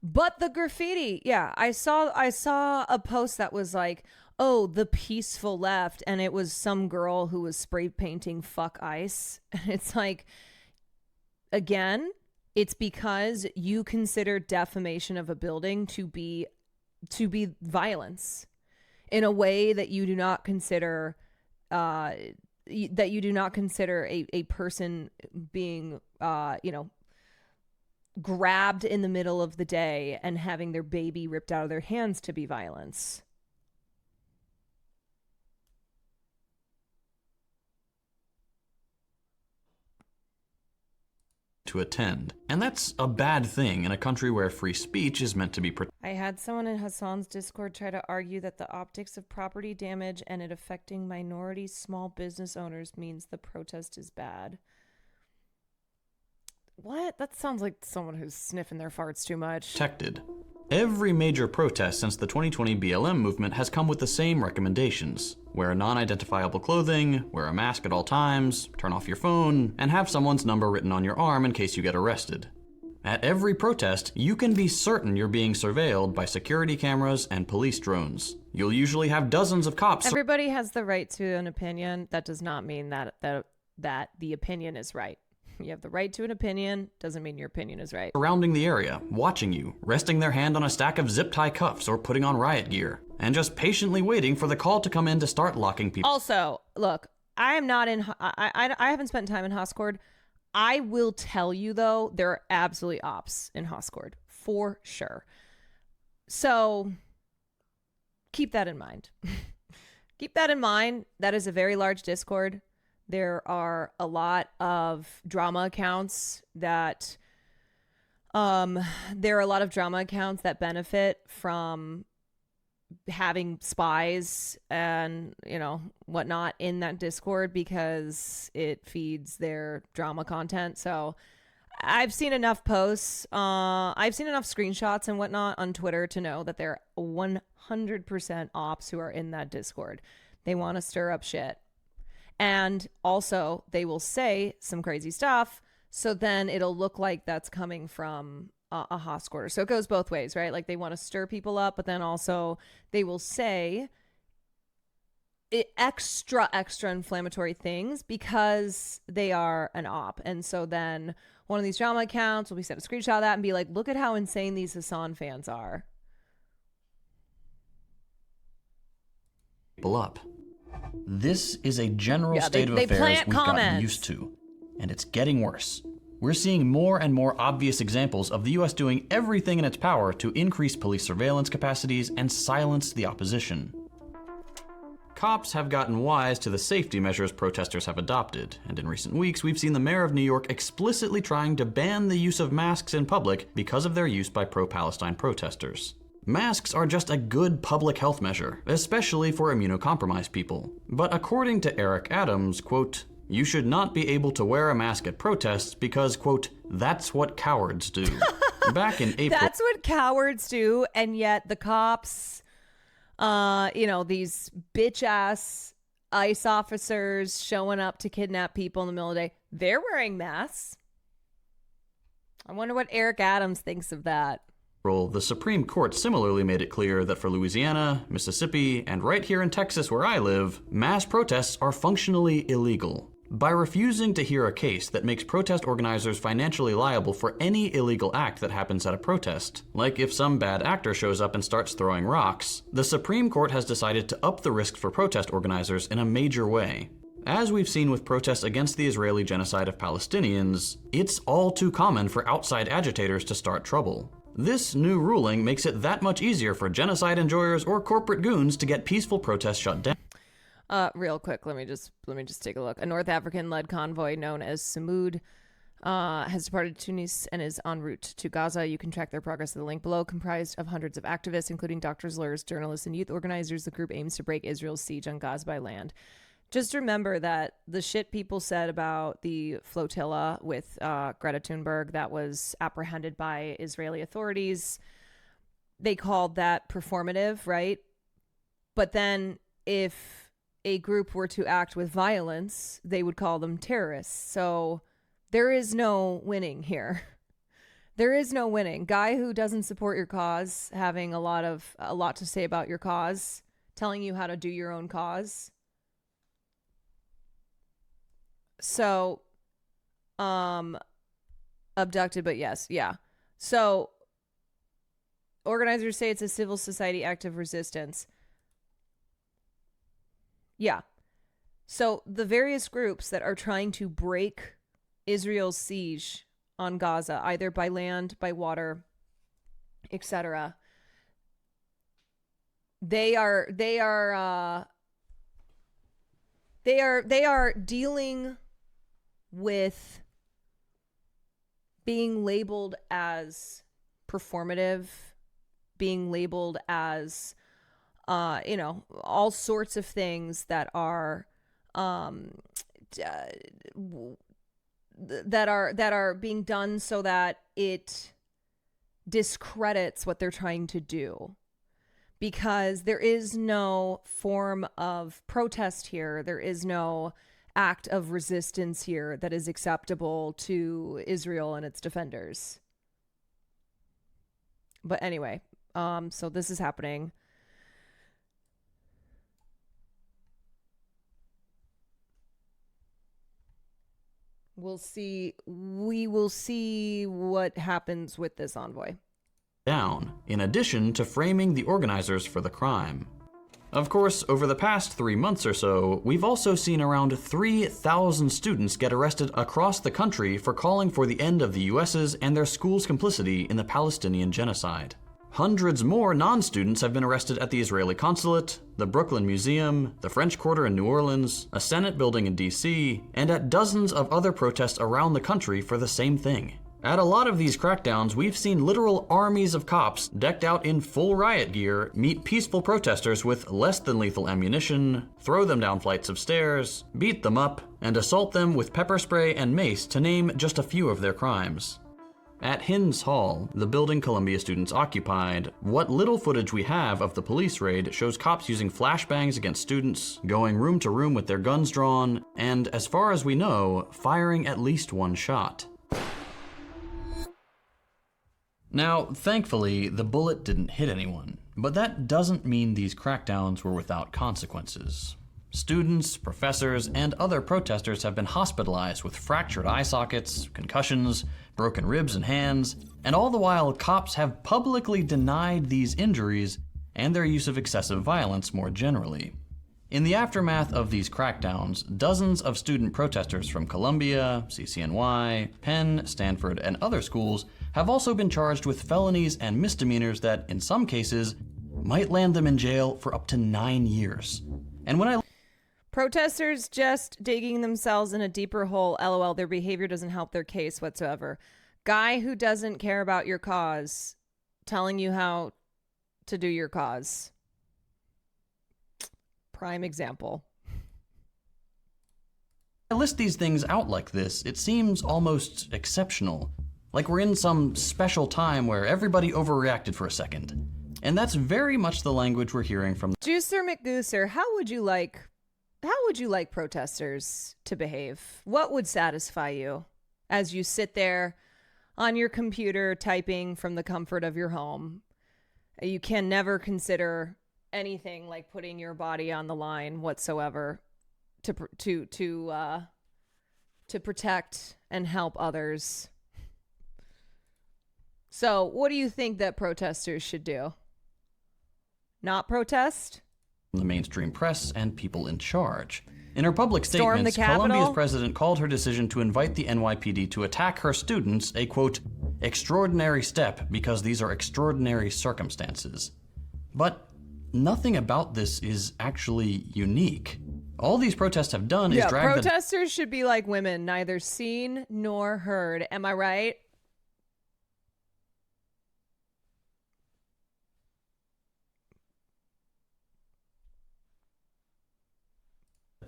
But the graffiti, yeah, I saw a post that was like, oh, the peaceful left, and it was some girl who was spray painting fuck ICE. And it's like, again, it's because you consider defamation of a building to be violence in a way that you do not consider a person being grabbed in the middle of the day and having their baby ripped out of their hands to be violence. To attend. And that's a bad thing in a country where free speech is meant to be protected. I had someone in Hassan's Discord try to argue that the optics of property damage and it affecting minority small business owners means the protest is bad. What? That sounds like someone who's sniffing their farts too much. Every major protest since the 2020 BLM movement has come with the same recommendations. Wear non-identifiable clothing, wear a mask at all times, turn off your phone, and have someone's number written on your arm in case you get arrested. At every protest, you can be certain you're being surveilled by security cameras and police drones. You'll usually have dozens of cops. Everybody has the right to an opinion. That does not mean that the opinion is right. You have the right to an opinion, doesn't mean your opinion is right. Surrounding the area, watching you, resting their hand on a stack of zip-tie cuffs or putting on riot gear, and just patiently waiting for the call to come in to start locking people. Also, look, I am not in, I haven't spent time in Hoscord. I will tell you, though, there are absolutely ops in Hoscord, for sure. So keep that in mind. Keep that in mind. That is a very large Discord. There are a lot of drama accounts that benefit from having spies and, you know, whatnot in that Discord because it feeds their drama content. So I've seen enough posts, I've seen enough screenshots and whatnot on Twitter to know that there are 100% ops who are in that Discord. They want to stir up shit. And also, they will say some crazy stuff, so then it'll look like that's coming from a Hoscorder. So it goes both ways, right? Like, they want to stir people up, but then also they will say extra inflammatory things because they are an op. And so then one of these drama accounts will be sent a screenshot of that and be like, look at how insane these Hassan fans are. People up. This is a general state of affairs we've gotten used to, and it's getting worse. We're seeing more and more obvious examples of the US doing everything in its power to increase police surveillance capacities and silence the opposition. Cops have gotten wise to the safety measures protesters have adopted, and in recent weeks we've seen the mayor of New York explicitly trying to ban the use of masks in public because of their use by pro-Palestine protesters. Masks are just a good public health measure, especially for immunocompromised people. But according to Eric Adams, quote, you should not be able to wear a mask at protests because, quote, that's what cowards do. Back in April. That's what cowards do, and yet the cops, these bitch-ass ICE officers showing up to kidnap people in the middle of the day, they're wearing masks. I wonder what Eric Adams thinks of that. The Supreme Court similarly made it clear that for Louisiana, Mississippi, and right here in Texas where I live, mass protests are functionally illegal. By refusing to hear a case that makes protest organizers financially liable for any illegal act that happens at a protest, like if some bad actor shows up and starts throwing rocks, the Supreme Court has decided to up the risks for protest organizers in a major way. As we've seen with protests against the Israeli genocide of Palestinians, it's all too common for outside agitators to start trouble. This new ruling makes it that much easier for genocide enjoyers or corporate goons to get peaceful protests shut down. Real quick, let me just take a look. A North African-led convoy known as Samud has departed Tunis and is en route to Gaza. You can track their progress at the link below. Comprised of hundreds of activists, including doctors, lawyers, journalists, and youth organizers, the group aims to break Israel's siege on Gaza by land. Just remember that the shit people said about the flotilla with Greta Thunberg that was apprehended by Israeli authorities, they called that performative, right? But then if a group were to act with violence, they would call them terrorists. So there is no winning here. There is no winning. Guy who doesn't support your cause, having a lot to say about your cause, telling you how to do your own cause. So, abducted, but yes, yeah. So, organizers say it's a civil society act of resistance. Yeah. So, the various groups that are trying to break Israel's siege on Gaza, either by land, by water, etc., they are dealing with being labeled as performative, being labeled as, all sorts of things that are, that are being done so that it discredits what they're trying to do, because there is no form of protest here. There is no act of resistance here that is acceptable to Israel and its defenders. But anyway, so this is happening. We will see what happens with this envoy. Down, in addition to framing the organizers for the crime. Of course, over the past 3 months or so, we've also seen around 3,000 students get arrested across the country for calling for the end of the US's and their schools' complicity in the Palestinian genocide. Hundreds more non-students have been arrested at the Israeli consulate, the Brooklyn Museum, the French Quarter in New Orleans, a Senate building in DC, and at dozens of other protests around the country for the same thing. At a lot of these crackdowns, we've seen literal armies of cops decked out in full riot gear meet peaceful protesters with less than lethal ammunition, throw them down flights of stairs, beat them up, and assault them with pepper spray and mace, to name just a few of their crimes. At Hinds Hall, the building Columbia students occupied, what little footage we have of the police raid shows cops using flashbangs against students, going room to room with their guns drawn, and, as far as we know, firing at least one shot. Now, thankfully, the bullet didn't hit anyone, but that doesn't mean these crackdowns were without consequences. Students, professors, and other protesters have been hospitalized with fractured eye sockets, concussions, broken ribs and hands, and all the while cops have publicly denied these injuries and their use of excessive violence more generally. In the aftermath of these crackdowns, dozens of student protesters from Columbia, CCNY, Penn, Stanford, and other schools have also been charged with felonies and misdemeanors that, in some cases, might land them in jail for up to 9 years. And when I Protesters just digging themselves in a deeper hole. LOL, their behavior doesn't help their case whatsoever. Guy who doesn't care about your cause telling you how to do your cause. Prime example. I list these things out like this, it seems almost exceptional. Like we're in some special time where everybody overreacted for a second. And that's very much the language we're hearing from Juicer McGooser, how would you like protesters to behave? What would satisfy you as you sit there on your computer typing from the comfort of your home? You can never consider anything like putting your body on the line whatsoever to protect and help others. So, what do you think that protesters should do? Not protest? the mainstream press and people in charge. In her public statements, Columbia's president called her decision to invite the NYPD to attack her students a, quote, extraordinary step because these are extraordinary circumstances. But nothing about this is actually unique. All these protests have done is drag protesters should be like women, neither seen nor heard. Am I right?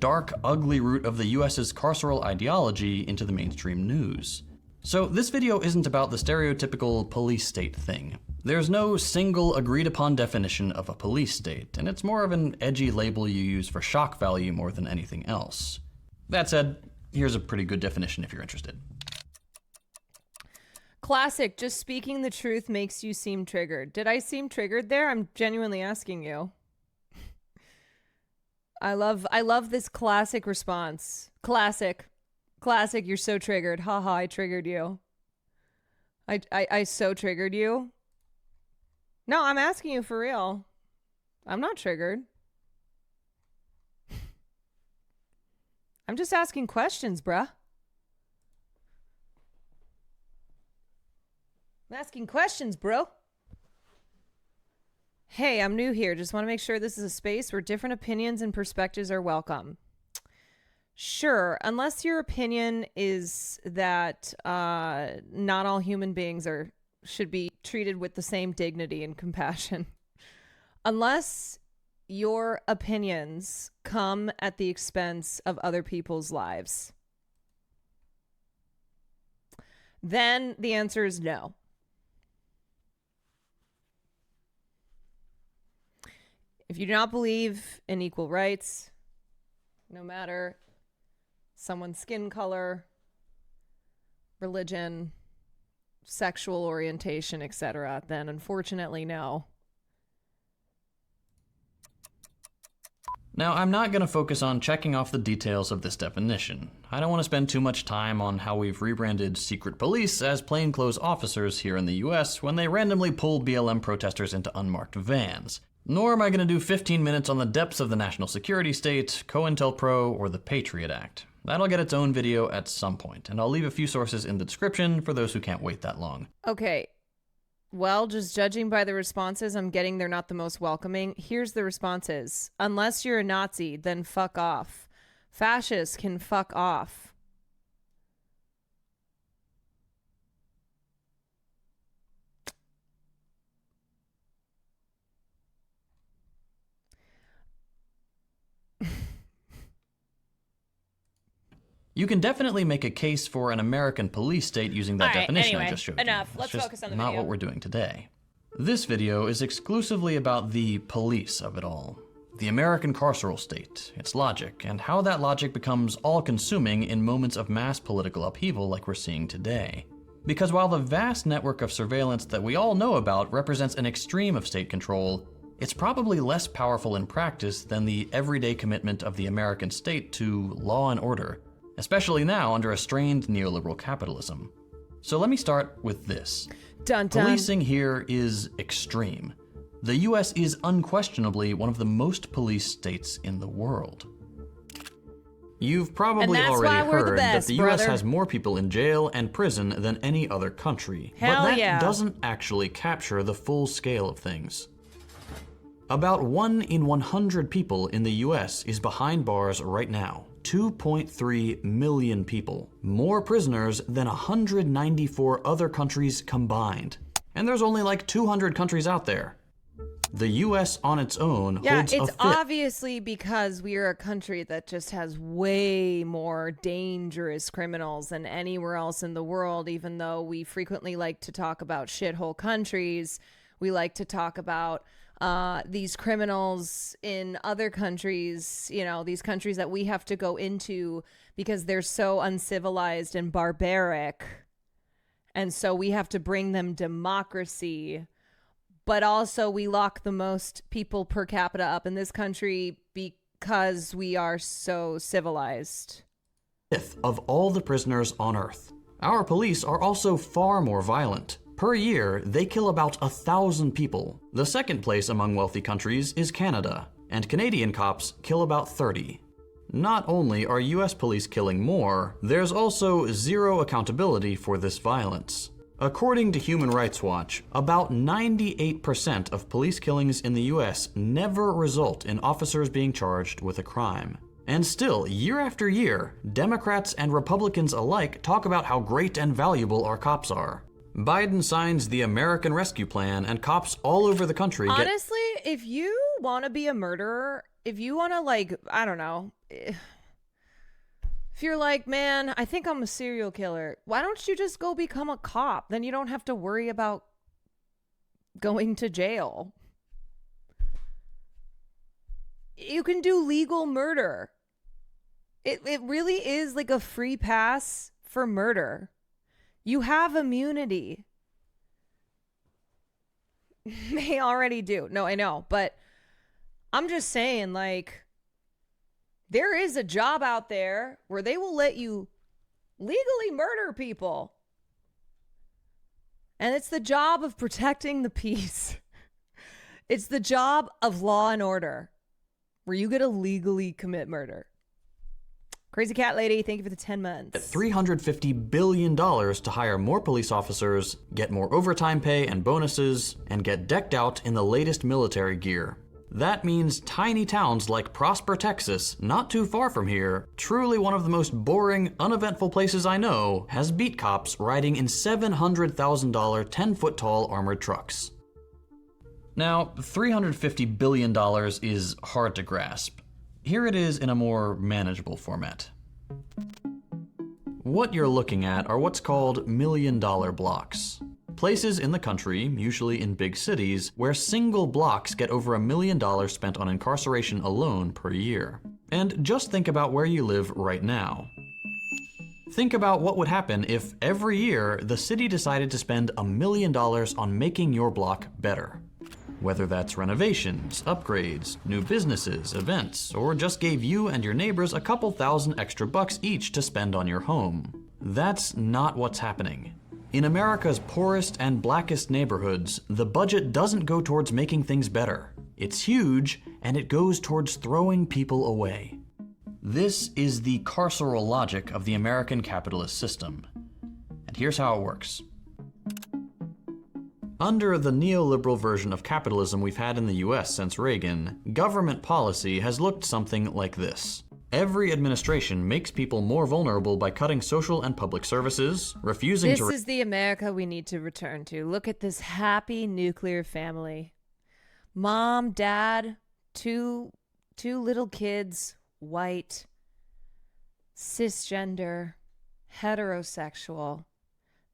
dark, ugly root of the US's carceral ideology into the mainstream news. So this video isn't about the stereotypical police state thing. There's no single agreed upon definition of a police state, and it's more of an edgy label you use for shock value more than anything else. That said, here's a pretty good definition if you're interested. Classic, just speaking the truth makes you seem triggered. Did I seem triggered there? I'm genuinely asking you. I love this classic response. Classic, you're so triggered. Haha, I triggered you. I so triggered you. No, I'm asking you for real. I'm not triggered. I'm just asking questions, bruh. I'm asking questions, bro. Hey, I'm new here. Just want to make sure this is a space where different opinions and perspectives are welcome. Sure, unless your opinion is that not all human beings should be treated with the same dignity and compassion. Unless your opinions come at the expense of other people's lives. Then the answer is no. If you do not believe in equal rights, no matter someone's skin color, religion, sexual orientation, etc., then unfortunately, no. Now, I'm not going to focus on checking off the details of this definition. I don't want to spend too much time on how we've rebranded secret police as plainclothes officers here in the US when they randomly pulled BLM protesters into unmarked vans. Nor am I going to do 15 minutes on the depths of the national security state, COINTELPRO, or the Patriot Act. That'll get its own video at some point, and I'll leave a few sources in the description for those who can't wait that long. Okay. Well, just judging by the responses, I'm getting they're not the most welcoming. Here's the responses. Unless you're a Nazi, then fuck off. Fascists can fuck off. You can definitely make a case for an American police state using that definition I just showed you. Enough. That's Let's just focus on the not video. what we're doing today. This video is exclusively about the police of it all. The American carceral state, its logic, and how that logic becomes all-consuming in moments of mass political upheaval like we're seeing today. Because while the vast network of surveillance that we all know about represents an extreme of state control, it's probably less powerful in practice than the everyday commitment of the American state to law and order, especially now under a strained neoliberal capitalism. So let me start with this. Dun, dun. Policing here is extreme. The US is unquestionably one of the most policed states in the world. You've probably already heard that the US has more people in jail and prison than any other country. Hell but that yeah. doesn't actually capture the full scale of things. About 1 in 100 people in the US is behind bars right now. 2.3 million people. More prisoners than 194 other countries combined. And there's only like 200 countries out there. The US on its own holds it's a fifth. obviously because we are a country that just has way more dangerous criminals than anywhere else in the world, even though we frequently like to talk about shithole countries. We like to talk about these criminals in other countries, you know, these countries that we have to go into because they're so uncivilized and barbaric. And so we have to bring them democracy. But also we lock the most people per capita up in this country because we are so civilized. Fifth of all the prisoners on Earth. Our police are also far more violent. Per year, they kill about 1,000 people. The second place among wealthy countries is Canada, and Canadian cops kill about 30. Not only are US police killing more, there's also zero accountability for this violence. According to Human Rights Watch, about 98% of police killings in the US never result in officers being charged with a crime. And still, year after year, Democrats and Republicans alike talk about how great and valuable our cops are. Biden signs the American Rescue Plan, and cops all over the country Honestly, if you want to be a murderer, if you want to, like, I don't know, if you're like, man, I think I'm a serial killer, why don't you just go become a cop? Then you don't have to worry about going to jail. You can do legal murder. It really is like a free pass for murder. You have immunity. They already do. No, I know. But I'm just saying, like, there is a job out there where they will let you legally murder people. And it's the job of protecting the peace. It's the job of law and order, where you get to legally commit murder. Crazy Cat Lady, thank you for the 10 months. $350 billion to hire more police officers, get more overtime pay and bonuses, and get decked out in the latest military gear. That means tiny towns like Prosper, Texas, not too far from here, truly one of the most boring, uneventful places I know, has beat cops riding in $700,000 10-foot-tall armored trucks. Now, $350 billion is hard to grasp. Here it is in a more manageable format. What you're looking at are what's called $1 million blocks. places in the country, usually in big cities, where single blocks get over $1 million spent on incarceration alone per year. And just think about where you live right now. Think about what would happen if every year the city decided to spend $1 million on making your block better. Whether that's renovations, upgrades, new businesses, events, or just gave you and your neighbors a couple thousand extra bucks each to spend on your home. That's not what's happening. In America's poorest and blackest neighborhoods, the budget doesn't go towards making things better. It's huge, and it goes towards throwing people away. This is the carceral logic of the American capitalist system. And here's how it works. Under the neoliberal version of capitalism we've had in the US since Reagan, government policy has looked something like this. Every administration makes people more vulnerable by cutting social and public services, refusing to... This is the America we need to return to. Look at this happy nuclear family. Mom, dad, two little kids, white, cisgender, heterosexual.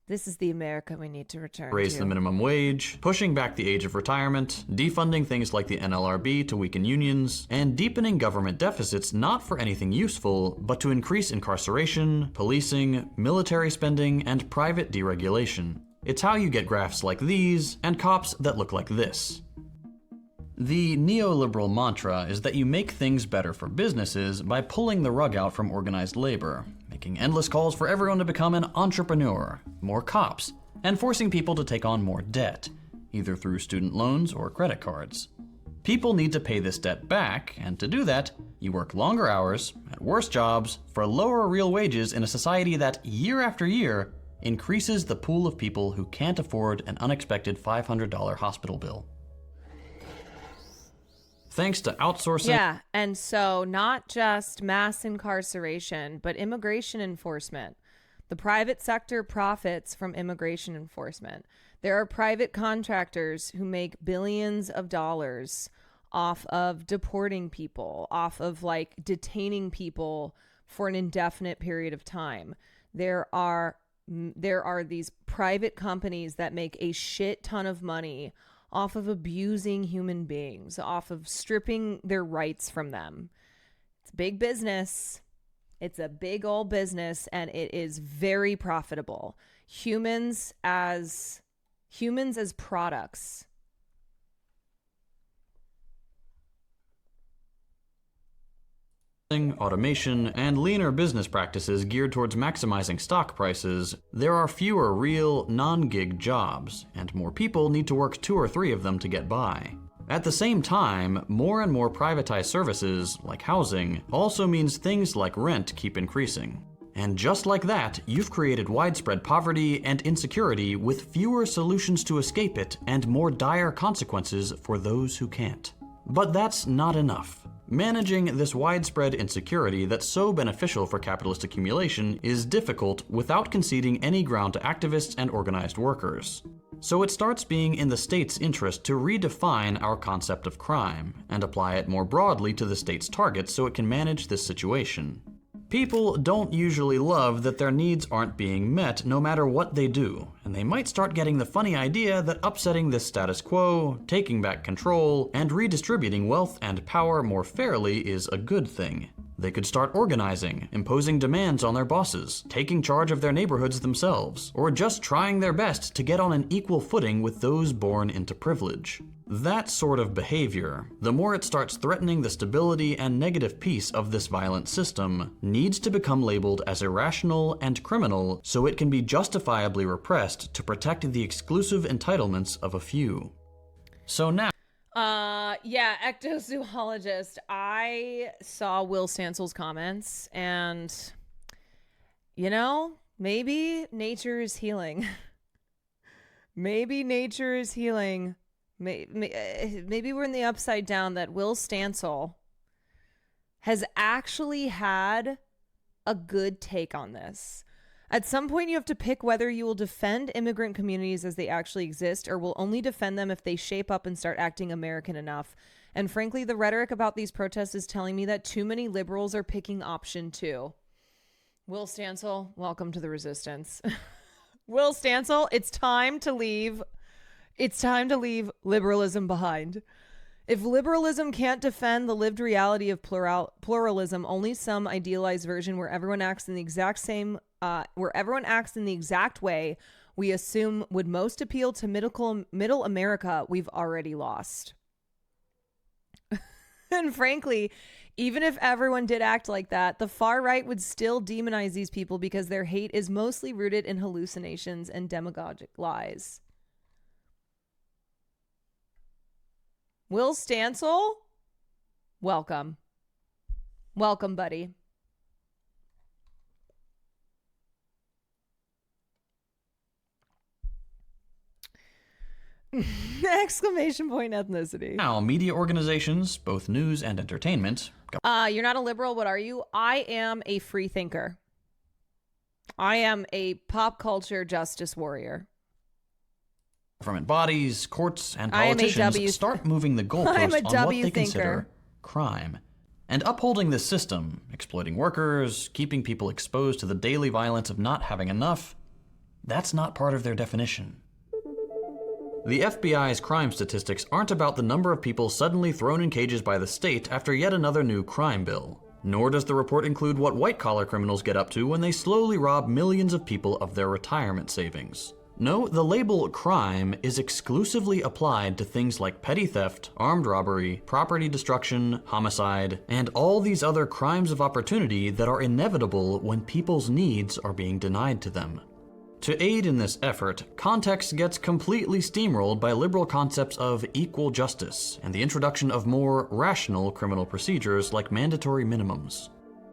This is the America we need to return to. Raise the minimum wage, pushing back the age of retirement, defunding things like the NLRB to weaken unions, and deepening government deficits not for anything useful, but to increase incarceration, policing, military spending, and private deregulation. It's how you get graphs like these, and cops that look like this. The neoliberal mantra is that you make things better for businesses by pulling the rug out from organized labor, making endless calls for everyone to become an entrepreneur, more cops, and forcing people to take on more debt, either through student loans or credit cards. People need to pay this debt back, and to do that, you work longer hours, at worse jobs, for lower real wages in a society that, year after year, increases the pool of people who can't afford an unexpected $500 hospital bill. Thanks to outsourcing... Yeah, and so not just mass incarceration, but immigration enforcement. The private sector profits from immigration enforcement. There are private contractors who make billions of dollars off of deporting people, off of like detaining people for an indefinite period of time. There are these private companies that make a shit ton of money off of abusing human beings, off of stripping their rights from them. It's big business. It's a big old business, and it is very profitable. Humans as products. Automation, and leaner business practices geared towards maximizing stock prices, there are fewer real, non-gig jobs, and more people need to work 2 or 3 of them to get by. At the same time, more and more privatized services, like housing, also means things like rent keep increasing. And just like that, you've created widespread poverty and insecurity with fewer solutions to escape it and more dire consequences for those who can't. But that's not enough. Managing this widespread insecurity that's so beneficial for capitalist accumulation is difficult without conceding any ground to activists and organized workers. So it starts being in the state's interest to redefine our concept of crime and apply it more broadly to the state's targets so it can manage this situation. People don't usually love that their needs aren't being met no matter what they do, and they might start getting the funny idea that upsetting this status quo, taking back control, and redistributing wealth and power more fairly is a good thing. They could start organizing, imposing demands on their bosses, taking charge of their neighborhoods themselves, or just trying their best to get on an equal footing with those born into privilege. That sort of behavior, the more it starts threatening the stability and negative peace of this violent system, needs to become labeled as irrational and criminal so it can be justifiably repressed to protect the exclusive entitlements of a few. So now... Yeah, ectozoologist. I saw Will Stansel's comments, and, you know, maybe nature is healing. Maybe nature is healing. Maybe we're in the upside down that Will Stansel has actually had a good take on this. At some point, you have to pick whether you will defend immigrant communities as they actually exist or will only defend them if they shape up and start acting American enough. And frankly, the rhetoric about these protests is telling me that too many liberals are picking option 2. Will Stansel, welcome to the resistance. Will Stancil, it's time to leave liberalism behind. If liberalism can't defend the lived reality of pluralism, only some idealized version where everyone acts in the exact way we assume would most appeal to middle America, we've already lost. And frankly, even if everyone did act like that, the far right would still demonize these people because their hate is mostly rooted in hallucinations and demagogic lies. Will Stancil, welcome. Welcome, buddy. Exclamation point ethnicity. Now, media organizations, both news and entertainment. You're not a liberal, what are you? I am a free thinker. I am a pop culture justice warrior. Government bodies, courts, and politicians start moving the goalposts on what they consider crime. And upholding this system, exploiting workers, keeping people exposed to the daily violence of not having enough, that's not part of their definition. The FBI's crime statistics aren't about the number of people suddenly thrown in cages by the state after yet another new crime bill. Nor does the report include what white-collar criminals get up to when they slowly rob millions of people of their retirement savings. No, the label crime is exclusively applied to things like petty theft, armed robbery, property destruction, homicide, and all these other crimes of opportunity that are inevitable when people's needs are being denied to them. To aid in this effort, context gets completely steamrolled by liberal concepts of equal justice and the introduction of more rational criminal procedures like mandatory minimums.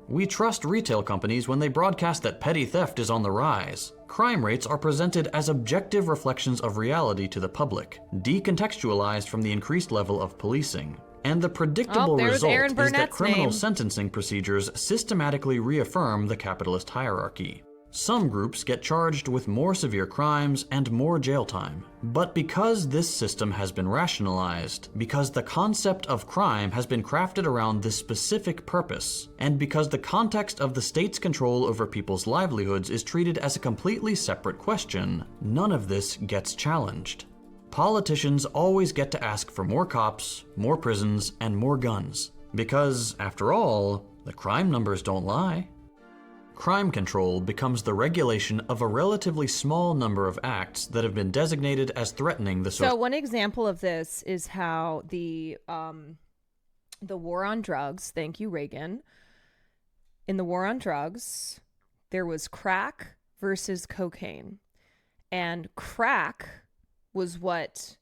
We trust retail companies when they broadcast that petty theft is on the rise. Crime rates are presented as objective reflections of reality to the public, decontextualized from the increased level of policing. And the predictable result is that criminal sentencing procedures systematically reaffirm the capitalist hierarchy. Some groups get charged with more severe crimes and more jail time. But because this system has been rationalized, because the concept of crime has been crafted around this specific purpose, and because the context of the state's control over people's livelihoods is treated as a completely separate question, none of this gets challenged. Politicians always get to ask for more cops, more prisons, and more guns. Because, after all, the crime numbers don't lie. Crime control becomes the regulation of a relatively small number of acts that have been designated as threatening the social. So one example of this is how the war on drugs, thank you, Reagan. In the war on drugs, there was crack versus cocaine. And crack was what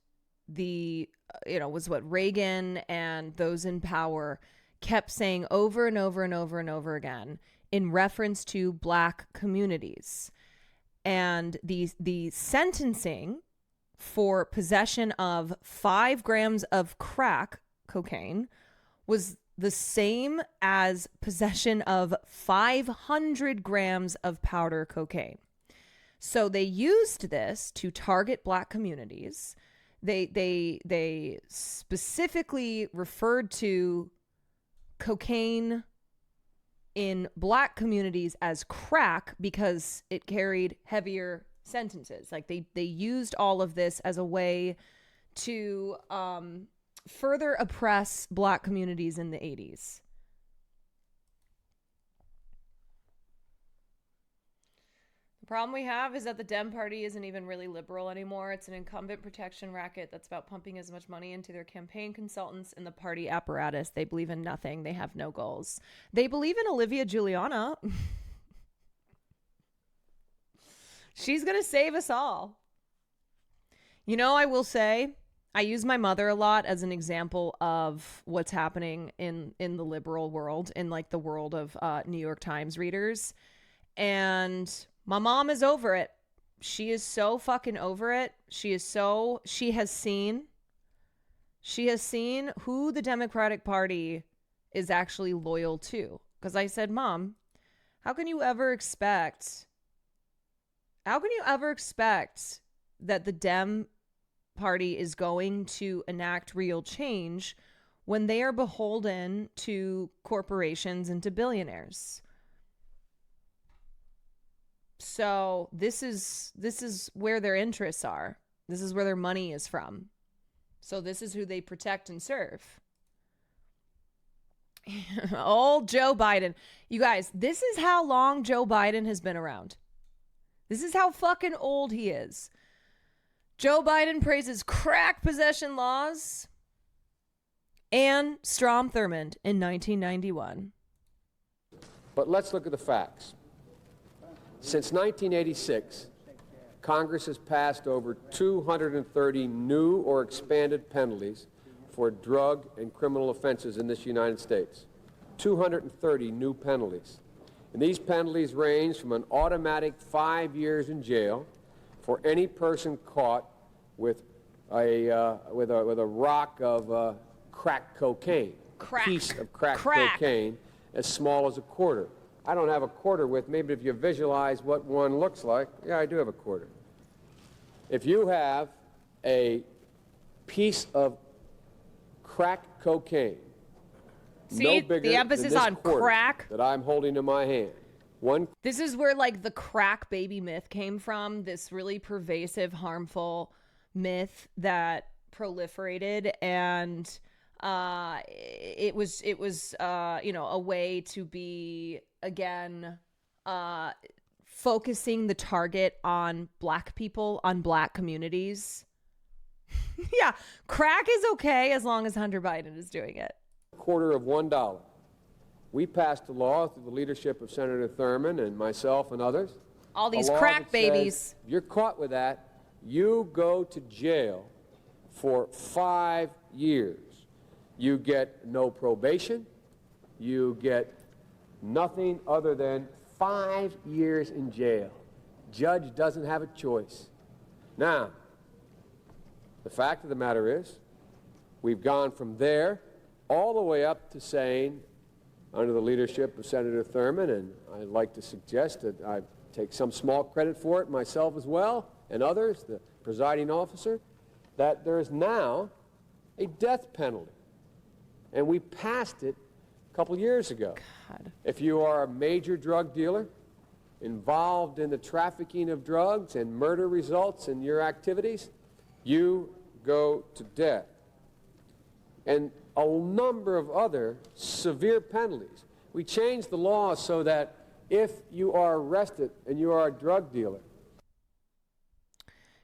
was what Reagan and those in power kept saying over and over and over and over again in reference to Black communities. And the sentencing for possession of 5 grams of crack cocaine was the same as possession of 500 grams of powder cocaine. So they used this to target Black communities. They specifically referred to cocaine in Black communities as crack because it carried heavier sentences. Like they used all of this as a way to further oppress Black communities in the 80s. The problem we have is that the Dem Party isn't even really liberal anymore. It's an incumbent protection racket that's about pumping as much money into their campaign consultants and the party apparatus. They believe in nothing. They have no goals. They believe in Olivia Giuliana. She's going to save us all. You know, I will say, I use my mother a lot as an example of what's happening in the liberal world, in like the world of New York Times readers. And my mom is over it. She is so fucking over it. She has seen who the Democratic Party is actually loyal to. Because I said, Mom, how can you ever expect that the Dem Party is going to enact real change when they are beholden to corporations and to billionaires? So this is where their interests are. This is where their money is from. So this is who they protect and serve. Old Joe Biden. You guys, this is how long Joe Biden has been around. This is how fucking old he is. Joe Biden praises crack possession laws and Strom Thurmond in 1991. But let's look at the facts. Since 1986, Congress has passed over 230 new or expanded penalties for drug and criminal offenses in this United States. 230 new penalties. And these penalties range from an automatic 5 years in jail for any person caught with a rock of crack cocaine, piece of crack cocaine as small as a quarter. I don't have a quarter with me, but if you visualize what one looks like, yeah, I do have a quarter. If you have a piece of crack cocaine, See, no bigger the emphasis than this on quarter crack. that I'm holding in my hand. This is where like the crack baby myth came from, this really pervasive, harmful myth that proliferated, and it was a way to be, again, focusing the target on black people, on black communities. Yeah, crack is okay as long as Hunter Biden is doing it. Quarter of $1. We passed a law through the leadership of Senator Thurmond and myself and others. All these a law crack that babies. says, if you're caught with that, you go to jail for 5 years. You get no probation. You get nothing other than 5 years in jail. Judge doesn't have a choice. Now, the fact of the matter is, we've gone from there all the way up to saying, under the leadership of Senator Thurmond, and I'd like to suggest that I take some small credit for it myself as well, and others, the presiding officer, that there is now a death penalty. And we passed it a couple years ago. God. If you are a major drug dealer involved in the trafficking of drugs and murder results in your activities, you go to death. And a number of other severe penalties. We changed the law so that if you are arrested and you are a drug dealer.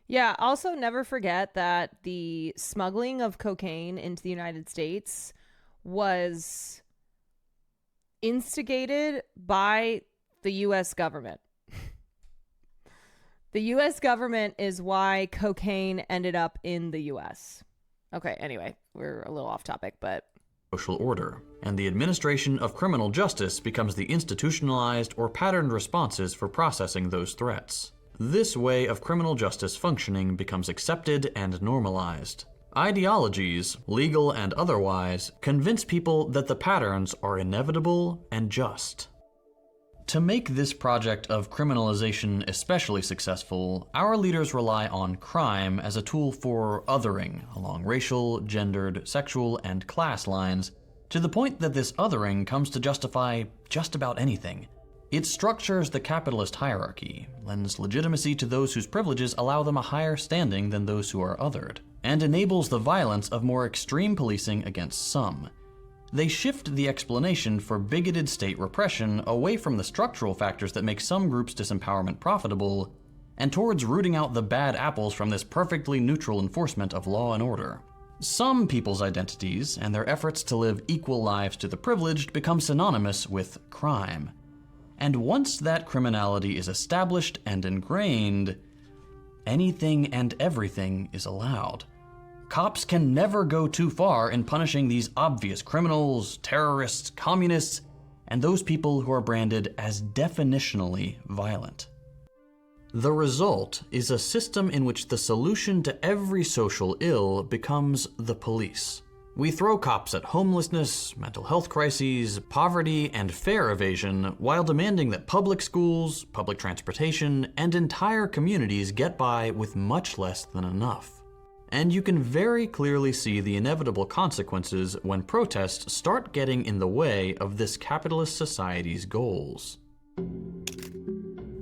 Yeah, also never forget that the smuggling of cocaine into the United States was instigated by the U.S. government. The U.S. government is why cocaine ended up in the U.S. Okay, anyway, we're a little off topic, but... social order, and the administration of criminal justice becomes the institutionalized or patterned responses for processing those threats. This way of criminal justice functioning becomes accepted and normalized. Ideologies, legal and otherwise, convince people that the patterns are inevitable and just. To make this project of criminalization especially successful, our leaders rely on crime as a tool for othering along racial, gendered, sexual, and class lines, to the point that this othering comes to justify just about anything. It structures the capitalist hierarchy, lends legitimacy to those whose privileges allow them a higher standing than those who are othered, and enables the violence of more extreme policing against some. They shift the explanation for bigoted state repression away from the structural factors that make some groups' disempowerment profitable, and towards rooting out the bad apples from this perfectly neutral enforcement of law and order. Some people's identities and their efforts to live equal lives to the privileged become synonymous with crime. And once that criminality is established and ingrained, anything and everything is allowed. Cops can never go too far in punishing these obvious criminals, terrorists, communists, and those people who are branded as definitionally violent. The result is a system in which the solution to every social ill becomes the police. We throw cops at homelessness, mental health crises, poverty, and fare evasion while demanding that public schools, public transportation, and entire communities get by with much less than enough. And you can very clearly see the inevitable consequences when protests start getting in the way of this capitalist society's goals.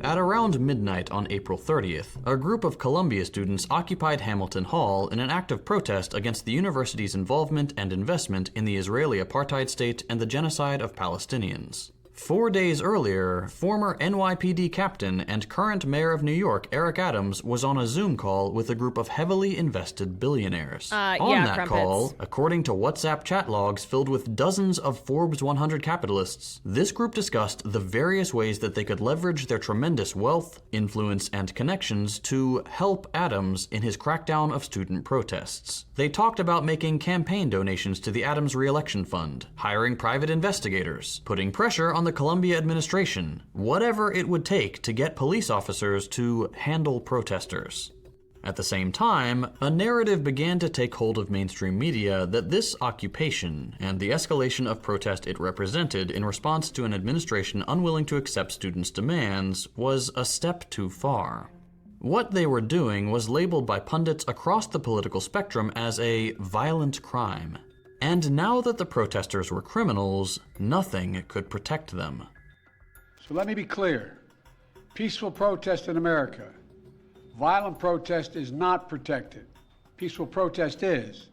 At around midnight on April 30th, a group of Columbia students occupied Hamilton Hall in an act of protest against the university's involvement and investment in the Israeli apartheid state and the genocide of Palestinians. 4 days earlier, former NYPD captain and current mayor of New York, Eric Adams, was on a Zoom call with a group of heavily invested billionaires. On that call, according to WhatsApp chat logs filled with dozens of Forbes 100 capitalists, this group discussed the various ways that they could leverage their tremendous wealth, influence, and connections to help Adams in his crackdown of student protests. They talked about making campaign donations to the Adams Re-election Fund, hiring private investigators, putting pressure on the Columbia administration, whatever it would take to get police officers to handle protesters. At the same time, a narrative began to take hold of mainstream media that this occupation and the escalation of protest it represented in response to an administration unwilling to accept students' demands was a step too far. What they were doing was labeled by pundits across the political spectrum as a violent crime. And now that the protesters were criminals, nothing could protect them. So let me be clear. Peaceful protest in America. Violent protest is not protected. Peaceful protest is.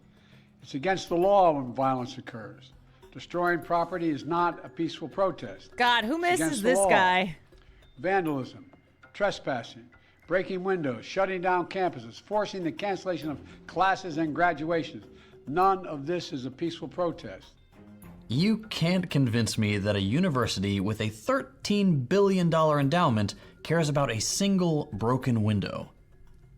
It's against the law when violence occurs. Destroying property is not a peaceful protest. God, who It's misses against this the law. guy? Vandalism, trespassing, breaking windows, shutting down campuses, forcing the cancellation of classes and graduations. None of this is a peaceful protest. You can't convince me that a university with a $13 billion endowment cares about a single broken window.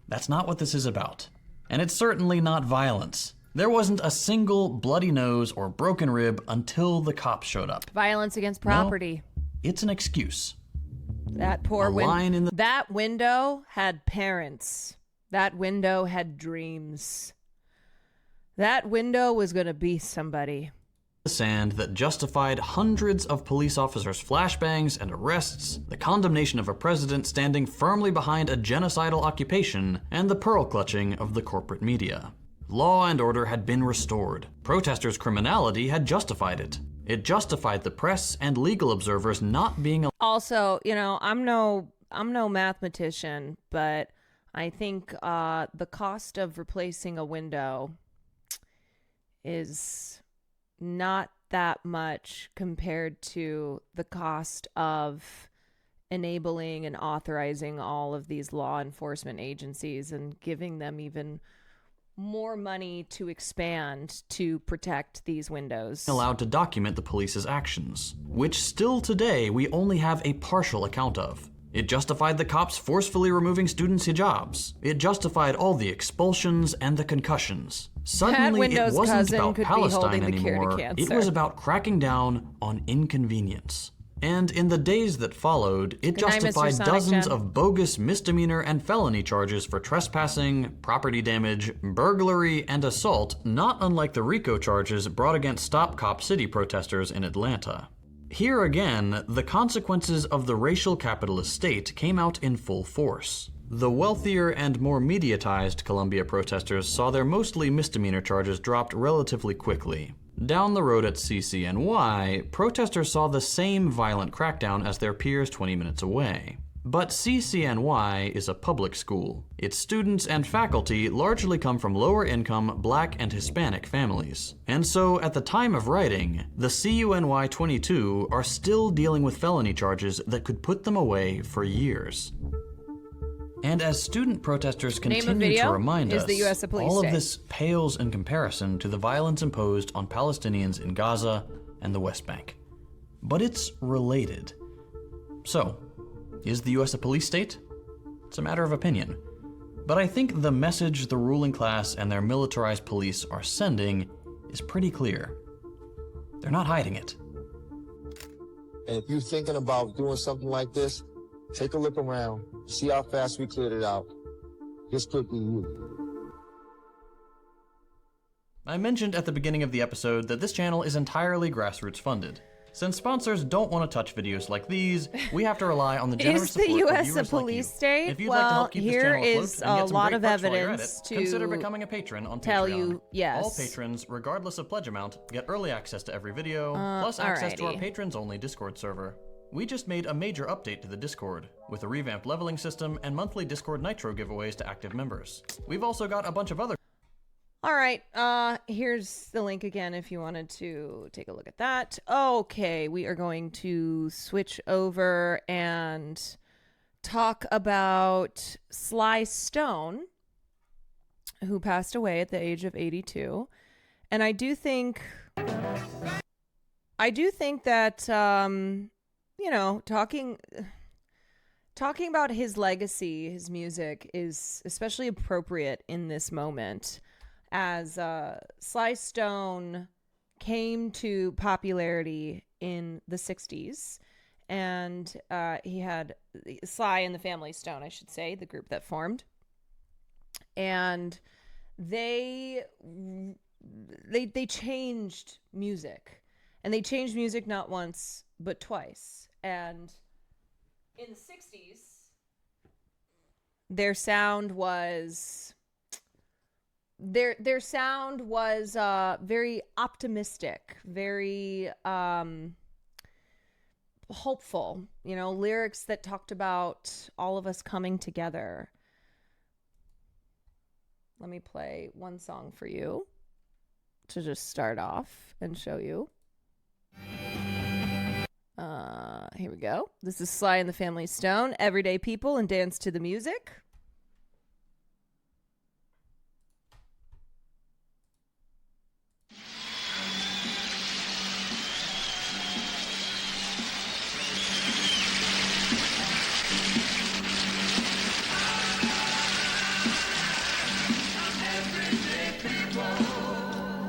That's not what this is about. And it's certainly not violence. There wasn't a single bloody nose or broken rib until the cops showed up. Violence against property. No, it's an excuse. That poor line in the That window had parents. That window had dreams. That window was going to be somebody. Sand that justified hundreds of police officers' flashbangs and arrests, the condemnation of a president standing firmly behind a genocidal occupation, and the pearl clutching of the corporate media. Law and order had been restored. Protesters' criminality had justified it. It justified the press and legal observers not being Also, you know, I'm no mathematician, but I think the cost of replacing a window is not that much compared to the cost of enabling and authorizing all of these law enforcement agencies and giving them even more money to expand to protect these windows. allowed to document the police's actions, which still today we only have a partial account of. It justified the cops forcefully removing students' hijabs. It justified all the expulsions and the concussions. Suddenly, it wasn't about Palestine anymore. It was about cracking down on inconvenience. And in the days that followed, it justified dozens of bogus misdemeanor and felony charges for trespassing, property damage, burglary, and assault, not unlike the RICO charges brought against Stop Cop City protesters in Atlanta. Here again, the consequences of the racial capitalist state came out in full force. The wealthier and more mediatized Columbia protesters saw their mostly misdemeanor charges dropped relatively quickly. Down the road at CCNY, protesters saw the same violent crackdown as their peers 20 minutes away. But CCNY is a public school. Its students and faculty largely come from lower-income Black and Hispanic families. And so, at the time of writing, the CUNY 22 are still dealing with felony charges that could put them away for years. And as student protesters continue to remind us, all of this pales in comparison to the violence imposed on Palestinians in Gaza and the West Bank. But it's related. So, is the US a police state? It's a matter of opinion. But I think the message the ruling class and their militarized police are sending is pretty clear. They're not hiding it. And if you're thinking about doing something like this, take a look around, see how fast we cleared it out. This could be you. I mentioned at the beginning of the episode that this channel is entirely grassroots funded. Since sponsors don't want to touch videos like these, we have to rely on the generous support of viewers like you. Is the US a police state? If you'd like to help keep this channel afloat is and get a some lot great of perks while you're at evidence it, to consider becoming a patron on tell Patreon. you yes. All patrons, regardless of pledge amount, get early access to every video, plus access to our patrons-only Discord server. We just made a major update to the Discord, with a revamped leveling system and monthly Discord Nitro giveaways to active members. We've also got a bunch of other... All right, here's the link again if you wanted to take a look at that. Okay, we are going to switch over and talk about Sly Stone, who passed away at the age of 82. And I do think that, you know, talking about his legacy, his music, is especially appropriate in this moment, as Sly Stone came to popularity in the 60s. And he had Sly and the Family Stone, I should say, the group that formed. And they changed music. And they changed music not once, but twice. And in the 60s, their sound was very optimistic, very hopeful, you know, lyrics that talked about all of us coming together. Let me play one song for you to just start off and show you. Here we go. This is Sly and the Family Stone, Everyday People, and Dance to the Music.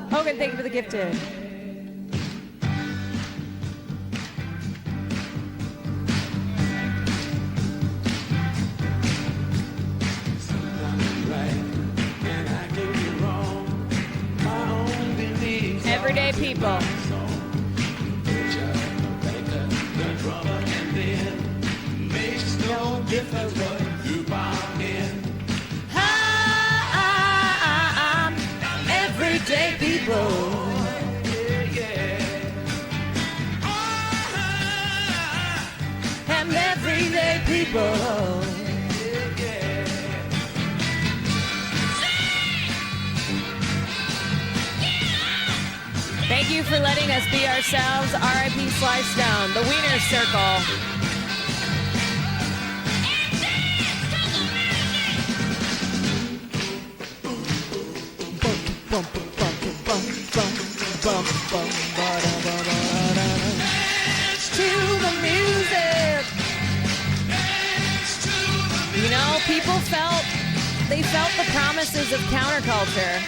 Hogan, thank you for the gifted. Everyday people. Everyday people. And everyday people. Thank you for letting us be ourselves. R.I.P. Sly Stone, the Wiener Circle. To the music. You know, people felt the promises of counterculture.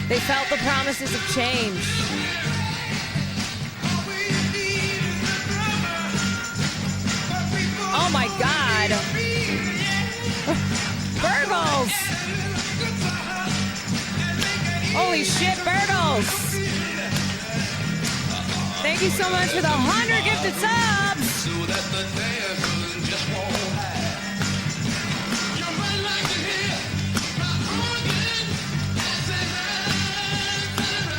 They felt the promises of change. Oh my God. Burgles. Holy shit, Burgles. Thank you so much for the 100 gifted subs.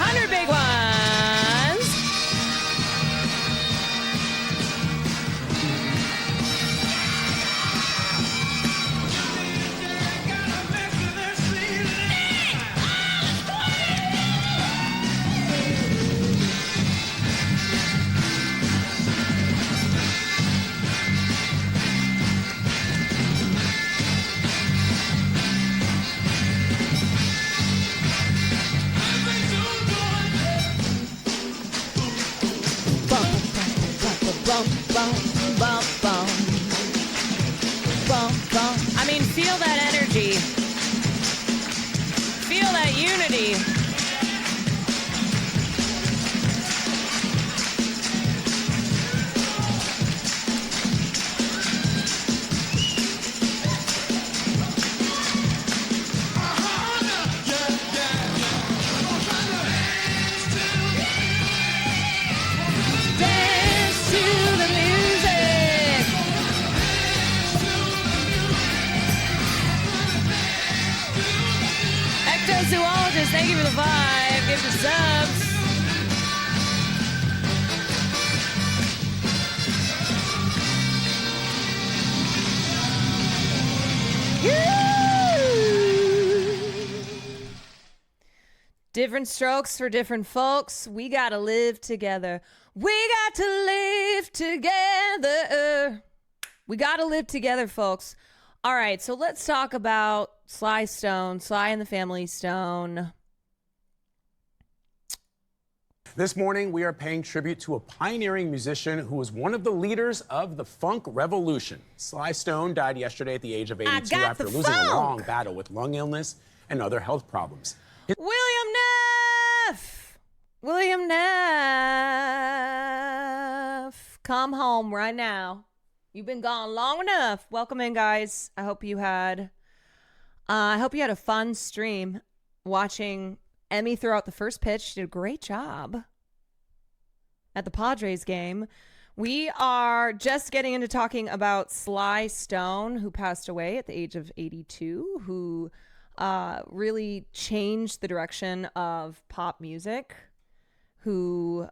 100 big ones. I mean, feel that energy. Feel that unity. Zoologist, thank you for the 5 gifted subs. Different strokes for different folks. We gotta live together. We got to live together. We gotta live together, folks. All right, so let's talk about Sly Stone, Sly and the Family Stone. This morning, we are paying tribute to a pioneering musician who was one of the leaders of the funk revolution. Sly Stone died yesterday at the age of 82 after losing a long battle with lung illness and other health problems. William Neff! William Neff! Come home right now. You've been gone long enough. Welcome in, guys. I hope you had a fun stream watching Emmy throw out the first pitch. She did a great job at the Padres game. We are just getting into talking about Sly Stone, who passed away at the age of 82, who really changed the direction of pop music, who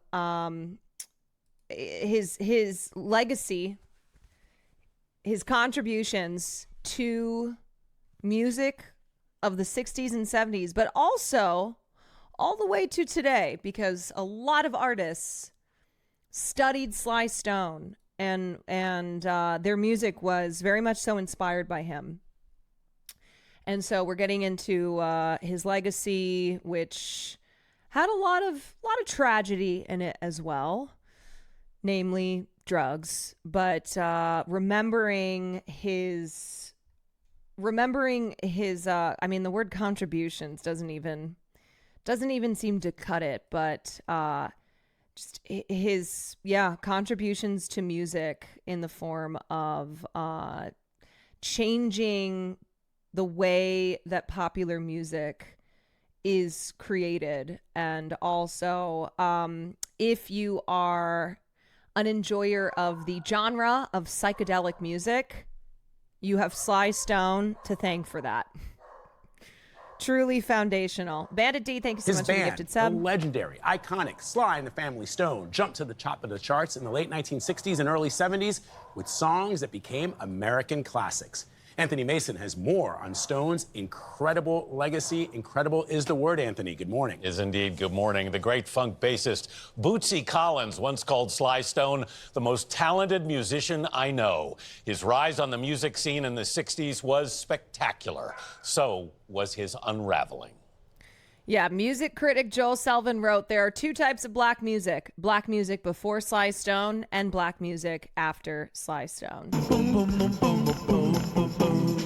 his legacy, his contributions to music of the 60s and 70s, but also all the way to today, because a lot of artists studied Sly Stone and their music was very much so inspired by him. And so we're getting into his legacy, which had a lot of tragedy in it as well, namely drugs. But remembering his I mean, the word contributions doesn't even seem to cut it, but just his contributions to music in the form of changing the way that popular music is created. And also, if you are an enjoyer of the genre of psychedelic music, you have Sly Stone to thank for that. Truly foundational. Bandit D, thank you so much for the gifted sub. The legendary, iconic Sly and the Family Stone jumped to the top of the charts in the late 1960s and early 70s with songs that became American classics. Anthony Mason has more on Stone's incredible legacy. Incredible is the word, Anthony. Good morning. Is indeed. Good morning. The great funk bassist Bootsy Collins once called Sly Stone the most talented musician I know. His rise on the music scene in the 60s was spectacular. So was his unraveling. Yeah, music critic Joel Selvin wrote, there are two types of black music before Sly Stone and black music after Sly Stone. Boom, boom, boom, boom, boom, boom, boom, boom.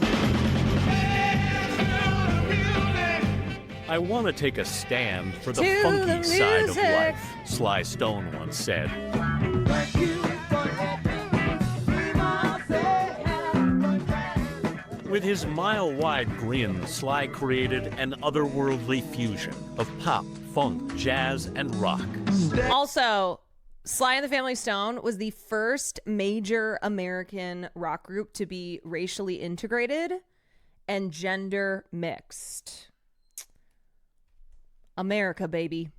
I want to take a stand for the funky side of life, Sly Stone once said. With his mile-wide grin, Sly created an otherworldly fusion of pop, funk, jazz, and rock. Also, Sly and the Family Stone was the first major American rock group to be racially integrated and gender mixed. America, baby.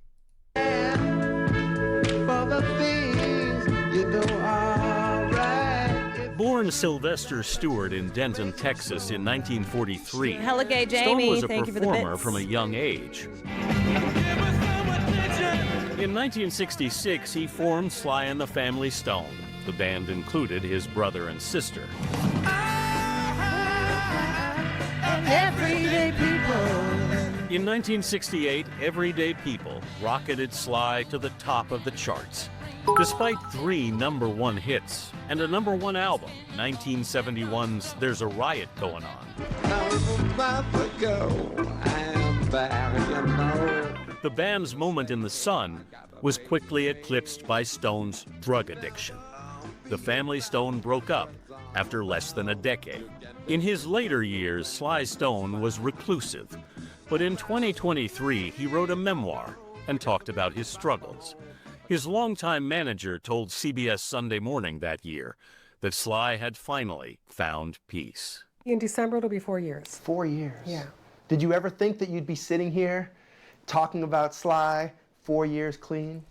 Born Sylvester Stewart in Denton, Texas in 1943, Hella gay Jamie, Stone was a thank you for the performer bits. from a young age. In 1966, he formed Sly and the Family Stone. The band included his brother and sister. Everyday people. In 1968, Everyday People rocketed Sly to the top of the charts. Despite 3 #1 hits and a #1 album, 1971's There's a Riot Going On. The band's moment in the sun was quickly eclipsed by Stone's drug addiction. The Family Stone broke up after less than a decade. In his later years, Sly Stone was reclusive, but in 2023, he wrote a memoir and talked about his struggles. His longtime manager told CBS Sunday Morning that year that Sly had finally found peace. In December, it'll be 4 years. 4 years? Yeah. Did you ever think that you'd be sitting here talking about Sly 4 years clean?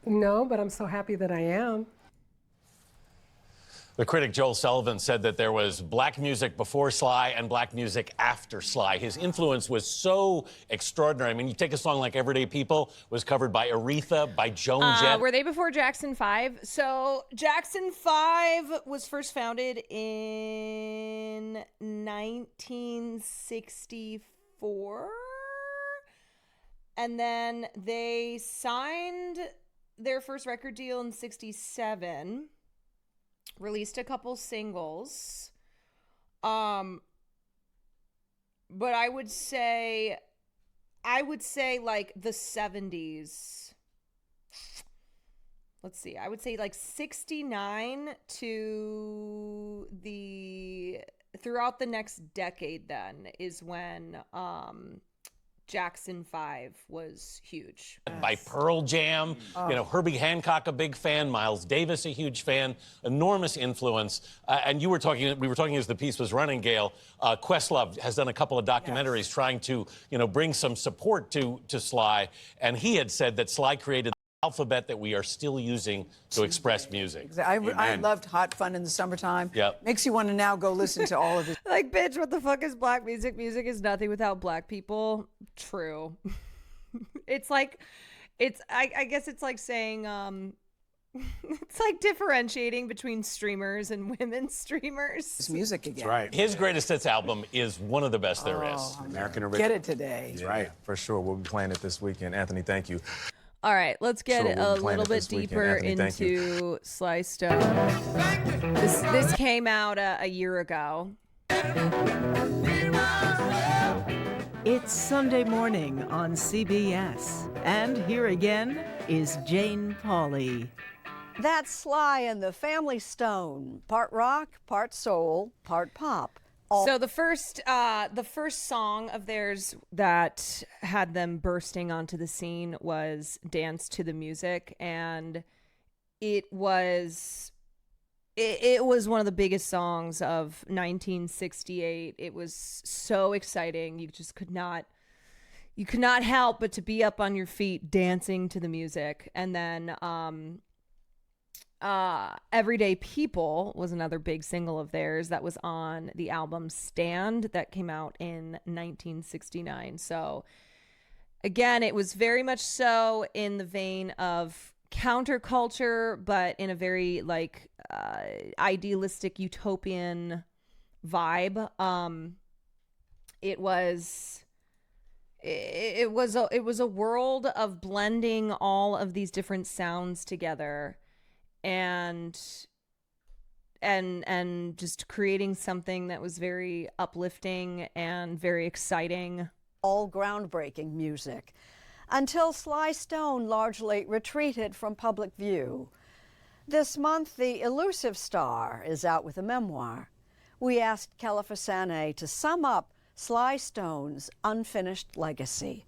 No, but I'm so happy that I am. The critic Joel Sullivan said that there was black music before Sly and black music after Sly. His influence was so extraordinary. I mean, you take a song like Everyday People, was covered by Aretha, by Joan Jett. Were they before Jackson 5? So Jackson 5 was first founded in 1964. And then they signed their first record deal in 67. Released a couple singles. But I would say like the 70s. Let's see. I would say like 69 to throughout the next decade then is when Jackson 5 was huge. By Pearl Jam, you know, Herbie Hancock, a big fan, Miles Davis, a huge fan, enormous influence. And we were talking as the piece was running, Gail, Questlove has done a couple of documentaries trying to, you know, bring some support to Sly. And he had said that Sly created the alphabet that we are still using to express music. I loved Hot Fun in the Summertime. Yep. Makes you want to now go listen to all of his. Like, bitch, what the fuck is black music? Music is nothing without black people. True. It's like, I guess it's like saying, it's like differentiating between streamers and women streamers. It's music again. That's right. His greatest hits album is one of the best there is. American Original. Get it today. That's right, for sure. We'll be playing it this weekend. Anthony, thank you. All right, let's get Sure, we'll a be playing little it bit this weekend. deeper Anthony, thank you. into Sly Stone. This came out a year ago. It's Sunday morning on CBS, and here again is Jane Pauley. That's Sly and the Family Stone, part rock, part soul, part pop. So the first song of theirs that had them bursting onto the scene was "Dance to the Music," and it was one of the biggest songs of 1968. It was so exciting. You could not help but to be up on your feet dancing to the music. And then Everyday People was another big single of theirs that was on the album Stand that came out in 1969. So again, it was very much so in the vein of counterculture, but in a very like idealistic utopian vibe. It was a world of blending all of these different sounds together and just creating something that was very uplifting and very exciting. All groundbreaking music. Until Sly Stone largely retreated from public view. This month, the elusive star is out with a memoir. We asked Kela Fasane to sum up Sly Stone's unfinished legacy.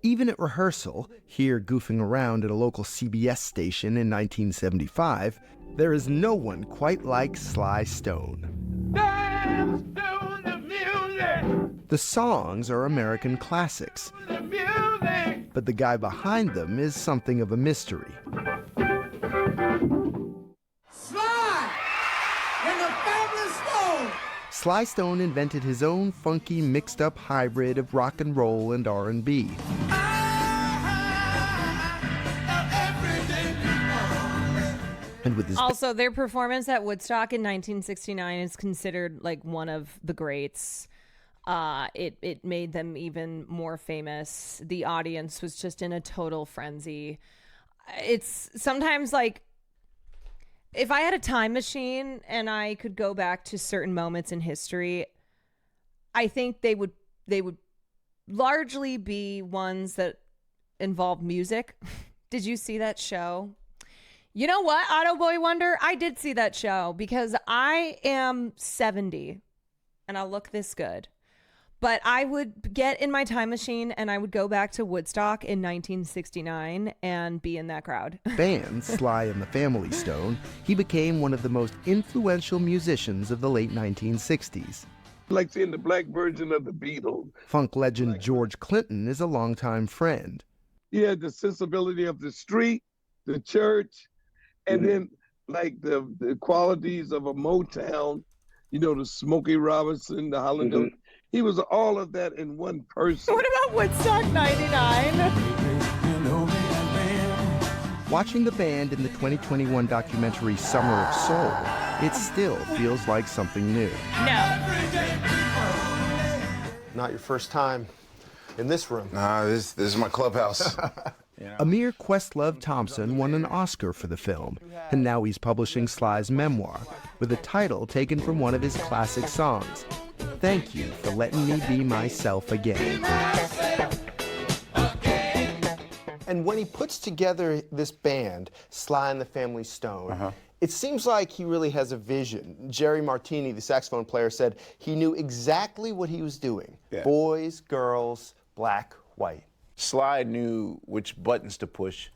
Even at rehearsal, here goofing around at a local CBS station in 1975, there is no one quite like Sly Stone. Dance to the music. The songs are American classics, The music. but the guy behind them is something of a mystery. Sly and the Family Stone. Sly Stone invented his own funky mixed-up hybrid of rock and roll and R&B. And with his Also, their performance at Woodstock in 1969 is considered like one of the greats. It made them even more famous. The audience was just in a total frenzy. It's sometimes like, if I had a time machine and I could go back to certain moments in history, I think they would largely be ones that involve music. Did you see that show? You know what, Auto Boy Wonder? I did see that show because I am 70 and I look this good. But I would get in my time machine and I would go back to Woodstock in 1969 and be in that crowd. band, Sly and the Family Stone, he became one of the most influential musicians of the late 1960s. Like seeing the black version of the Beatles. Funk legend George Clinton is a longtime friend. He had the sensibility of the street, the church, and then like the qualities of a Motown, you know, the Smokey Robinson, the Holland. He was all of that in one person. What about Woodstock 99? Watching the band in the 2021 documentary Summer of Soul, it still feels like something new. Not your first time in this room. Nah, this is my clubhouse. Amir Questlove Thompson won an Oscar for the film, and now he's publishing Sly's memoir with a title taken from one of his classic songs, Thank You for Letting Me Be Myself Again. And when he puts together this band, Sly and the Family Stone, it seems like he really has a vision. Jerry Martini, the saxophone player, said he knew exactly what he was doing. Yeah. Boys, girls, black, white. Sly knew which buttons to push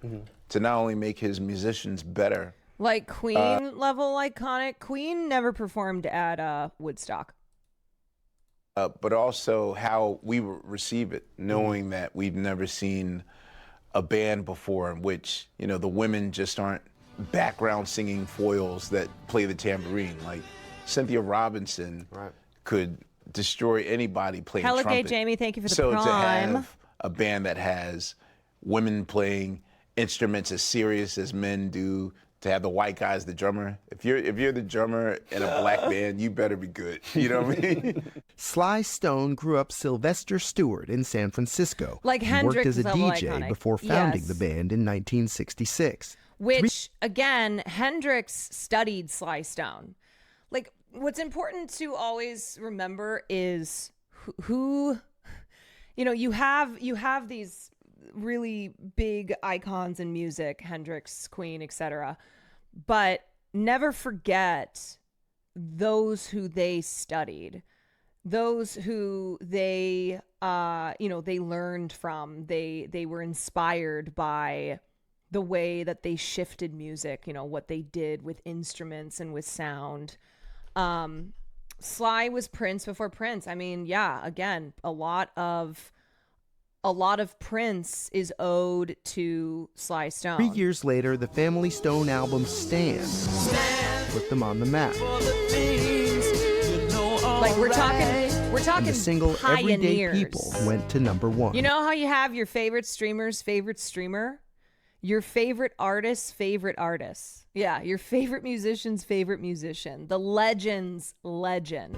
to not only make his musicians better. Like Queen level iconic. Queen never performed at Woodstock. But also how we receive it, knowing that we've never seen a band before in which, you know, the women just aren't background singing foils that play the tambourine. Like Cynthia Robinson could destroy anybody playing Hella trumpet. Gay Jamie, thank you for the So prime. to have a band that has women playing instruments as serious as men do, to have the white guy as the drummer. If you're the drummer in a black band, you better be good. You know what I mean? Sly Stone grew up Sylvester Stewart in San Francisco. Like and worked Hendrix as a level DJ iconic. before founding Yes. the band in 1966. Which, again, Hendrix studied Sly Stone. Like, what's important to always remember is who you know, you have these really big icons in music, Hendrix, Queen, etc. But never forget those who they studied, those who they they learned from, they were inspired by the way that they shifted music, you know, what they did with instruments and with sound. Sly was Prince before Prince. I mean, yeah, again, a lot of Prince is owed to Sly Stone. 3 years later, the Family Stone album Stand put them on the map. Like we're talking And the single Everyday pioneers. People went to #1. You know how you have your favorite streamer's favorite streamer? Your favorite artist's favorite artist. Yeah, your favorite musician's favorite musician. The legend's legend.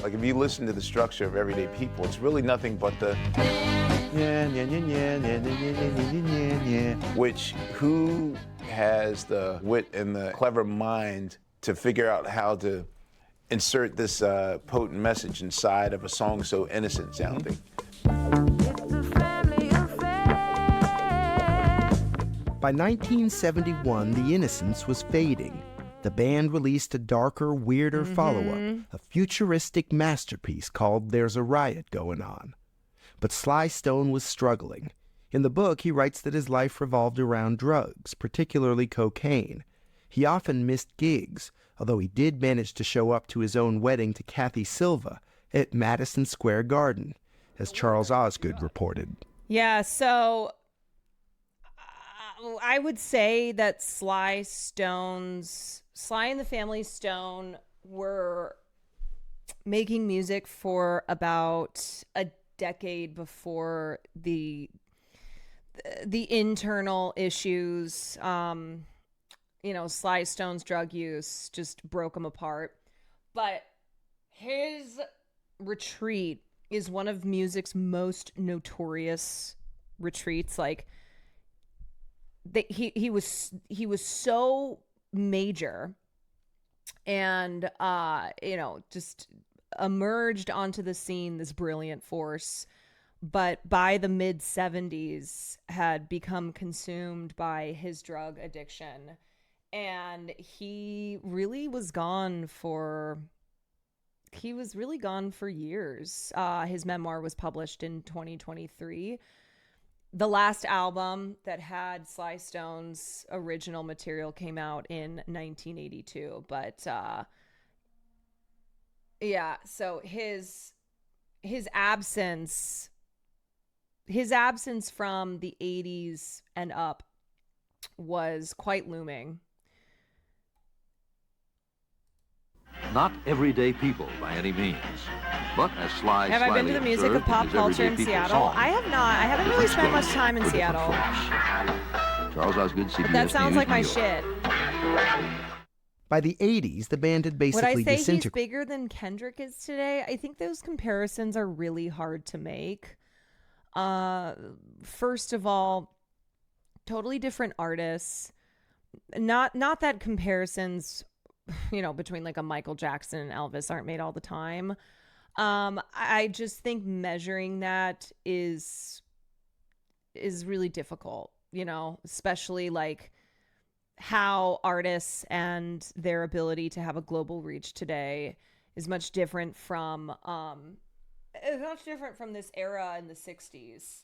Like if you listen to the structure of Everyday People, it's really nothing but the which who has the wit and the clever mind to figure out how to insert this potent message inside of a song so innocent sounding. By 1971, the innocence was fading. The band released a darker, weirder follow-up, a futuristic masterpiece called There's a Riot Going On. But Sly Stone was struggling. In the book, he writes that his life revolved around drugs, particularly cocaine. He often missed gigs, although he did manage to show up to his own wedding to Kathy Silva at Madison Square Garden, as Charles Osgood reported. Yeah, so I would say that Sly and the Family Stone were making music for about a decade before the internal issues, Sly Stone's drug use just broke him apart. But his retreat is one of music's most notorious retreats. Like, he was so major and just emerged onto the scene, this brilliant force, but by the mid 70s had become consumed by his drug addiction, and he really was gone for years. His memoir was published in 2023. The last album that had Sly Stone's original material came out in 1982, but so his absence from the 80s and up was quite looming. Not everyday people by any means, but as Sly Have I been to the slyly music of observed pop his culture in Everyday People Seattle? song, I have not. I haven't really spent much time in Seattle. Charles Osgood, CBS But that sounds News, like my New York. shit. By the 80s, the band had Would basically I say he's disintegrated. bigger than Kendrick is today? I think those comparisons are really hard to make. First of all, totally different artists. Not that comparisons, between like a Michael Jackson and Elvis aren't made all the time. I just think measuring that is really difficult, especially like how artists and their ability to have a global reach today is much different from this era in the 60s.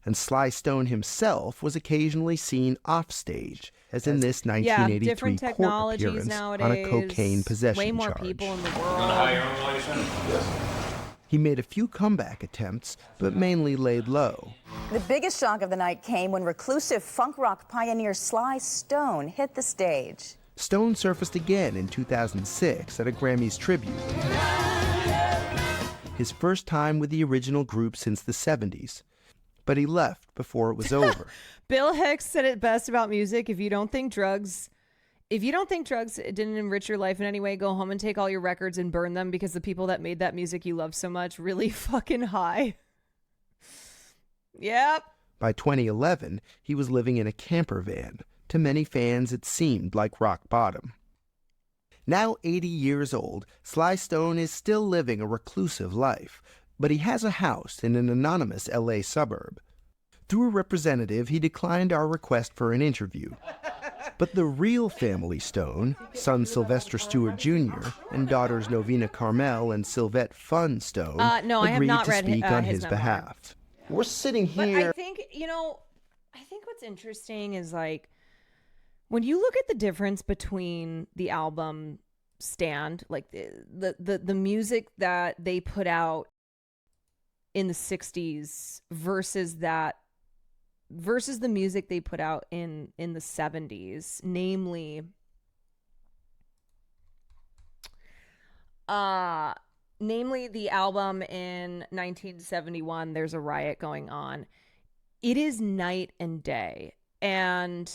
And Sly Stone himself was occasionally seen offstage, as in this 1983 different court technologies appearance nowadays, on a cocaine possession way more charge. people in the world. He made a few comeback attempts, but mainly laid low. The biggest shock of the night came when reclusive funk rock pioneer Sly Stone hit the stage. Stone surfaced again in 2006 at a Grammys tribute. His first time with the original group since the 70s. But he left before it was over. Bill Hicks said it best about music: if you don't think drugs didn't enrich your life in any way, go home and take all your records and burn them, because the people that made that music you love so much really fucking high. Yep. By 2011, he was living in a camper van. To many fans, it seemed like rock bottom. Now 80 years old, Sly Stone is still living a reclusive life, but he has a house in an anonymous LA suburb. Through a representative, he declined our request for an interview. But the real family Stone, son Sylvester Stewart Jr. and daughters Novena Carmel and Sylvette Fun Stone, No, I have agreed not to read speak on his his memoir. behalf. We're sitting But here. I think, I think what's interesting is like when you look at the difference between the album Stand, like the music that they put out in the 60s versus the music they put out in the 70s, namely the album in 1971, There's a Riot Going On. It is night and day. And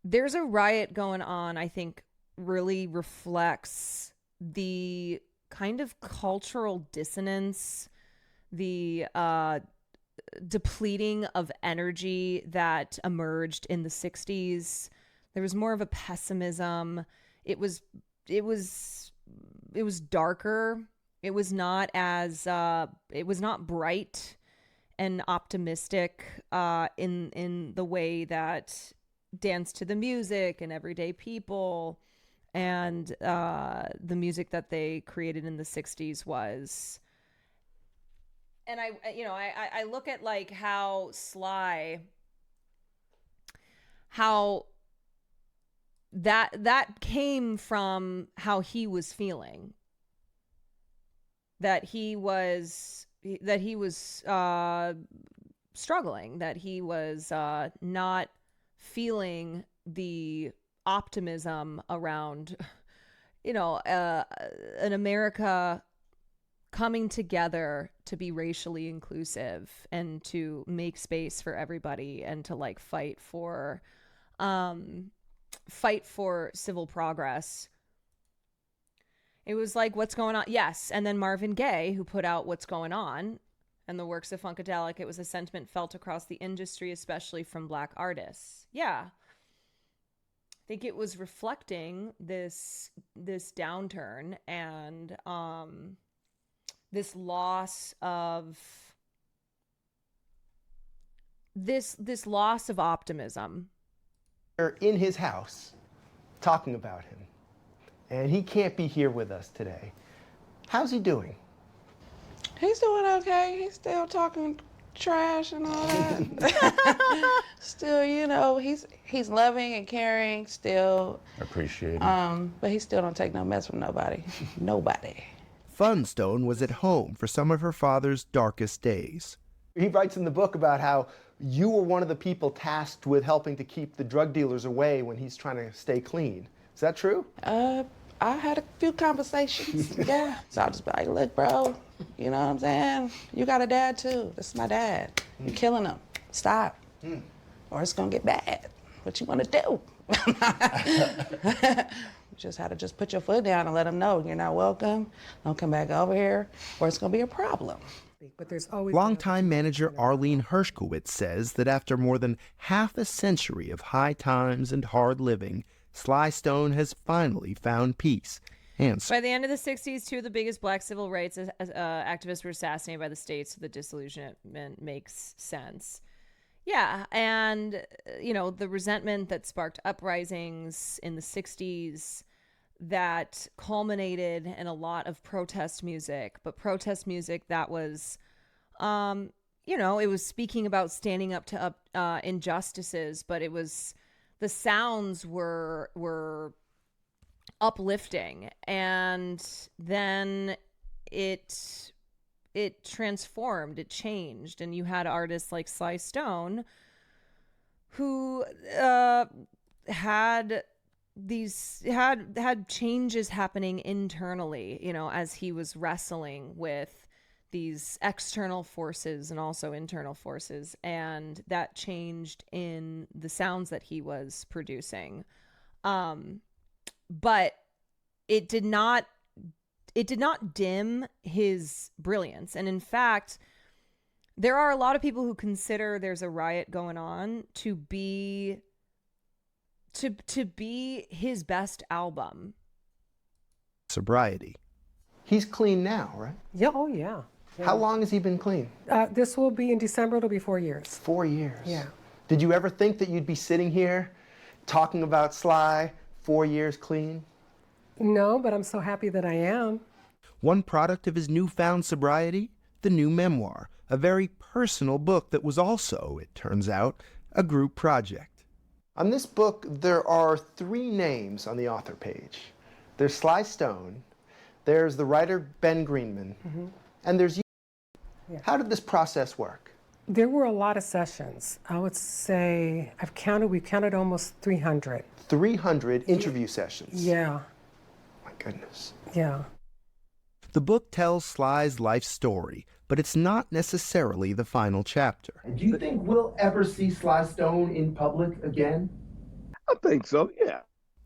There's a Riot Going On, I think, really reflects the kind of cultural dissonance, the depleting of energy that emerged in the 60s. There was more of a pessimism. It was darker. It was not bright and optimistic in the way that Dance to the Music and Everyday People and the music that they created in the 60s was. And I look at like how Sly, how that came from how he was feeling, that he was struggling, that he was not feeling the optimism around an America coming together to be racially inclusive and to make space for everybody and to like fight for civil progress. It was like, what's going on? Yes. And then Marvin Gaye, who put out What's Going On and the works of Funkadelic, it was a sentiment felt across the industry, especially from Black artists. Yeah. I think it was reflecting this downturn and this loss of optimism. We're in his house talking about him, and he can't be here with us today. How's he doing? He's doing okay. He's still talking trash and all that. Still, he's loving and caring still. Appreciate it. But he still don't take no mess from nobody. Nobody. Fun Stone was at home for some of her father's darkest days. He writes in the book about how you were one of the people tasked with helping to keep the drug dealers away when he's trying to stay clean. Is that true? I had a few conversations, yeah. So I'll just be like, look, bro, you know what I'm saying? You got a dad too. This is my dad. You're killing him. Stop. Or it's gonna get bad. What you wanna do? You just had to just put your foot down and let them know you're not welcome. Don't come back over here, or it's gonna be a problem. But there's always Longtime manager Arlene Hershkowitz says that after more than half a century of high times and hard living, Sly Stone has finally found peace. And By the end of the 60s, two of the biggest black civil rights activists were assassinated by the state, so the disillusionment makes sense. Yeah, and, you know, the resentment that sparked uprisings in the 60s that culminated in a lot of protest music, but protest music that was, you know, it was speaking about standing up to injustices, but it was, the sounds were uplifting, and then it transformed, it changed, and you had artists like Sly Stone who had changes happening internally, you know, as he was wrestling with these external forces and also internal forces, and that changed in the sounds that he was producing. But it did not dim his brilliance. And in fact, there are a lot of people who consider There's a Riot Going On to be his best album. sobriety. He's clean now, right? Yeah, oh yeah. How long has he been clean? This will be in December, it'll be 4 years. 4 years. Yeah. Did you ever think that you'd be sitting here talking about Sly 4 years clean? No, but I'm so happy that I am. One product of his newfound sobriety, the new memoir, a very personal book that was also, it turns out, a group project. On this book, there are 3 names on the author page. There's Sly Stone, there's the writer Ben Greenman, and there's you. Yeah. How did this process work? There were a lot of sessions. I would say we counted almost 300. 300 interview sessions. Yeah. My goodness. Yeah. The book tells Sly's life story, but it's not necessarily the final chapter. Do you think we'll ever see Sly Stone in public again? I think so, yeah.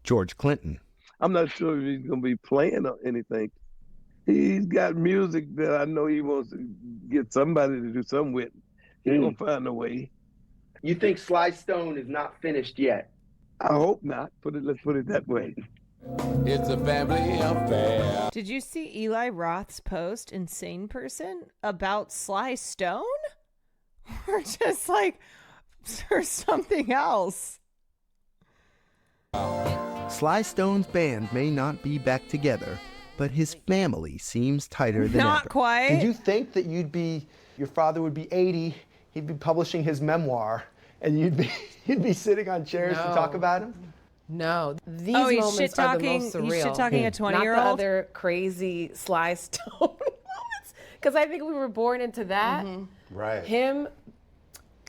George Clinton. I'm not sure if he's going to be playing or anything. He's got music that I know he wants to get somebody to do something with. He's going to find a way. You think Sly Stone is not finished yet? I hope not. Let's put it that way. It's a family affair. Did you see Eli Roth's post, Insane Person, about Sly Stone? Or just like, or something else? Sly Stone's band may not be back together, but his family seems tighter than Not ever. quite. Did you think that your father would be 80, he'd be publishing his memoir, and you'd be sitting on chairs to talk about him? No, these he's moments are the most surreal. He's shit-talking a 20-year-old? Not the other crazy Sly Stone moments. Because I think we were born into that. Right. Him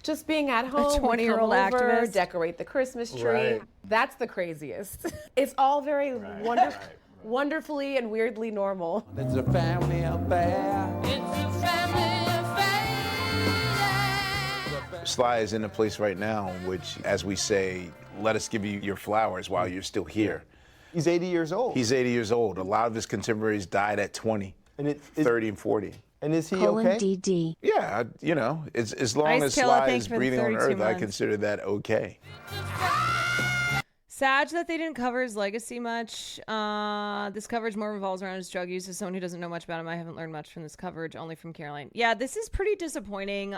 just being at home, 20-year-old activist. decorate the Christmas tree. Right. That's the craziest. It's all very wonderfully and weirdly normal. It's a family affair. It's a family affair. Sly is in a place right now in which, as we say, let us give you your flowers while you're still here. He's 80 years old. He's 80 years old. A lot of his contemporaries died at 20, and 30 and 40. And is he okay? DD. Yeah, you know, as long as Sly is breathing on Earth, I consider that okay. Sad that they didn't cover his legacy much. This coverage more revolves around his drug use. As someone who doesn't know much about him, I haven't learned much from this coverage, only from Caroline. Yeah, this is pretty disappointing.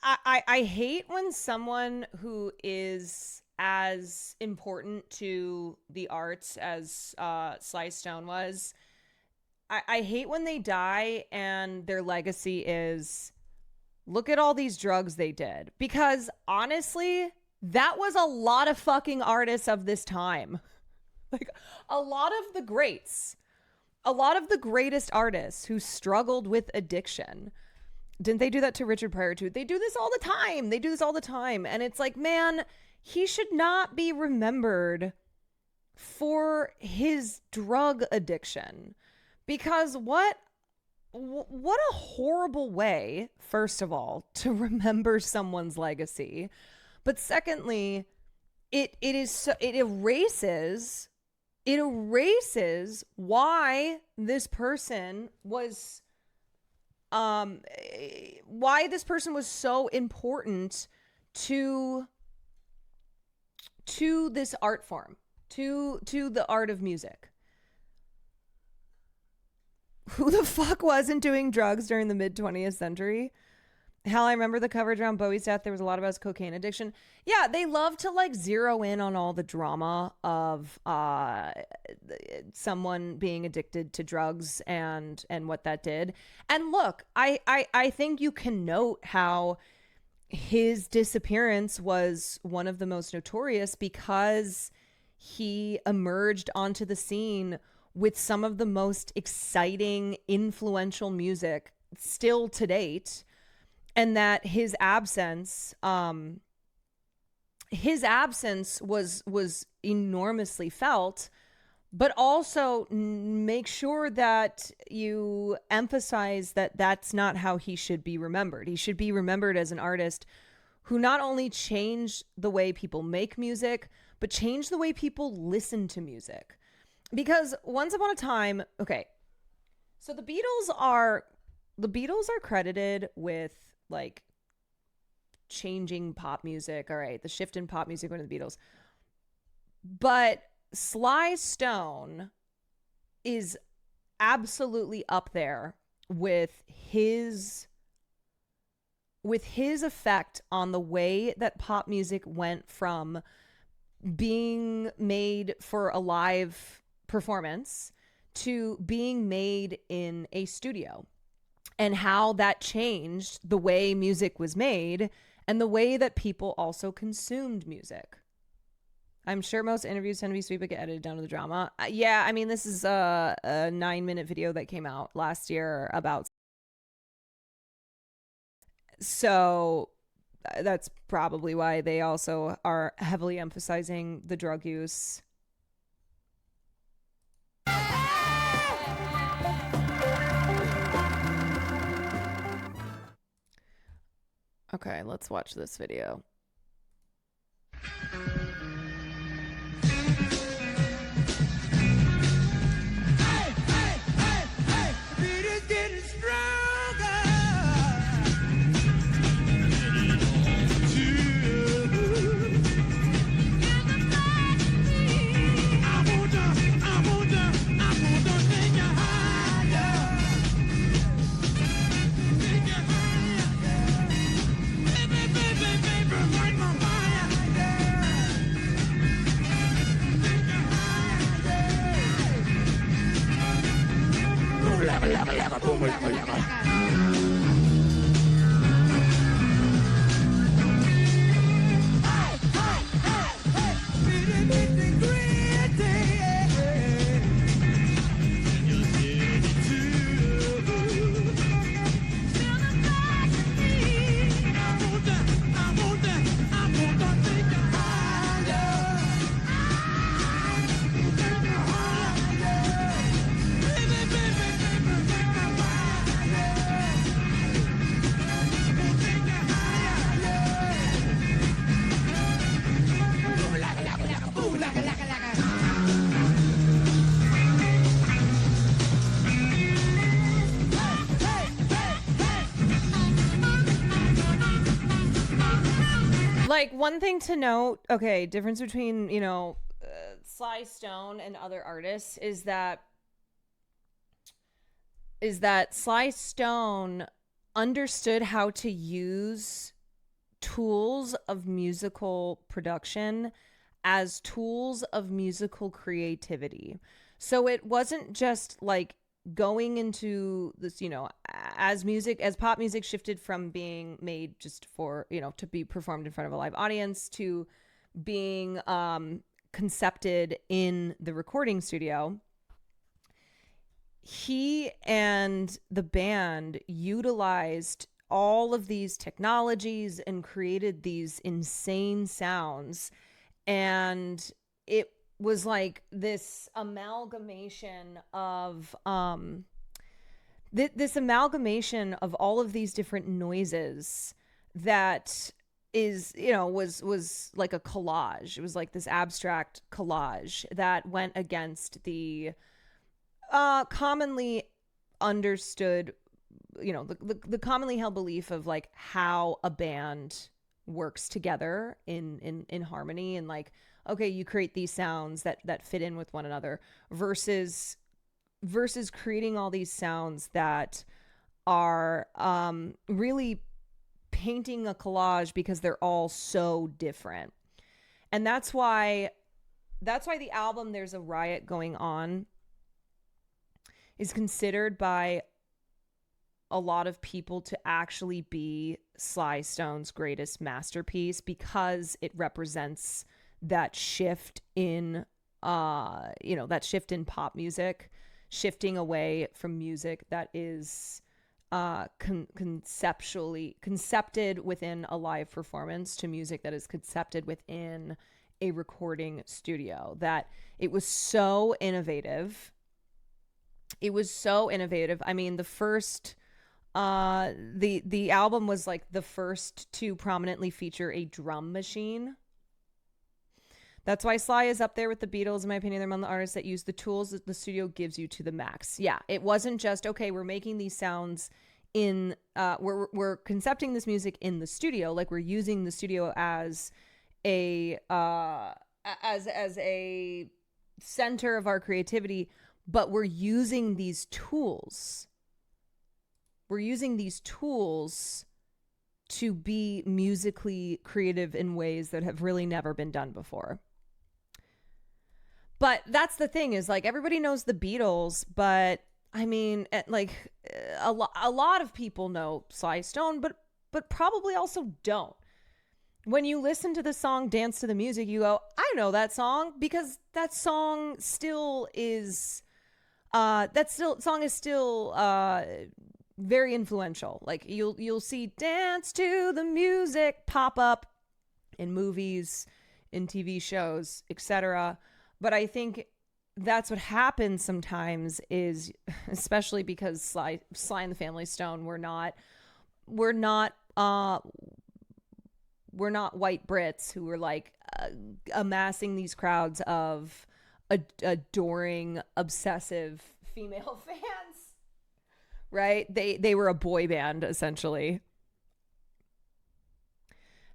I hate when someone who is as important to the arts as Sly Stone was, I hate when they die and their legacy is, look at all these drugs they did. Because honestly, that was a lot of fucking artists of this time. Like, a lot of the greats, a lot of the greatest artists who struggled with addiction Didn't they do that to Richard Pryor too? They do this all the time. They do this all the time. And it's like, man, he should not be remembered for his drug addiction. Because what a horrible way, first of all, to remember someone's legacy. But secondly, it erases why this person was so important to this art form, to the art of music. Who the fuck wasn't doing drugs during the mid-20th century? Hell, I remember the coverage around Bowie's death. There was a lot about his cocaine addiction. Yeah, they love to like zero in on all the drama of someone being addicted to drugs and what that did. And look, I think you can note how his disappearance was one of the most notorious because he emerged onto the scene with some of the most exciting, influential music still to date. And that his absence was enormously felt, but also make sure that you emphasize that that's not how he should be remembered. He should be remembered as an artist who not only changed the way people make music, but changed the way people listen to music. Because once upon a time, okay, so the Beatles are credited with like changing pop music. All right, the shift in pop music went to the Beatles. But Sly Stone is absolutely up there with his effect on the way that pop music went from being made for a live performance to being made in a studio. And how that changed the way music was made and the way that people also consumed music. I'm sure most interviews tend to be sweet but get edited down to the drama. Yeah, I mean, this is a 9-minute video that came out last year about. So that's probably why they also are heavily emphasizing the drug use. Okay, let's watch this video. Like, one thing to note, okay, difference between, you know, Sly Stone and other artists is that Sly Stone understood how to use tools of musical production as tools of musical creativity. So it wasn't just like going into this, you know, as pop music shifted from being made just for, you know, to be performed in front of a live audience to being concepted in the recording studio, he and the band utilized all of these technologies and created these insane sounds. And it was like this amalgamation of this amalgamation of all of these different noises that is, you know, was like a collage. It was like this abstract collage that went against the commonly understood, you know, the commonly held belief of like how a band works together in harmony, and like, okay, you create these sounds that fit in with one another versus creating all these sounds that are really painting a collage because they're all so different. And that's why the album There's a Riot Going On is considered by a lot of people to actually be Sly Stone's greatest masterpiece, because it represents that shift in that shift in pop music, shifting away from music that is concepted within a live performance to music that is concepted within a recording studio. That it was so innovative. It was so innovative. I mean, the first the album was like the first to prominently feature a drum machine. That's why Sly is up there with the Beatles, in my opinion. They're among the artists that use the tools that the studio gives you to the max. Yeah, it wasn't just, okay, we're making these sounds in, we're concepting this music in the studio, like we're using the studio as a center of our creativity, but we're using these tools. We're using these tools to be musically creative in ways that have really never been done before. But that's the thing, is like, everybody knows the Beatles, but I mean, like a lot of people know Sly Stone, but probably also don't. When you listen to the song Dance to the Music, you go, I know that song, because that song still is song is still very influential. Like you'll see Dance to the Music pop up in movies, in TV shows, etc. But I think that's what happens sometimes, is, especially because Sly and the Family Stone, we're not white Brits who were like amassing these crowds of adoring, obsessive female fans, right? They were a boy band, essentially.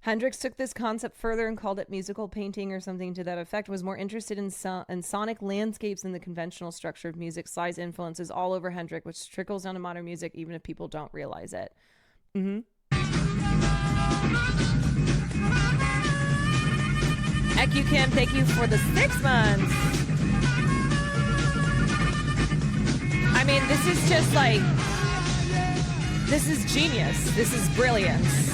Hendrix took this concept further and called it musical painting or something to that effect, was more interested in sonic landscapes than the conventional structure of music. Sly's influence is all over Hendrix, which trickles down to modern music even if people don't realize it. EcuCam, thank you for the 6 months. I mean, this is just like, this is genius. This is brilliance.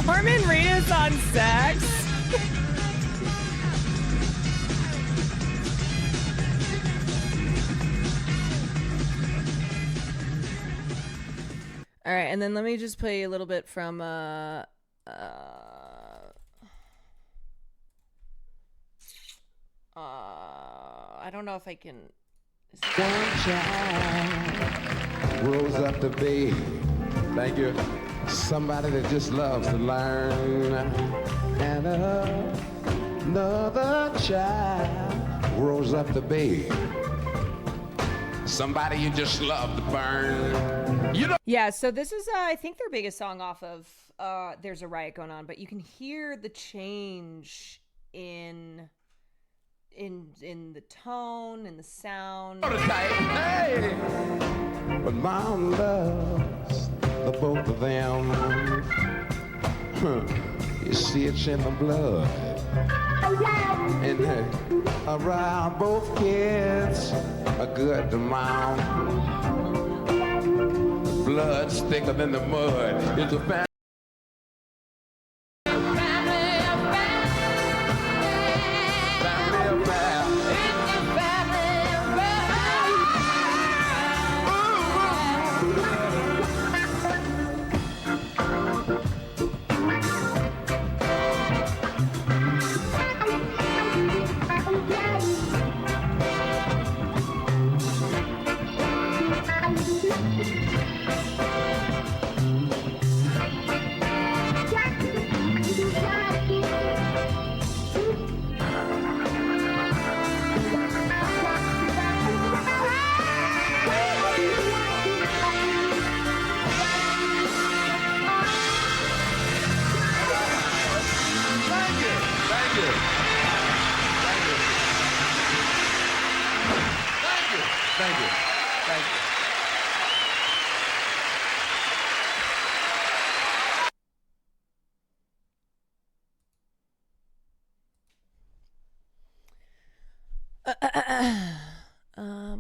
Norman Reedus on sax. All right, and then let me just play a little bit from I don't know if I can. One child rose up to be, thank you, somebody that just loves to learn. And another child rose up to be somebody you just love to burn. You know. Yeah, so this is I think their biggest song off of There's a Riot Going On, but you can hear the change in the tone and the sound. Hey! But Mom loves the both of them. You see it's in the blood. And around both kids are good to Mom. The blood's thicker than the mud. It's a family.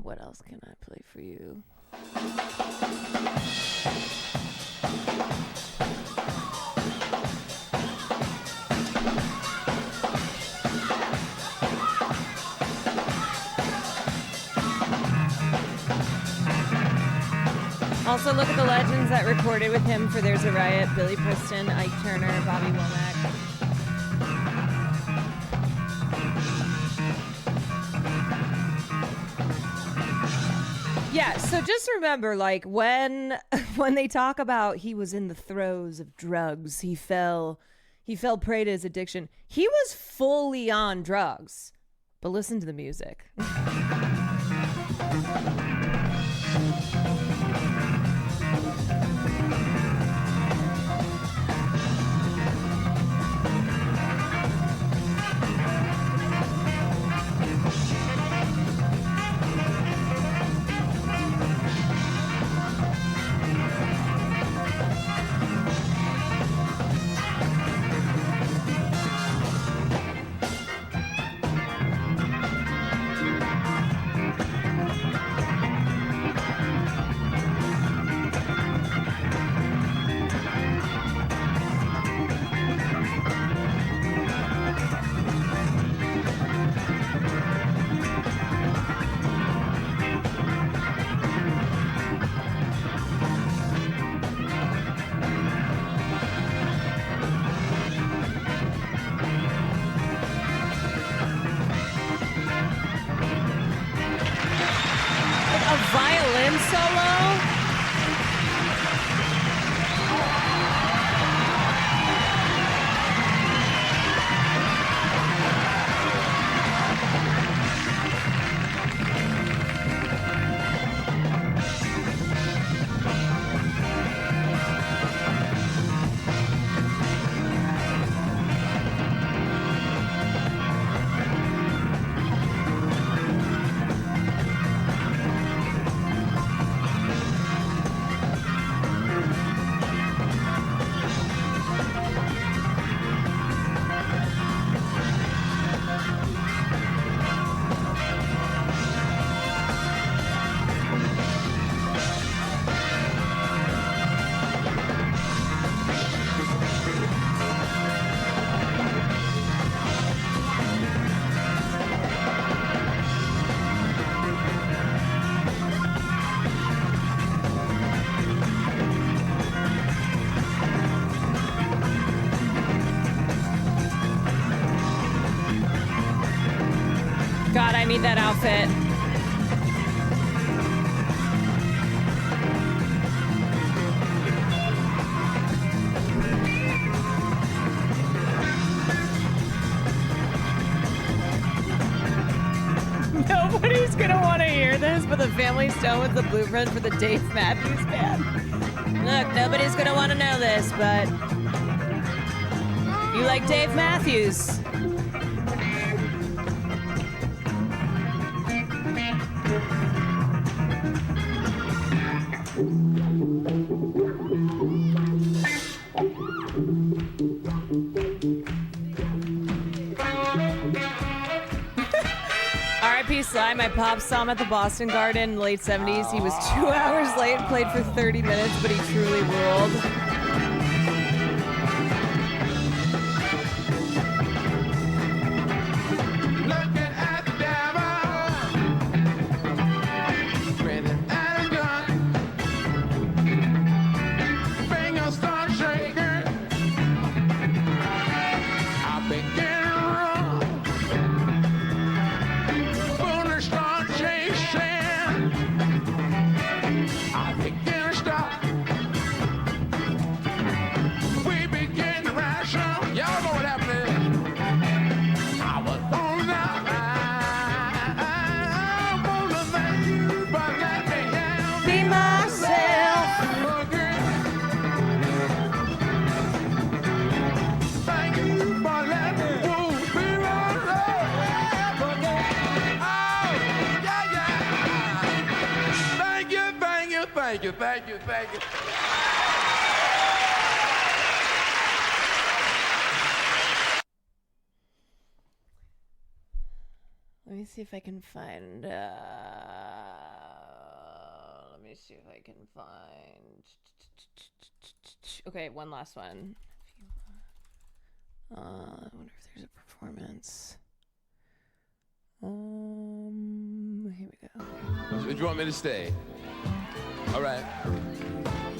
What else can I play for you? Also, look at the legends that recorded with him for There's a Riot: Billy Preston, Ike Turner, Bobby Womack. Yeah, so just remember, like, when they talk about he was in the throes of drugs, he fell prey to his addiction. He was fully on drugs. But listen to the music. Violin solo? God, I need that outfit. Nobody's gonna want to hear this, but the Family Stone was the blueprint for the Dave Matthews Band. Look, nobody's gonna want to know this, but you like Dave Matthews. R.I.P. Sly, my pop saw him at the Boston Garden in the late 70s. He was 2 hours late and played for 30 minutes, but he truly ruled. Thank you. Let me see if I can find. Let me see if I can find. Okay, one last one. I wonder if there's a performance. Here we go. So you want me to stay? All right.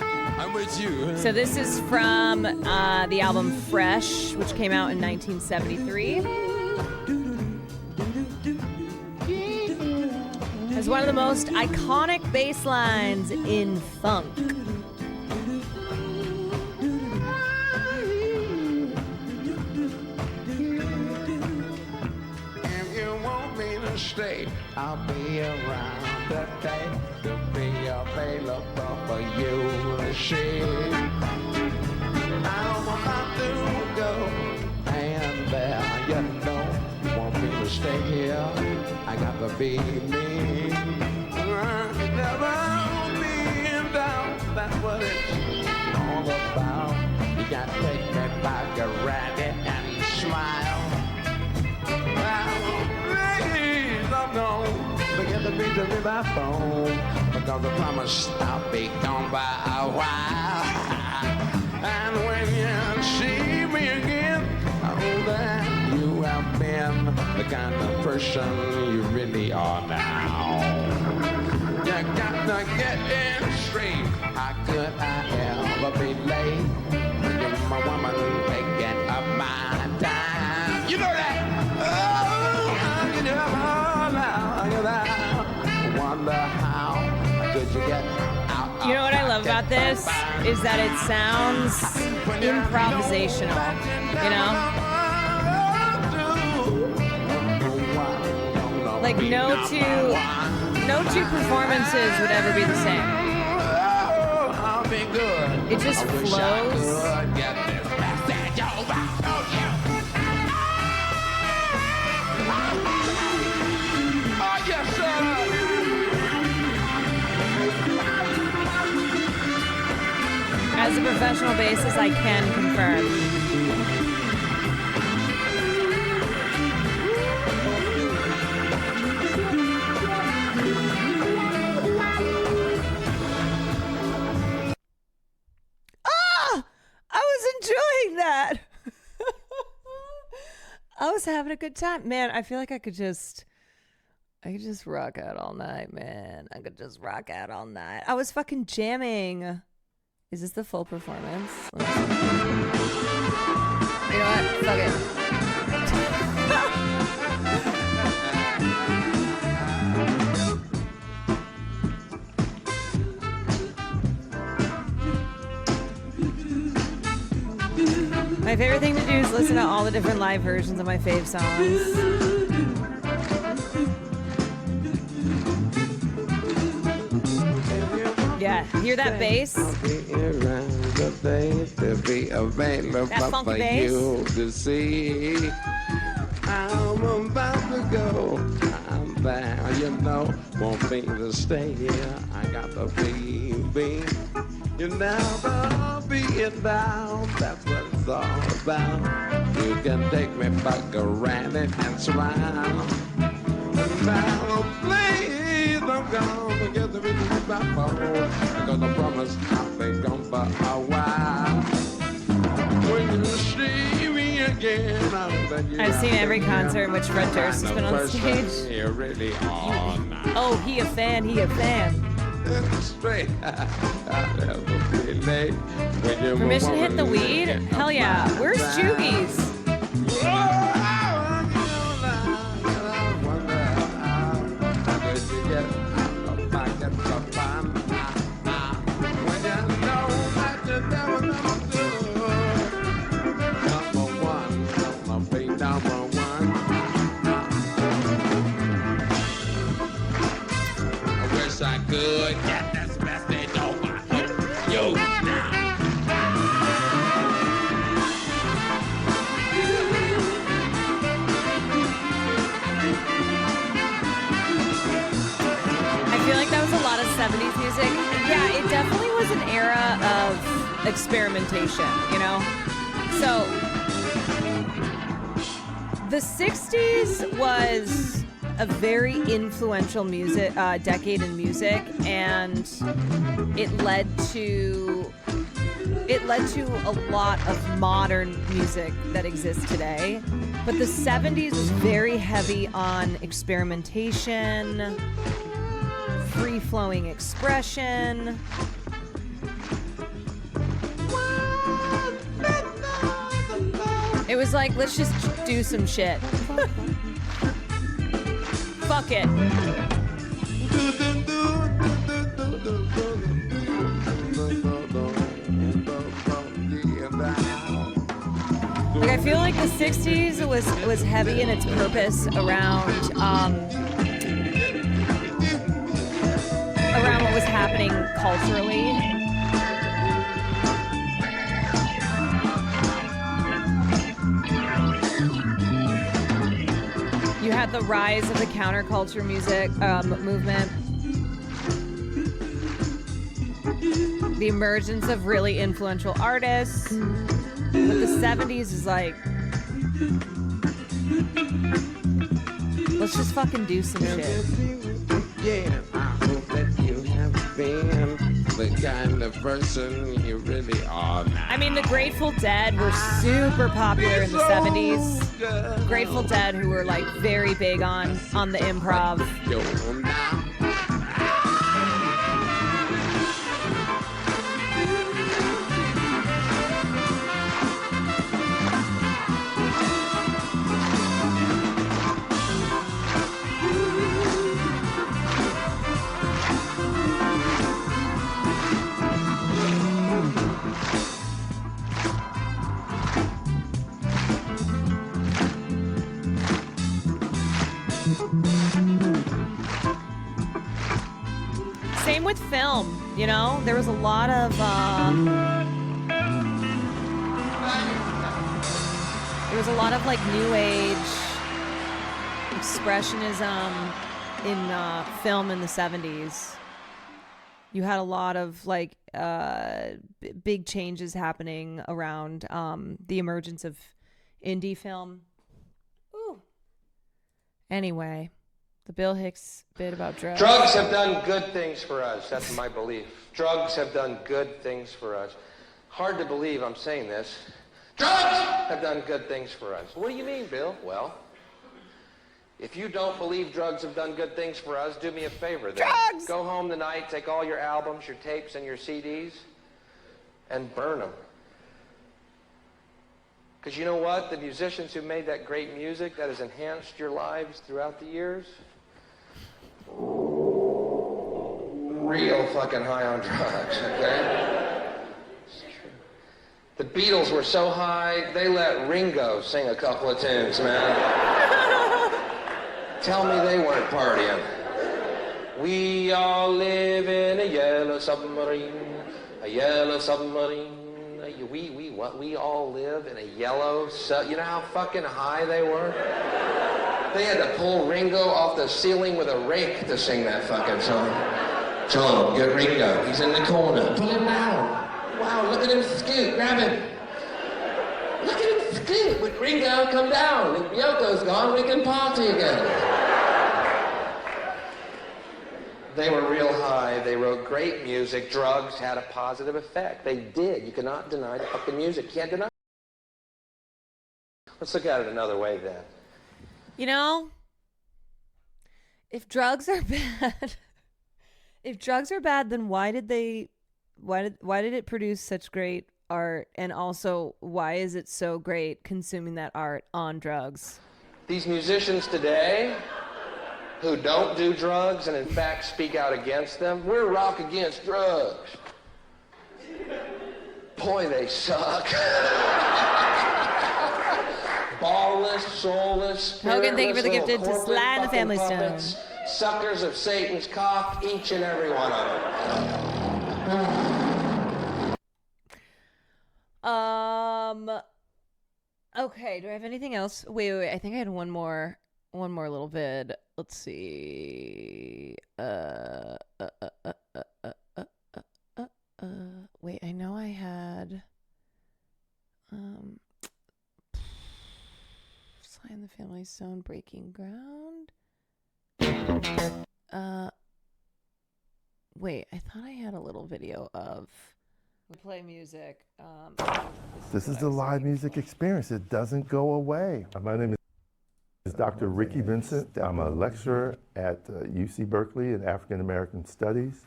I'm with you. So this is from the album Fresh, which came out in 1973. It's one of the most iconic bass lines in funk. If you want me to stay, I'll be around that day to be available for you to see. I'm about to go, and there you know, you want me to stay here, I got to be me. Never being down, that's what it's all about. You got to take me by your rabbit and smile. Now, please don't go, forget to beat me by phone, because I promise I'll be gone by a while. And when you see me again, I know that you have been the kind of person you really are now. You got to get it straight. How could I ever be late when you're my woman taking up my time? You know that. Oh, you never know. I wonder how could you get out. You know what I love about this is that it sounds improvisational, you know? Like no two performances would ever be the same. It just flows. As a professional bassist, I can confirm. I was having a good time. Man, I feel like I could just rock out all night, man. I could just rock out all night. I was fucking jamming. Is this the full performance? You know what? Fuck it. My favorite thing to do is listen to all the different live versions of my fave songs. Yeah, hear that bass? That funky bass? You to see. I'm about to go. I'm there, you know. Won't be to stay here. I got the baby. You never be it down. That's what it's all about. You can take me back around it and smile. And now, please don't go. Forget the reason with my phone. Because I promise I'll be gone for a while. When you see me again, I've seen every concert in which Fred Durst has been on stage. You're really on. Oh, he a fan, he a fan. Straight. Permission to hit the weed? Hell yeah. Where's Jugies? I could get this message over you now. I feel like that was a lot of 70s music. Yeah, it definitely was an era of experimentation, you know? So, the 60s was a very influential decade in music, and it led to a lot of modern music that exists today. But the 70s was very heavy on experimentation, free-flowing expression. It was like, let's just do some shit. Fuck it. Like, I feel like the 60s was heavy in its purpose around what was happening culturally. You had the rise of the counterculture music movement, the emergence of really influential artists. But the 70s is like, let's just fucking do some shit. Yeah, I hope that you have been the kind of person you really are now. I mean, the Grateful Dead were super popular in the 70s. Grateful Dead, who were like very big on the improv. Same with film, you know? There was a lot of like new age expressionism in film in the 70s. You had a lot of like big changes happening around the emergence of indie film. Ooh. Anyway, the Bill Hicks bit about drugs. Drugs have done good things for us. That's my belief. Drugs have done good things for us. Hard to believe I'm saying this. Drugs have done good things for us. What do you mean, Bill? Well, if you don't believe drugs have done good things for us, do me a favor then. Drugs! Go home tonight, take all your albums, your tapes, and your CDs, and burn them. Because you know what? The musicians who made that great music that has enhanced your lives throughout the years, real fucking high on drugs, okay? It's true. The Beatles were so high, they let Ringo sing a couple of tunes, man. Tell me they weren't partying. We all live in a yellow submarine, a yellow submarine. We all live in a yellow you know how fucking high they were? They had to pull Ringo off the ceiling with a rake to sing that fucking song. John, get Ringo. He's in the corner. Pull him down. Wow, look at him scoot. Grab him. Look at him scoot. With Ringo, come down. If Yoko's gone, we can party again. They were real high. They wrote great music. Drugs had a positive effect. They did. You cannot deny the fucking music. You can't deny it. Let's look at it another way then. You know, if drugs are bad, then why did it produce such great art? And also, why is it so great consuming that art on drugs? These musicians today who don't do drugs and in fact speak out against them, we're rock against drugs. Boy, they suck. Ballless, soulless, Hogan, thank you for the spiritless, gifted to little Sly and the corporate Family puppets, Stone. Suckers of Satan's cock, each and every one of them. Okay, do I have anything else? Wait, I think I had one more little vid. Let's see. Wait, I know I had Sly and the Family Stone, Breaking Ground. Wait, I thought I had a little video of play music. This is the live music experience. It doesn't go away. My name is Dr. Ricky Vincent. I'm a lecturer at UC Berkeley in African American Studies,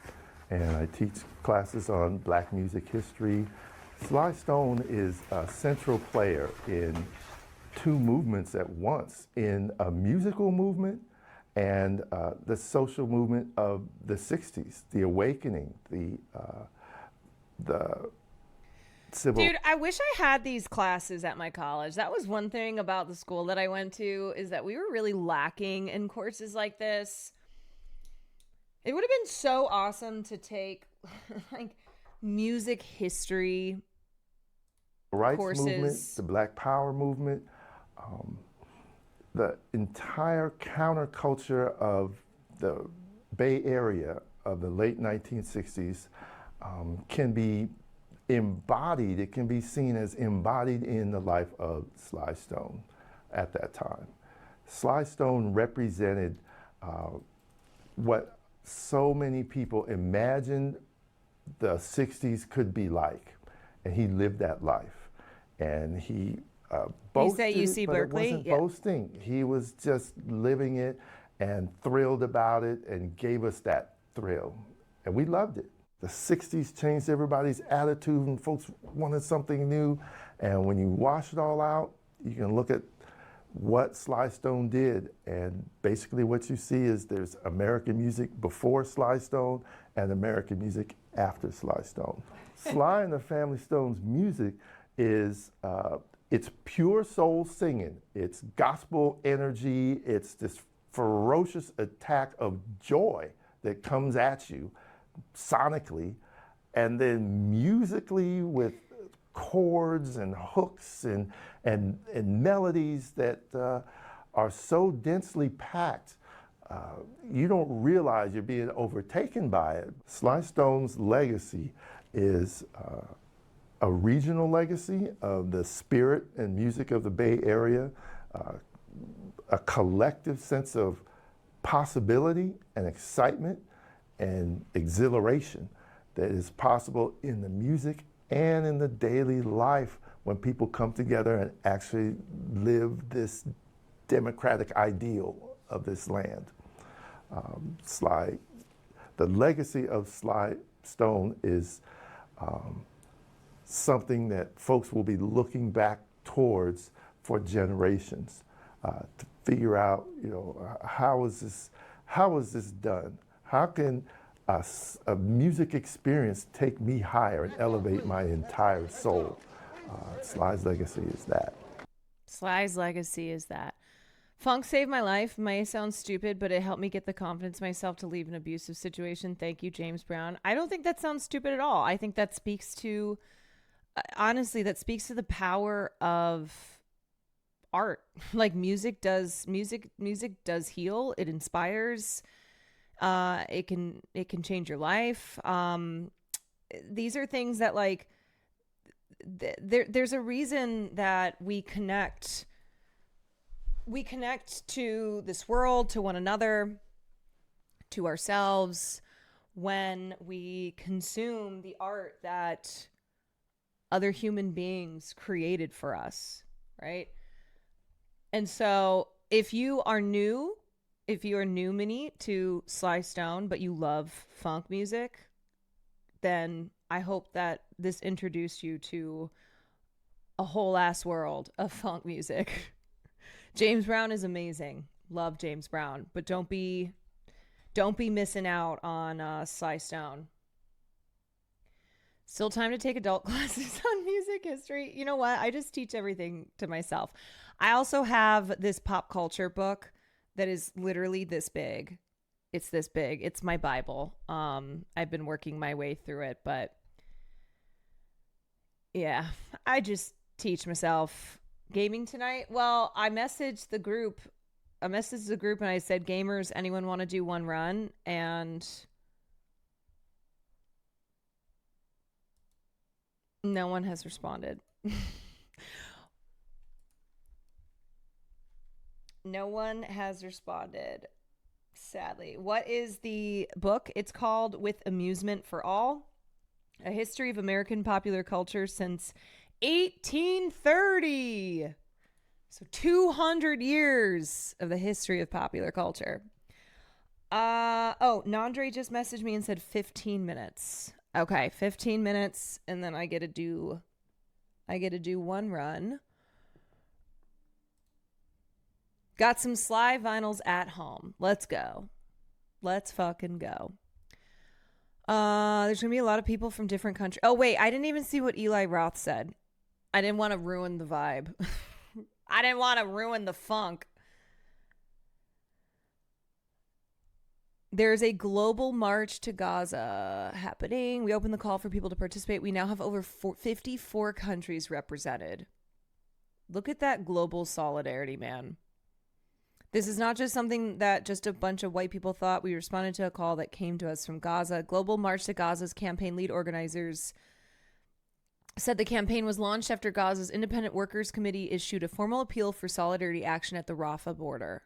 and I teach classes on Black music history. Sly Stone is a central player in two movements at once, in a musical movement and the social movement of the 60s, the awakening, the civil... Dude, I wish I had these classes at my college. That was one thing about the school that I went to, is that we were really lacking in courses like this. It would have been so awesome to take like music history rights courses. Movement, the Black Power movement, the entire counterculture of the Bay Area of the late 1960s can be embodied, it can be seen as embodied in the life of Sly Stone at that time. Sly Stone represented what so many people imagined the 60s could be like, and he lived that life. And he boasted you say UC it, but Berkeley? it wasn't Yeah. boasting. He was just living it and thrilled about it and gave us that thrill. And we loved it. The 60s changed everybody's attitude and folks wanted something new. And when you wash it all out, you can look at what Sly Stone did. And basically what you see is there's American music before Sly Stone and American music after Sly Stone. Sly and the Family Stone's music is, it's pure soul singing. It's gospel energy. It's this ferocious attack of joy that comes at you sonically, and then musically with chords and hooks and melodies that are so densely packed, you don't realize you're being overtaken by it. Sly Stone's legacy is a regional legacy of the spirit and music of the Bay Area, a collective sense of possibility and excitement and exhilaration that is possible in the music and in the daily life when people come together and actually live this democratic ideal of this land. The legacy of Sly Stone is something that folks will be looking back towards for generations to figure out, how is this done? How can a music experience take me higher and elevate my entire soul? Sly's legacy is that. Sly's legacy is that. Funk saved my life. May sound stupid, but it helped me get the confidence in myself to leave an abusive situation. Thank you, James Brown. I don't think that sounds stupid at all. I think that speaks to, honestly, that speaks to the power of art. Like music does heal. It inspires. It can change your life. These are things that like there's a reason that we connect to this world, to one another, to ourselves when we consume the art that other human beings created for us, right? And so if you are new Minnie to Sly Stone, but you love funk music, then I hope that this introduced you to a whole ass world of funk music. James Brown is amazing. Love James Brown, but don't be missing out on Sly Stone. Still time to take adult classes on music history. You know what? I just teach everything to myself. I also have this pop culture book that is literally this big. It's this big. It's my Bible. I've been working my way through it, but yeah, I just teach myself. Gaming tonight? Well, I messaged the group and I said, gamers, anyone want to do one run? And no one has responded. No one has responded, sadly. What is the book? It's called With Amusement for All, A History of American Popular Culture Since 1830. So 200 years of the history of popular culture. Nandre just messaged me and said 15 minutes. Okay, 15 minutes, and then I get to do one run. Got some Sly vinyls at home. Let's go. Let's fucking go. There's gonna be a lot of people from different countries. Oh wait, I didn't even see what Eli Roth said. I didn't want to ruin the vibe. I didn't want to ruin the funk. There's a global march to Gaza happening. We opened the call for people to participate. We now have over 54 countries represented. Look at that global solidarity, man. This is not just something that just a bunch of white people thought. We responded to a call that came to us from Gaza. Global March to Gaza's campaign lead organizers said the campaign was launched after Gaza's Independent Workers Committee issued a formal appeal for solidarity action at the Rafah border.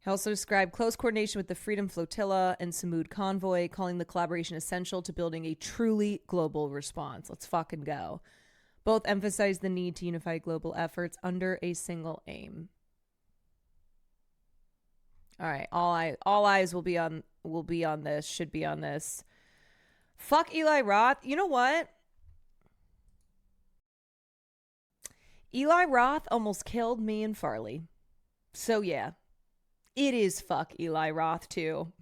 He also described close coordination with the Freedom Flotilla and Samud Convoy, calling the collaboration essential to building a truly global response. Let's fucking go. Both emphasized the need to unify global efforts under a single aim. All right, all eyes will be on this, should be on this. Fuck Eli Roth. You know what? Eli Roth almost killed me and Farley. So yeah, it is fuck Eli Roth too.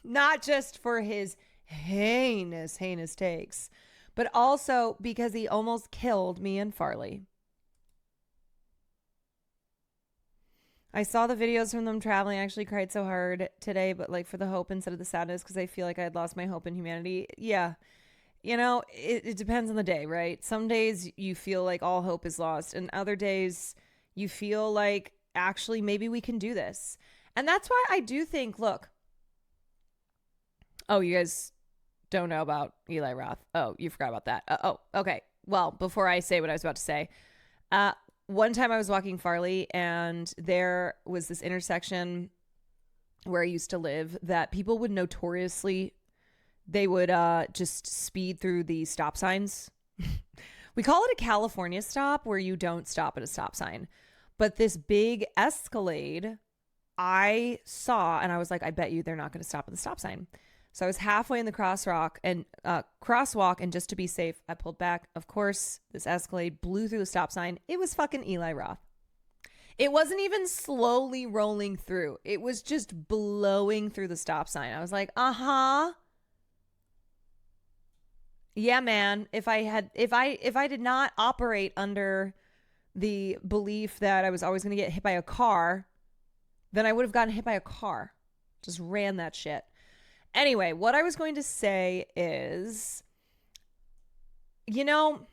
Not just for his heinous takes, but also because he almost killed me and Farley. I saw the videos from them traveling. I actually cried so hard today, but like for the hope instead of the sadness, because I feel like I had lost my hope in humanity. Yeah. You know, it depends on the day, right? Some days you feel like all hope is lost, and other days you feel like actually maybe we can do this. And that's why I do think, look. Oh, you guys don't know about Eli Roth. Oh, you forgot about that. Okay. Well, before I say what I was about to say, one time I was walking Farley, and there was this intersection where I used to live that people would notoriously, they would just speed through the stop signs. We call it a California stop, where you don't stop at a stop sign. But this big Escalade I saw, and I was like, I bet you they're not going to stop at the stop sign. So I was halfway in the crosswalk, and just to be safe, I pulled back. Of course, this Escalade blew through the stop sign. It was fucking Eli Roth. It wasn't even slowly rolling through. It was just blowing through the stop sign. I was like, uh-huh. Yeah, man. If I did not operate under the belief that I was always going to get hit by a car, then I would have gotten hit by a car. Just ran that shit. Anyway, what I was going to say is, you know,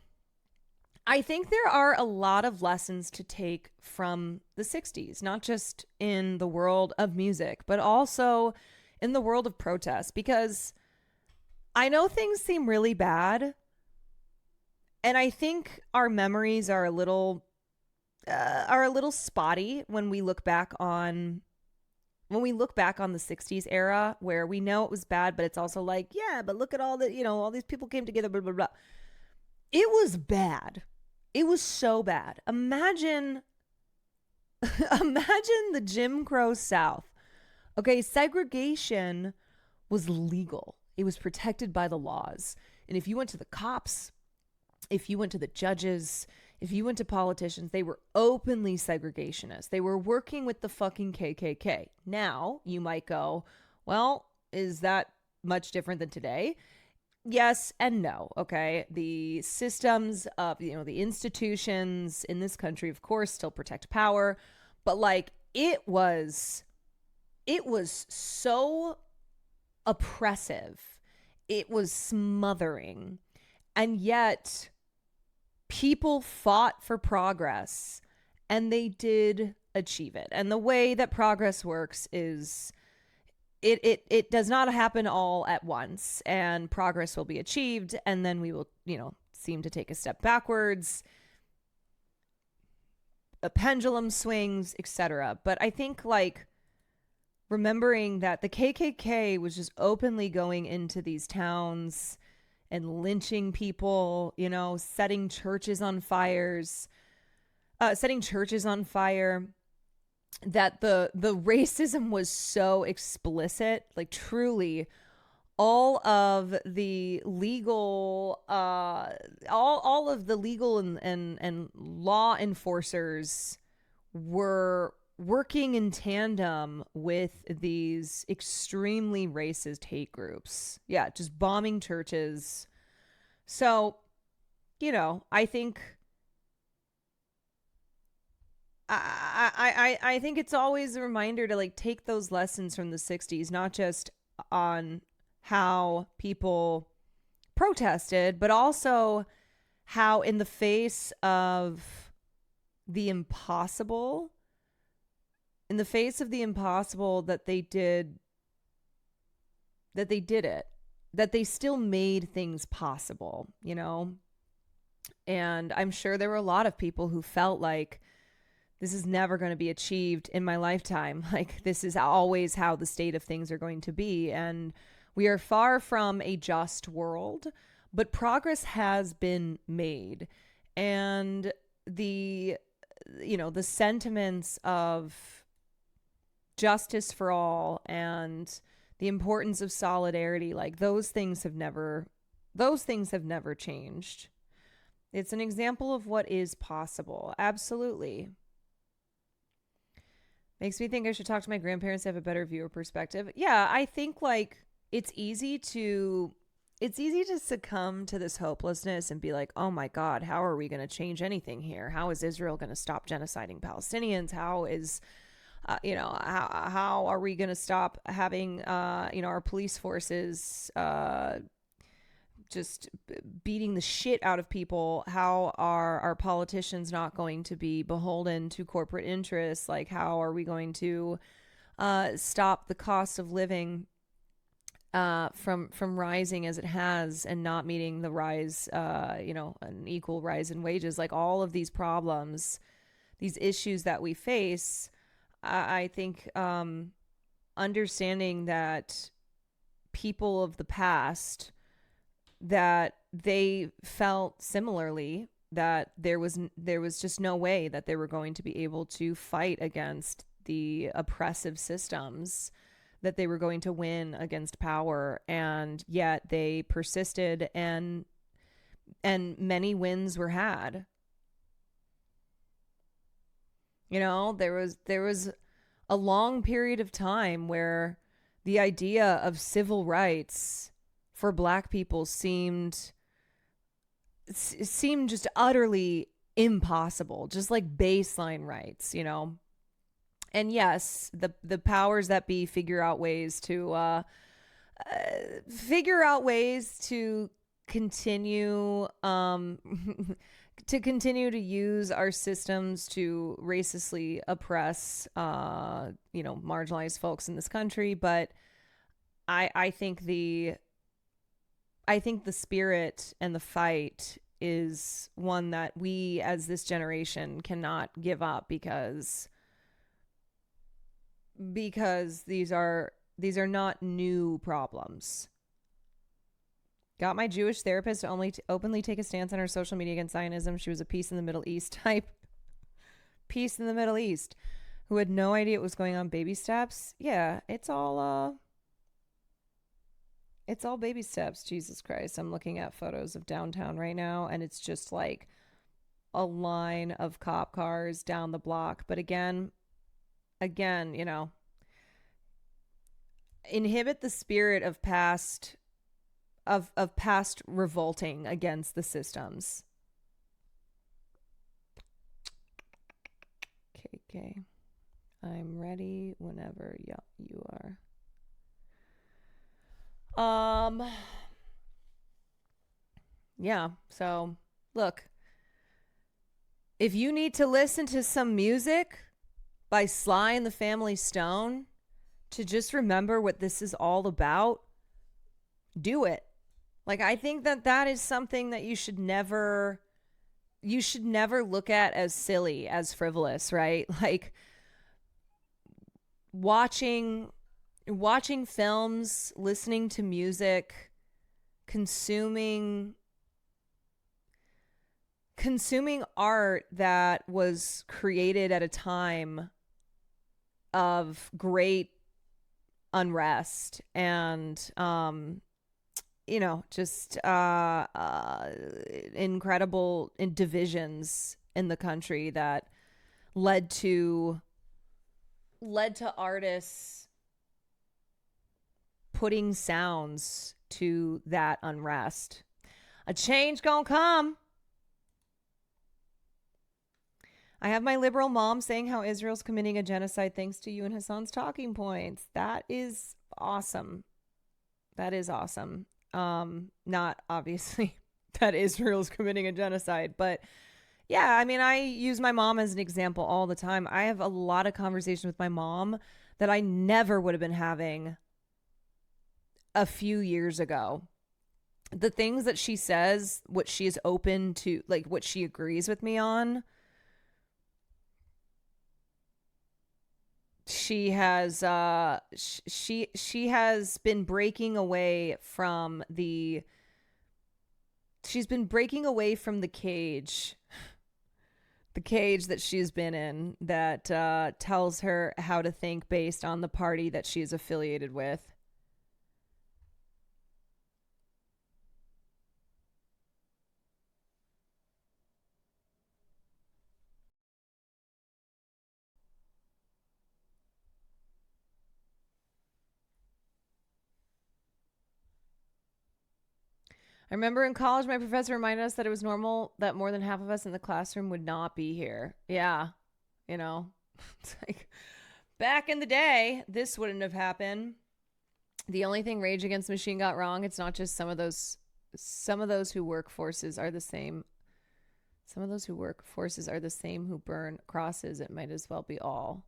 I think there are a lot of lessons to take from the 60s, not just in the world of music, but also in the world of protest, because I know things seem really bad, and I think our memories are a little spotty when we look back on the 60s era, where we know it was bad, but it's also like, yeah, but look at all the, all these people came together, blah, blah, blah. It was bad. It was so bad. Imagine the Jim Crow South. Okay, segregation was legal. It was protected by the laws. And if you went to the cops, if you went to the judges, if you went to politicians, they were openly segregationists. They were working with the fucking KKK. Now, you might go, well, is that much different than today? Yes and no, okay? The systems of, the institutions in this country, of course, still protect power. But, like, it was so oppressive. It was smothering. And yet people fought for progress, and they did achieve it. And the way that progress works is it does not happen all at once, and progress will be achieved, and then we will, seem to take a step backwards, a pendulum swings, etc. But I think, like, remembering that the KKK was just openly going into these towns and lynching people, setting churches on fire, that the racism was so explicit, like, truly all of the legal all of the legal and law enforcers were working in tandem with these extremely racist hate groups. Yeah, just bombing churches. So, I think I think it's always a reminder to, like, take those lessons from the 60s, not just on how people protested, but also how, in the face of the impossible, that they did it, that they still made things possible, And I'm sure there were a lot of people who felt like, this is never going to be achieved in my lifetime. Like, this is always how the state of things are going to be. And we are far from a just world, but progress has been made. And the sentiments of justice for all and the importance of solidarity, like, those things have never changed. It's an example of what is possible. Absolutely. Makes me think I should talk to my grandparents to have a better viewer perspective. Yeah, I think, like, it's easy to succumb to this hopelessness and be like, oh my God, how are we going to change anything here? How is Israel going to stop genociding Palestinians? How is, how are we going to stop having, our police forces just beating the shit out of people? How are our politicians not going to be beholden to corporate interests? Like, how are we going to stop the cost of living from rising as it has and not meeting the rise, an equal rise in wages? Like, all of these problems, these issues that we face, I think understanding that people of the past, that they felt similarly, that there was just no way that they were going to be able to fight against the oppressive systems, that they were going to win against power, and yet they persisted, and many wins were had. There was a long period of time where the idea of civil rights for Black people seemed seem just utterly impossible, just like baseline rights, you know. And yes, the powers that be figure out ways to continue to continue to use our systems to racistly oppress marginalized folks in this country. But I think the spirit and the fight is one that we as this generation cannot give up, because these are not new problems. Got my Jewish therapist to openly take a stance on her social media against Zionism. She was a Peace in the Middle East type. Peace in the Middle East. Who had no idea what was going on. Baby steps. Yeah, it's all baby steps. Jesus Christ. I'm looking at photos of downtown right now, and it's just like a line of cop cars down the block. But again, you know, inhibit the spirit of past revolting against the systems. KK, I'm ready whenever you are. Yeah, so look, if you need to listen to some music by Sly and the Family Stone to just remember what this is all about, do it. Like, I think that is something that you should never look at as silly, as frivolous, right? Like, watching films, listening to music, consuming art that was created at a time of great unrest and just incredible divisions in the country that led to artists putting sounds to that unrest. A change gonna come. I have my liberal mom saying how Israel's committing a genocide thanks to you and Hassan's talking points. That is awesome. That is awesome. Not obviously that Israel's committing a genocide, but yeah, I mean, I use my mom as an example all the time. I have a lot of conversations with my mom that I never would have been having a few years ago. The things that she says, what she is open to, like what she agrees with me on, she has she has been breaking away from the cage that she's been in that tells her how to think based on the party that she's affiliated with. I remember in college, my professor reminded us that it was normal that more than half of us in the classroom would not be here. Yeah. You know, it's like back in the day, this wouldn't have happened. The only thing Rage Against the Machine got wrong, it's not just some of those who work forces are the same. Some of those who work forces are the same who burn crosses. It might as well be all.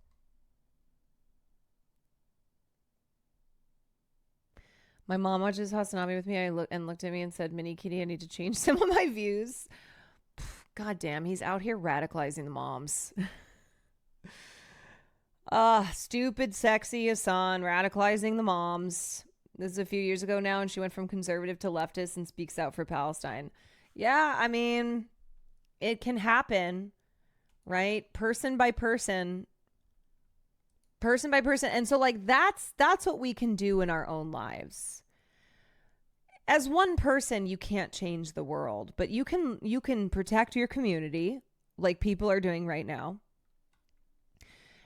My mom watches Hasanabi with me. I looked at me and said, Mini Kitty, I need to change some of my views. God damn, he's out here radicalizing the moms. Stupid, sexy Hassan radicalizing the moms. This is a few years ago now, and she went from conservative to leftist and speaks out for Palestine. Yeah, I mean, it can happen, right? Person by person. And so, like, that's what we can do in our own lives. As one person, you can't change the world, but you can protect your community like people are doing right now.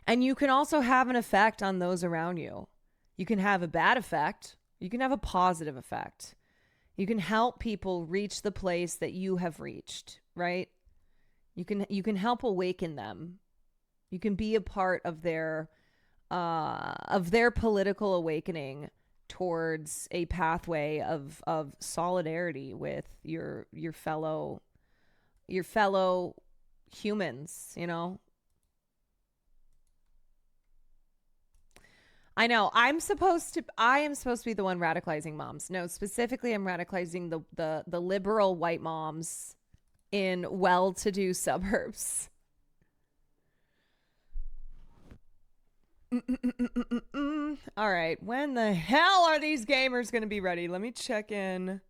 And you can also have an effect on those around you. You can have a bad effect. You can have a positive effect. You can help people reach the place that you have reached, right? You can help awaken them. You can be a part of their political awakening towards a pathway of solidarity with your fellow humans, you know? I know. I am supposed to be the one radicalizing moms. No, specifically I'm radicalizing the liberal white moms in well-to-do suburbs. All right. When the hell are these gamers going to be ready? Let me check in.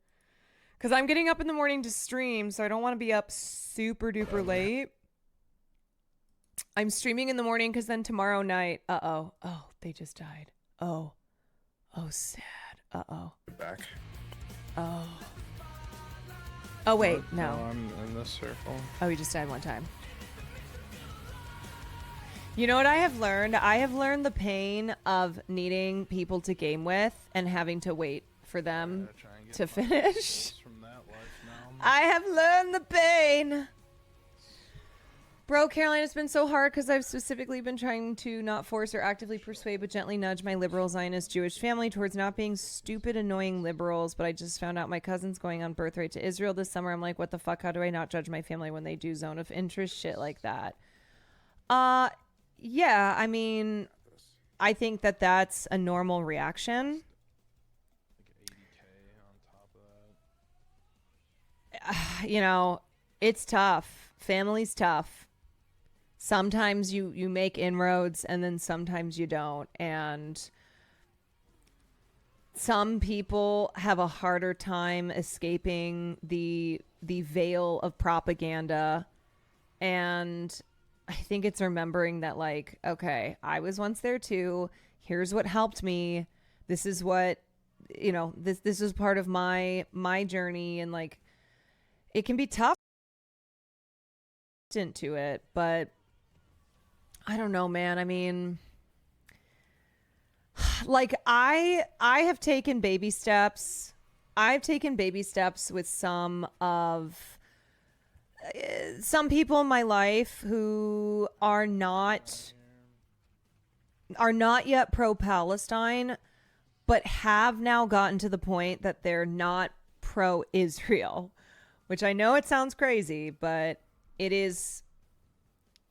Because I'm getting up in the morning to stream, so I don't want to be up super duper late. I'm streaming in the morning because then tomorrow night... Uh-oh. Oh, they just died. Oh. Oh, sad. Uh-oh. Back. Oh. Oh, wait. No. I'm in this circle. Oh, he just died one time. You know what I have learned? I have learned the pain of needing people to game with and having to wait for them to finish. I have learned the pain. Bro, Caroline, it's been so hard because I've specifically been trying to not force or actively persuade but gently nudge my liberal Zionist Jewish family towards not being stupid, annoying liberals. But I just found out my cousin's going on birthright to Israel this summer. I'm like, what the fuck? How do I not judge my family when they do zone of interest shit like that? Yeah, I mean, I think that that's a normal reaction. You know, it's tough. Family's tough. Sometimes you make inroads and then sometimes you don't. And some people have a harder time escaping the veil of propaganda. And I think it's remembering that, like, okay, I was once there too. Here's what helped me. This is what, you know, this is part of my journey. And like, it can be tough into it, but I don't know, man. I mean, like I have taken baby steps. I've taken baby steps with some people in my life who are not yet pro-Palestine, but have now gotten to the point that they're not pro-Israel, which I know it sounds crazy, but it is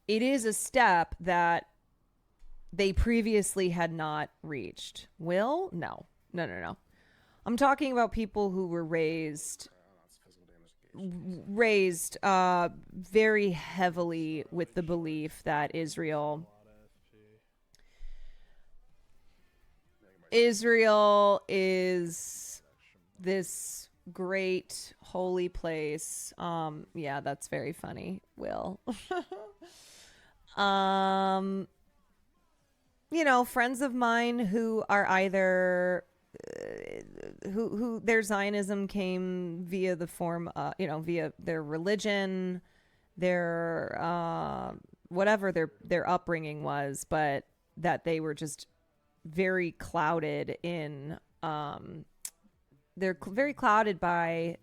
a step that they previously had not reached. Will? No. I'm talking about people who were raised very heavily with the belief that Israel is this great holy place. Yeah, that's very funny, Will. You know, friends of mine who are either who their Zionism came via the form, via their religion, their whatever their upbringing was, but that they were just very clouded in, they're very clouded by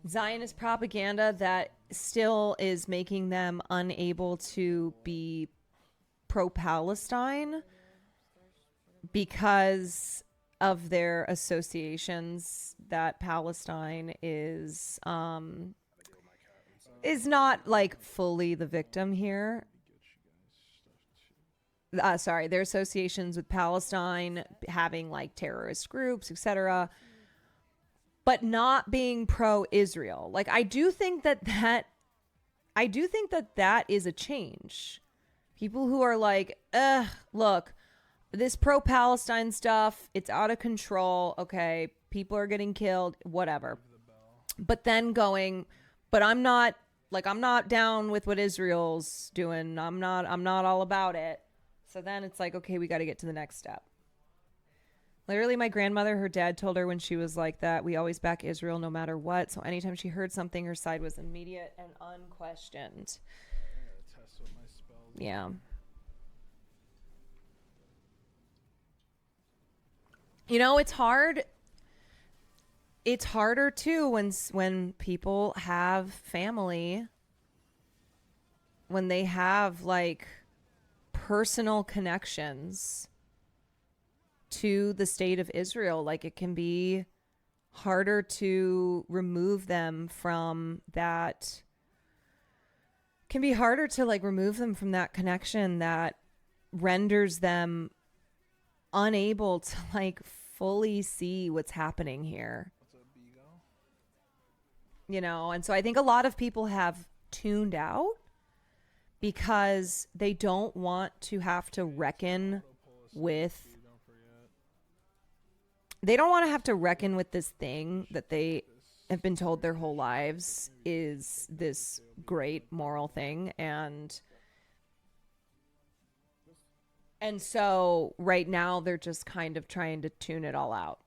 Zionist propaganda that still is making them unable to be pro-Palestine because of their associations that Palestine is not like fully the victim here. Their associations with Palestine having like terrorist groups, etc., but not being pro-Israel. Like, I do think that is a change. People who are like, look, this pro-Palestine stuff, it's out of control. Okay, people are getting killed, whatever. But then going, but I'm not down with what Israel's doing. I'm not all about it. So then it's like, okay, we got to get to the next step. Literally, my grandmother, her dad told her when she was like that, we always back Israel no matter what. So anytime she heard something, her side was immediate and unquestioned. Yeah. You know, it's hard. it's harder too when people have family, when they have like personal connections to the state of Israel. Like, it can be harder to remove them from that. Can be harder to like remove them from that connection that renders them unable to like fully see what's happening here. You know, and so I think a lot of people have tuned out because they don't want to have to reckon with this thing that they have been told their whole lives is this great moral thing. And so right now they're just kind of trying to tune it all out.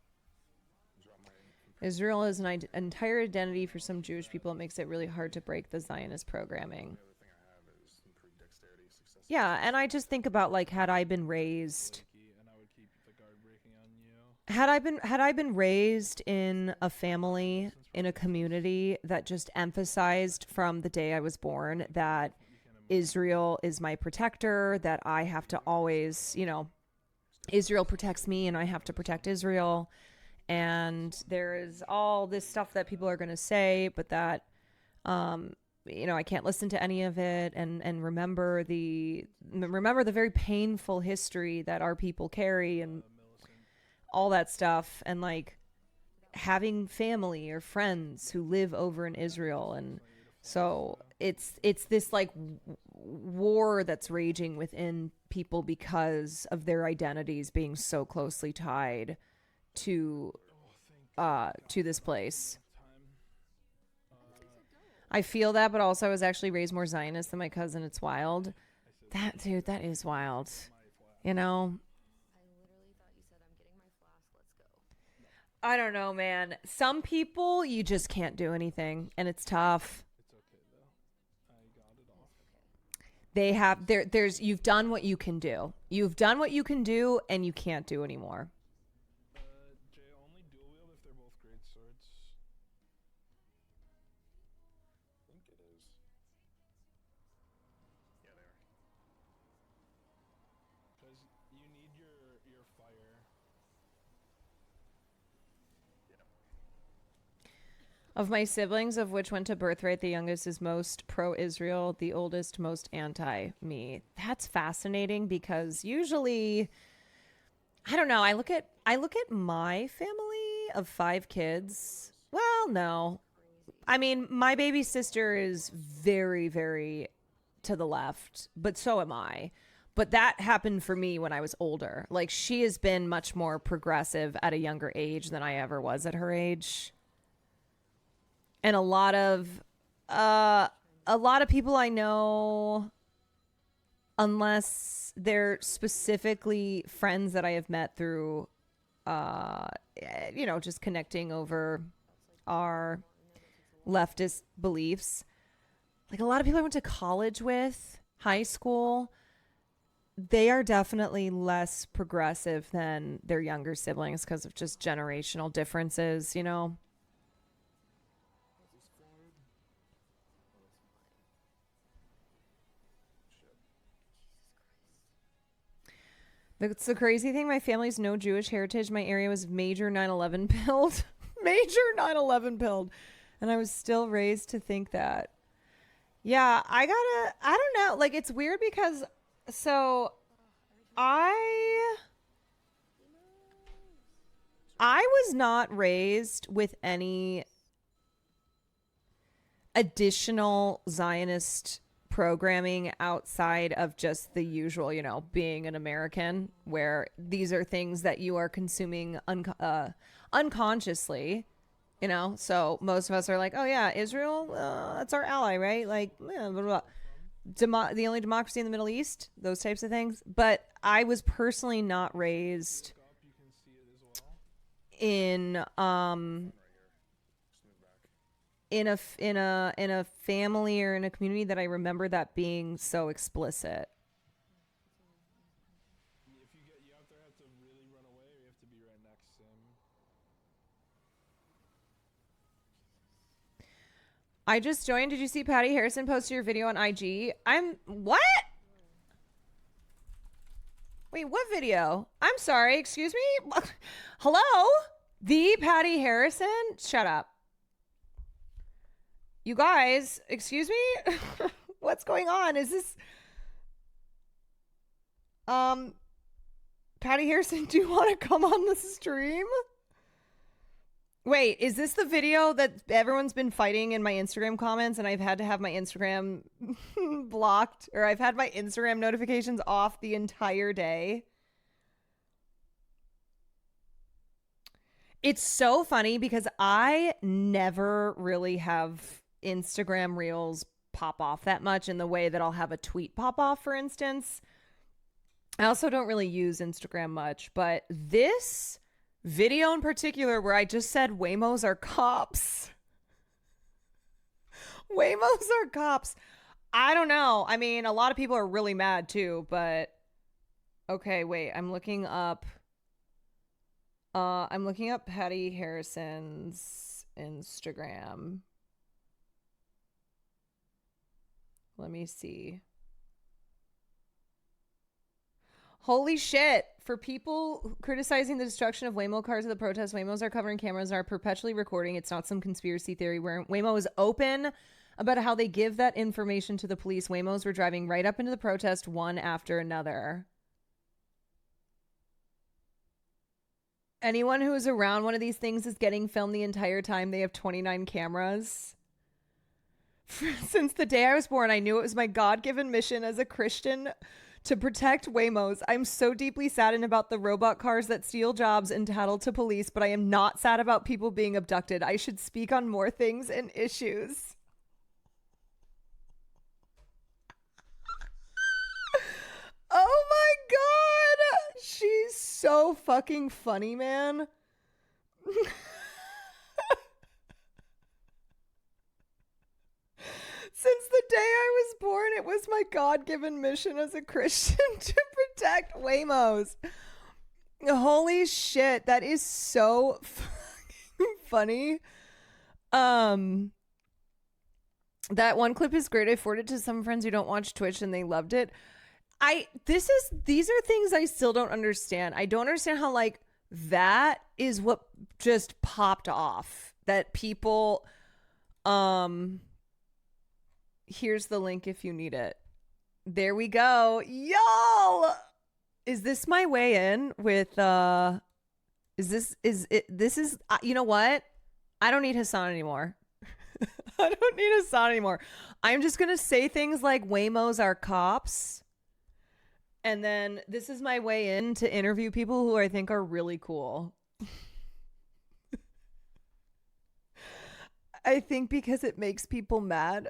Israel is an entire identity for some Jewish people. It makes it really hard to break the Zionist programming. Yeah, and I just think about like, had I been raised in a family, in a community that just emphasized from the day I was born that Israel is my protector, that I have to always, you know, Israel protects me and I have to protect Israel. And there is all this stuff that people are going to say, but that, you know, I can't listen to any of it and remember the very painful history that our people carry and all that stuff. And like having family or friends who live over in Israel. And so it's this like war that's raging within people because of their identities being so closely tied to this place. I feel that, but also I was actually raised more Zionist than my cousin. It's wild. That is wild. You know? I don't know, man. Some people, you just can't do anything, and it's tough. You've done what you can do. You've done what you can do, and you can't do anymore. Of my siblings, of which went to birthright, the youngest is most pro-Israel, the oldest most anti-me. That's fascinating because usually, I don't know. I look at my family of 5 kids. Well, no. I mean, my baby sister is very, very to the left, but so am I. But that happened for me when I was older. Like, she has been much more progressive at a younger age than I ever was at her age. And a lot of people I know, unless they're specifically friends that I have met through, you know, just connecting over our leftist beliefs. Like a lot of people I went to college with, high school, they are definitely less progressive than their younger siblings because of just generational differences, you know? That's the crazy thing. My family's no Jewish heritage. My area was major 9/11 pilled. Major 9/11 pilled. And I was still raised to think that. Yeah, I don't know. Like, it's weird because, so I was not raised with any additional Zionist programming outside of just the usual, you know, being an American, where these are things that you are consuming unconsciously, you know. So most of us are like, oh yeah, Israel, that's our ally, right? Like, blah, blah, blah. The only democracy in the Middle East, those types of things. But I was personally not raised in a family or in a community that I remember that being so explicit. I just joined. Did you see Patty Harrison posted your video on IG? What? Wait, what video? I'm sorry. Excuse me? Hello? The Patty Harrison? Shut up. You guys, excuse me? What's going on? Is this... Patty Harrison, do you want to come on the stream? Wait, is this the video that everyone's been fighting in my Instagram comments and I've had to have my Instagram blocked, or I've had my Instagram notifications off the entire day? It's so funny because I never really have Instagram reels pop off that much in the way that I'll have a tweet pop off, for instance. I also don't really use Instagram much, but this video in particular where I just said Waymos are cops. Waymos are cops. I don't know. I mean, a lot of people are really mad too, but okay, wait. I'm looking up Patty Harrison's Instagram. Let me see. Holy shit. For people criticizing the destruction of Waymo cars at the protest, Waymos are covering cameras and are perpetually recording. It's not some conspiracy theory where Waymo is open about how they give that information to the police. Waymos were driving right up into the protest one after another. Anyone who is around one of these things is getting filmed the entire time. They have 29 cameras. Since the day I was born, I knew it was my God-given mission as a Christian to protect Waymos. I'm so deeply saddened about the robot cars that steal jobs and tattle to police, but I am not sad about people being abducted. I should speak on more things and issues. Oh my God! She's so fucking funny, man. Since the day I was born, it was my God-given mission as a Christian to protect Waymos. Holy shit, that is so fucking funny. That one clip is great. I forwarded to some friends who don't watch Twitch and they loved it. These are things I still don't understand. I don't understand how, like, that is what just popped off. That people, here's the link if you need it. There we go. Y'all, is this my way in with, you know what? I don't need Hassan anymore. I don't need Hassan anymore. I'm just going to say things like Waymos are cops. And then this is my way in to interview people who I think are really cool. I think because it makes people mad.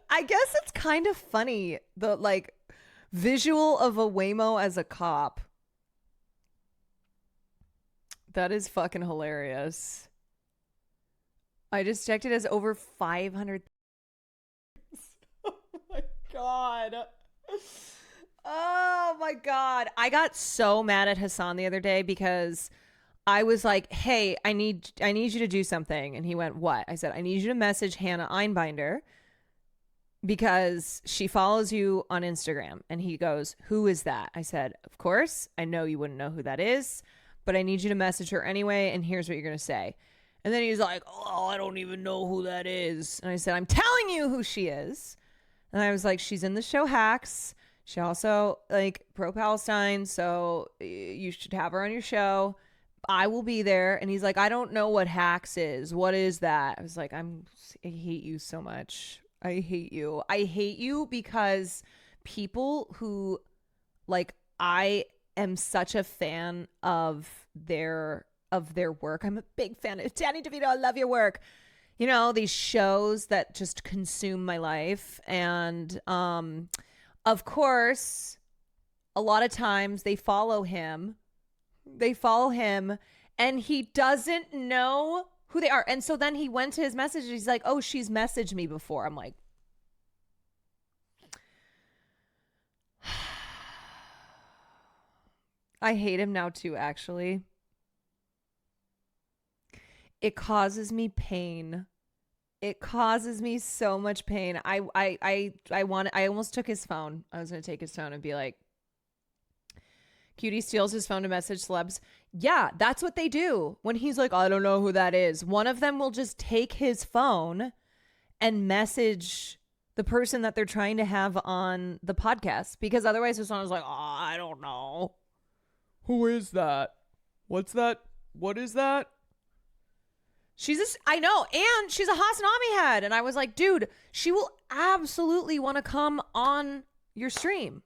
I guess it's kind of funny, the like visual of a Waymo as a cop. That is fucking hilarious. I just checked it as over 500. Oh my God. Oh my God. I got so mad at Hassan the other day because I was like, hey, I need you to do something. And he went, what? I said, I need you to message Hannah Einbinder because she follows you on Instagram. And he goes, who is that? I said, of course, I know you wouldn't know who that is, but I need you to message her anyway. And here's what you're going to say. And then he's like, oh, I don't even know who that is. And I said, I'm telling you who she is. And I was like, she's in the show Hacks. She also like pro-Palestine. So you should have her on your show. I will be there. And he's like, I don't know what Hacks is. What is that? I was like, I hate you so much. I hate you. I hate you because people who, like, I am such a fan of their work. I'm a big fan of Danny DeVito. I love your work. You know, these shows that just consume my life. And of course, a lot of times they follow him. And he doesn't know who they are. And so then he went to his message. He's like, oh, she's messaged me before. I'm like, I hate him now too, actually. It causes me pain. It causes me so much pain. I almost took his phone. I was going to take his phone and be like, Cutie steals his phone to message celebs. Yeah, that's what they do. When he's like, I don't know who that is. One of them will just take his phone and message the person that they're trying to have on the podcast. Because otherwise his phone is like, oh, I don't know. Who is that? What's that? What is that? I know, and she's a Hasanami head. And I was like, dude, she will absolutely want to come on your stream.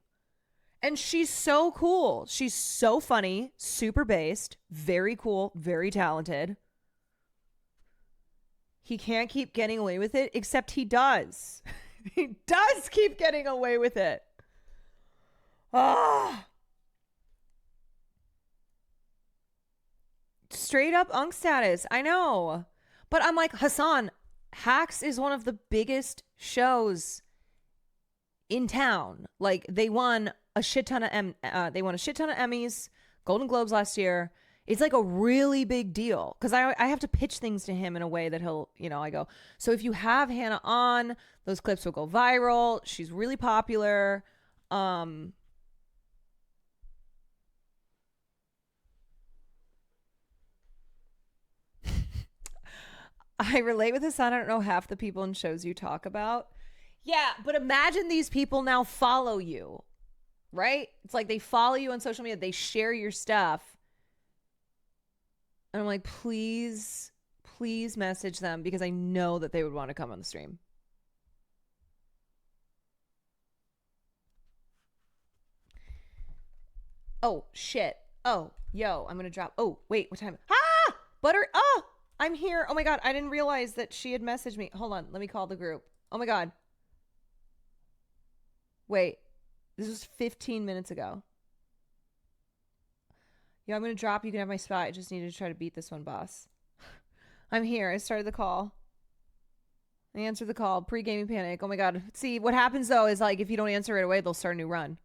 And she's so cool. She's so funny, super based, very cool, very talented. He can't keep getting away with it, except he does. He does keep getting away with it. Ah. Straight up unk status. I know. But I'm like, Hassan, Hacks is one of the biggest shows in town. Like, they won a shit ton of Emmys, Golden Globes last year. It's like a really big deal because I have to pitch things to him in a way that he'll, I go, so if you have Hannah on, those clips will go viral. She's really popular. I relate with Hassan. I don't know half the people in shows you talk about. Yeah, but imagine these people now follow you, right? It's like they follow you on social media. They share your stuff. And I'm like, please message them because I know that they would want to come on the stream. Oh, shit. Oh, yo, I'm going to drop. Oh, wait, what time? Ah! Butter. Oh, I'm here. Oh my God. I didn't realize that she had messaged me. Hold on. Let me call the group. Oh my God. Wait, this was 15 minutes ago. Yeah, I'm going to drop. You can have my spot. I just needed to try to beat this one, boss. I'm here. I started the call. I answered the call. Pre-gaming panic. Oh my God. See, what happens though is like if you don't answer right away, they'll start a new run.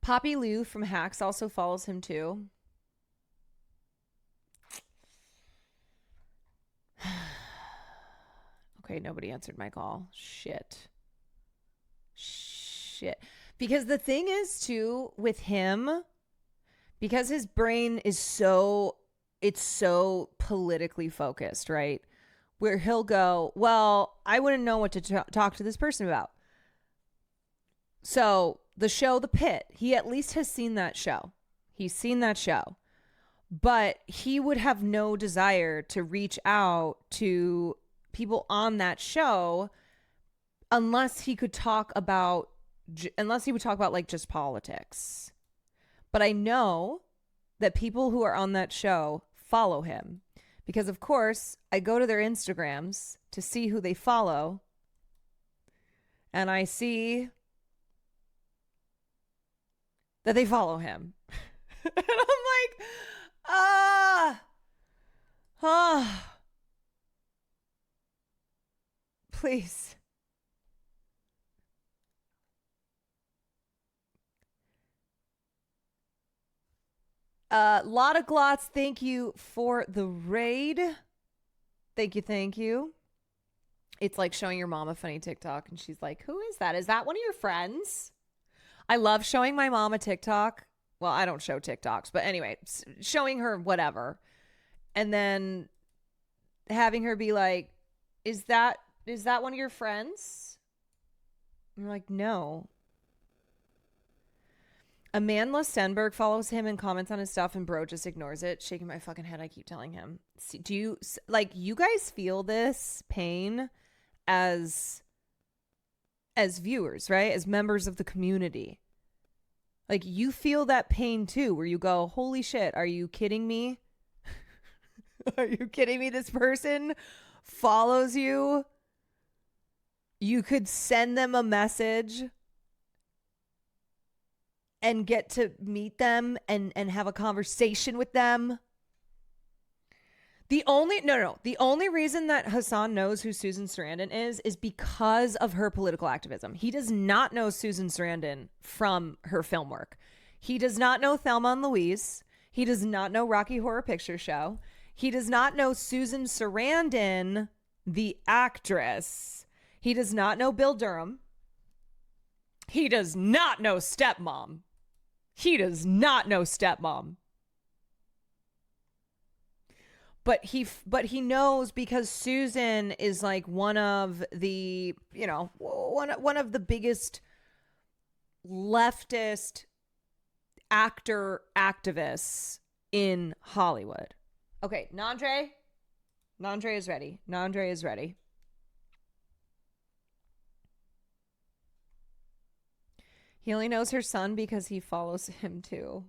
Poppy Lou from Hacks also follows him too. Okay, nobody answered my call. Shit. Because the thing is too with him, because his brain is so politically focused, right? Where he'll go, well, I wouldn't know what to talk to this person about. So the show, The Pit, he at least has seen that show. He's seen that show. But he would have no desire to reach out to people on that show unless he could talk about like just politics. But I know that people who are on that show follow him because, of course, I go to their Instagrams to see who they follow, and I see that they follow him. And I'm like, please. Lotta Glotz, thank you for the raid. Thank you. It's like showing your mom a funny TikTok and she's like, who is that? Is that one of your friends? I love showing my mom a TikTok. Well, I don't show TikToks, but anyway, showing her whatever. And then having her be like, is that one of your friends? I'm like, no. Amanda Stenberg follows him and comments on his stuff, and bro just ignores it. Shaking my fucking head. I keep telling him. See, do you you guys feel this pain as viewers, right? As members of the community. Like, you feel that pain too, where you go, holy shit, are you kidding me? Are you kidding me? This person follows you. You could send them a message and get to meet them and have a conversation with them. The only reason that Hassan knows who Susan Sarandon is because of her political activism. He does not know Susan Sarandon from her film work. He does not know Thelma and Louise. He does not know Rocky Horror Picture Show. He does not know Susan Sarandon, the actress. He does not know Bill Durham. He does not know Stepmom. He does not know Stepmom. But he knows because Susan is like one of the, you know, one of the biggest leftist actor activists in Hollywood. Okay, Nandre is ready. Nandre is ready. He only knows her son because he follows him too.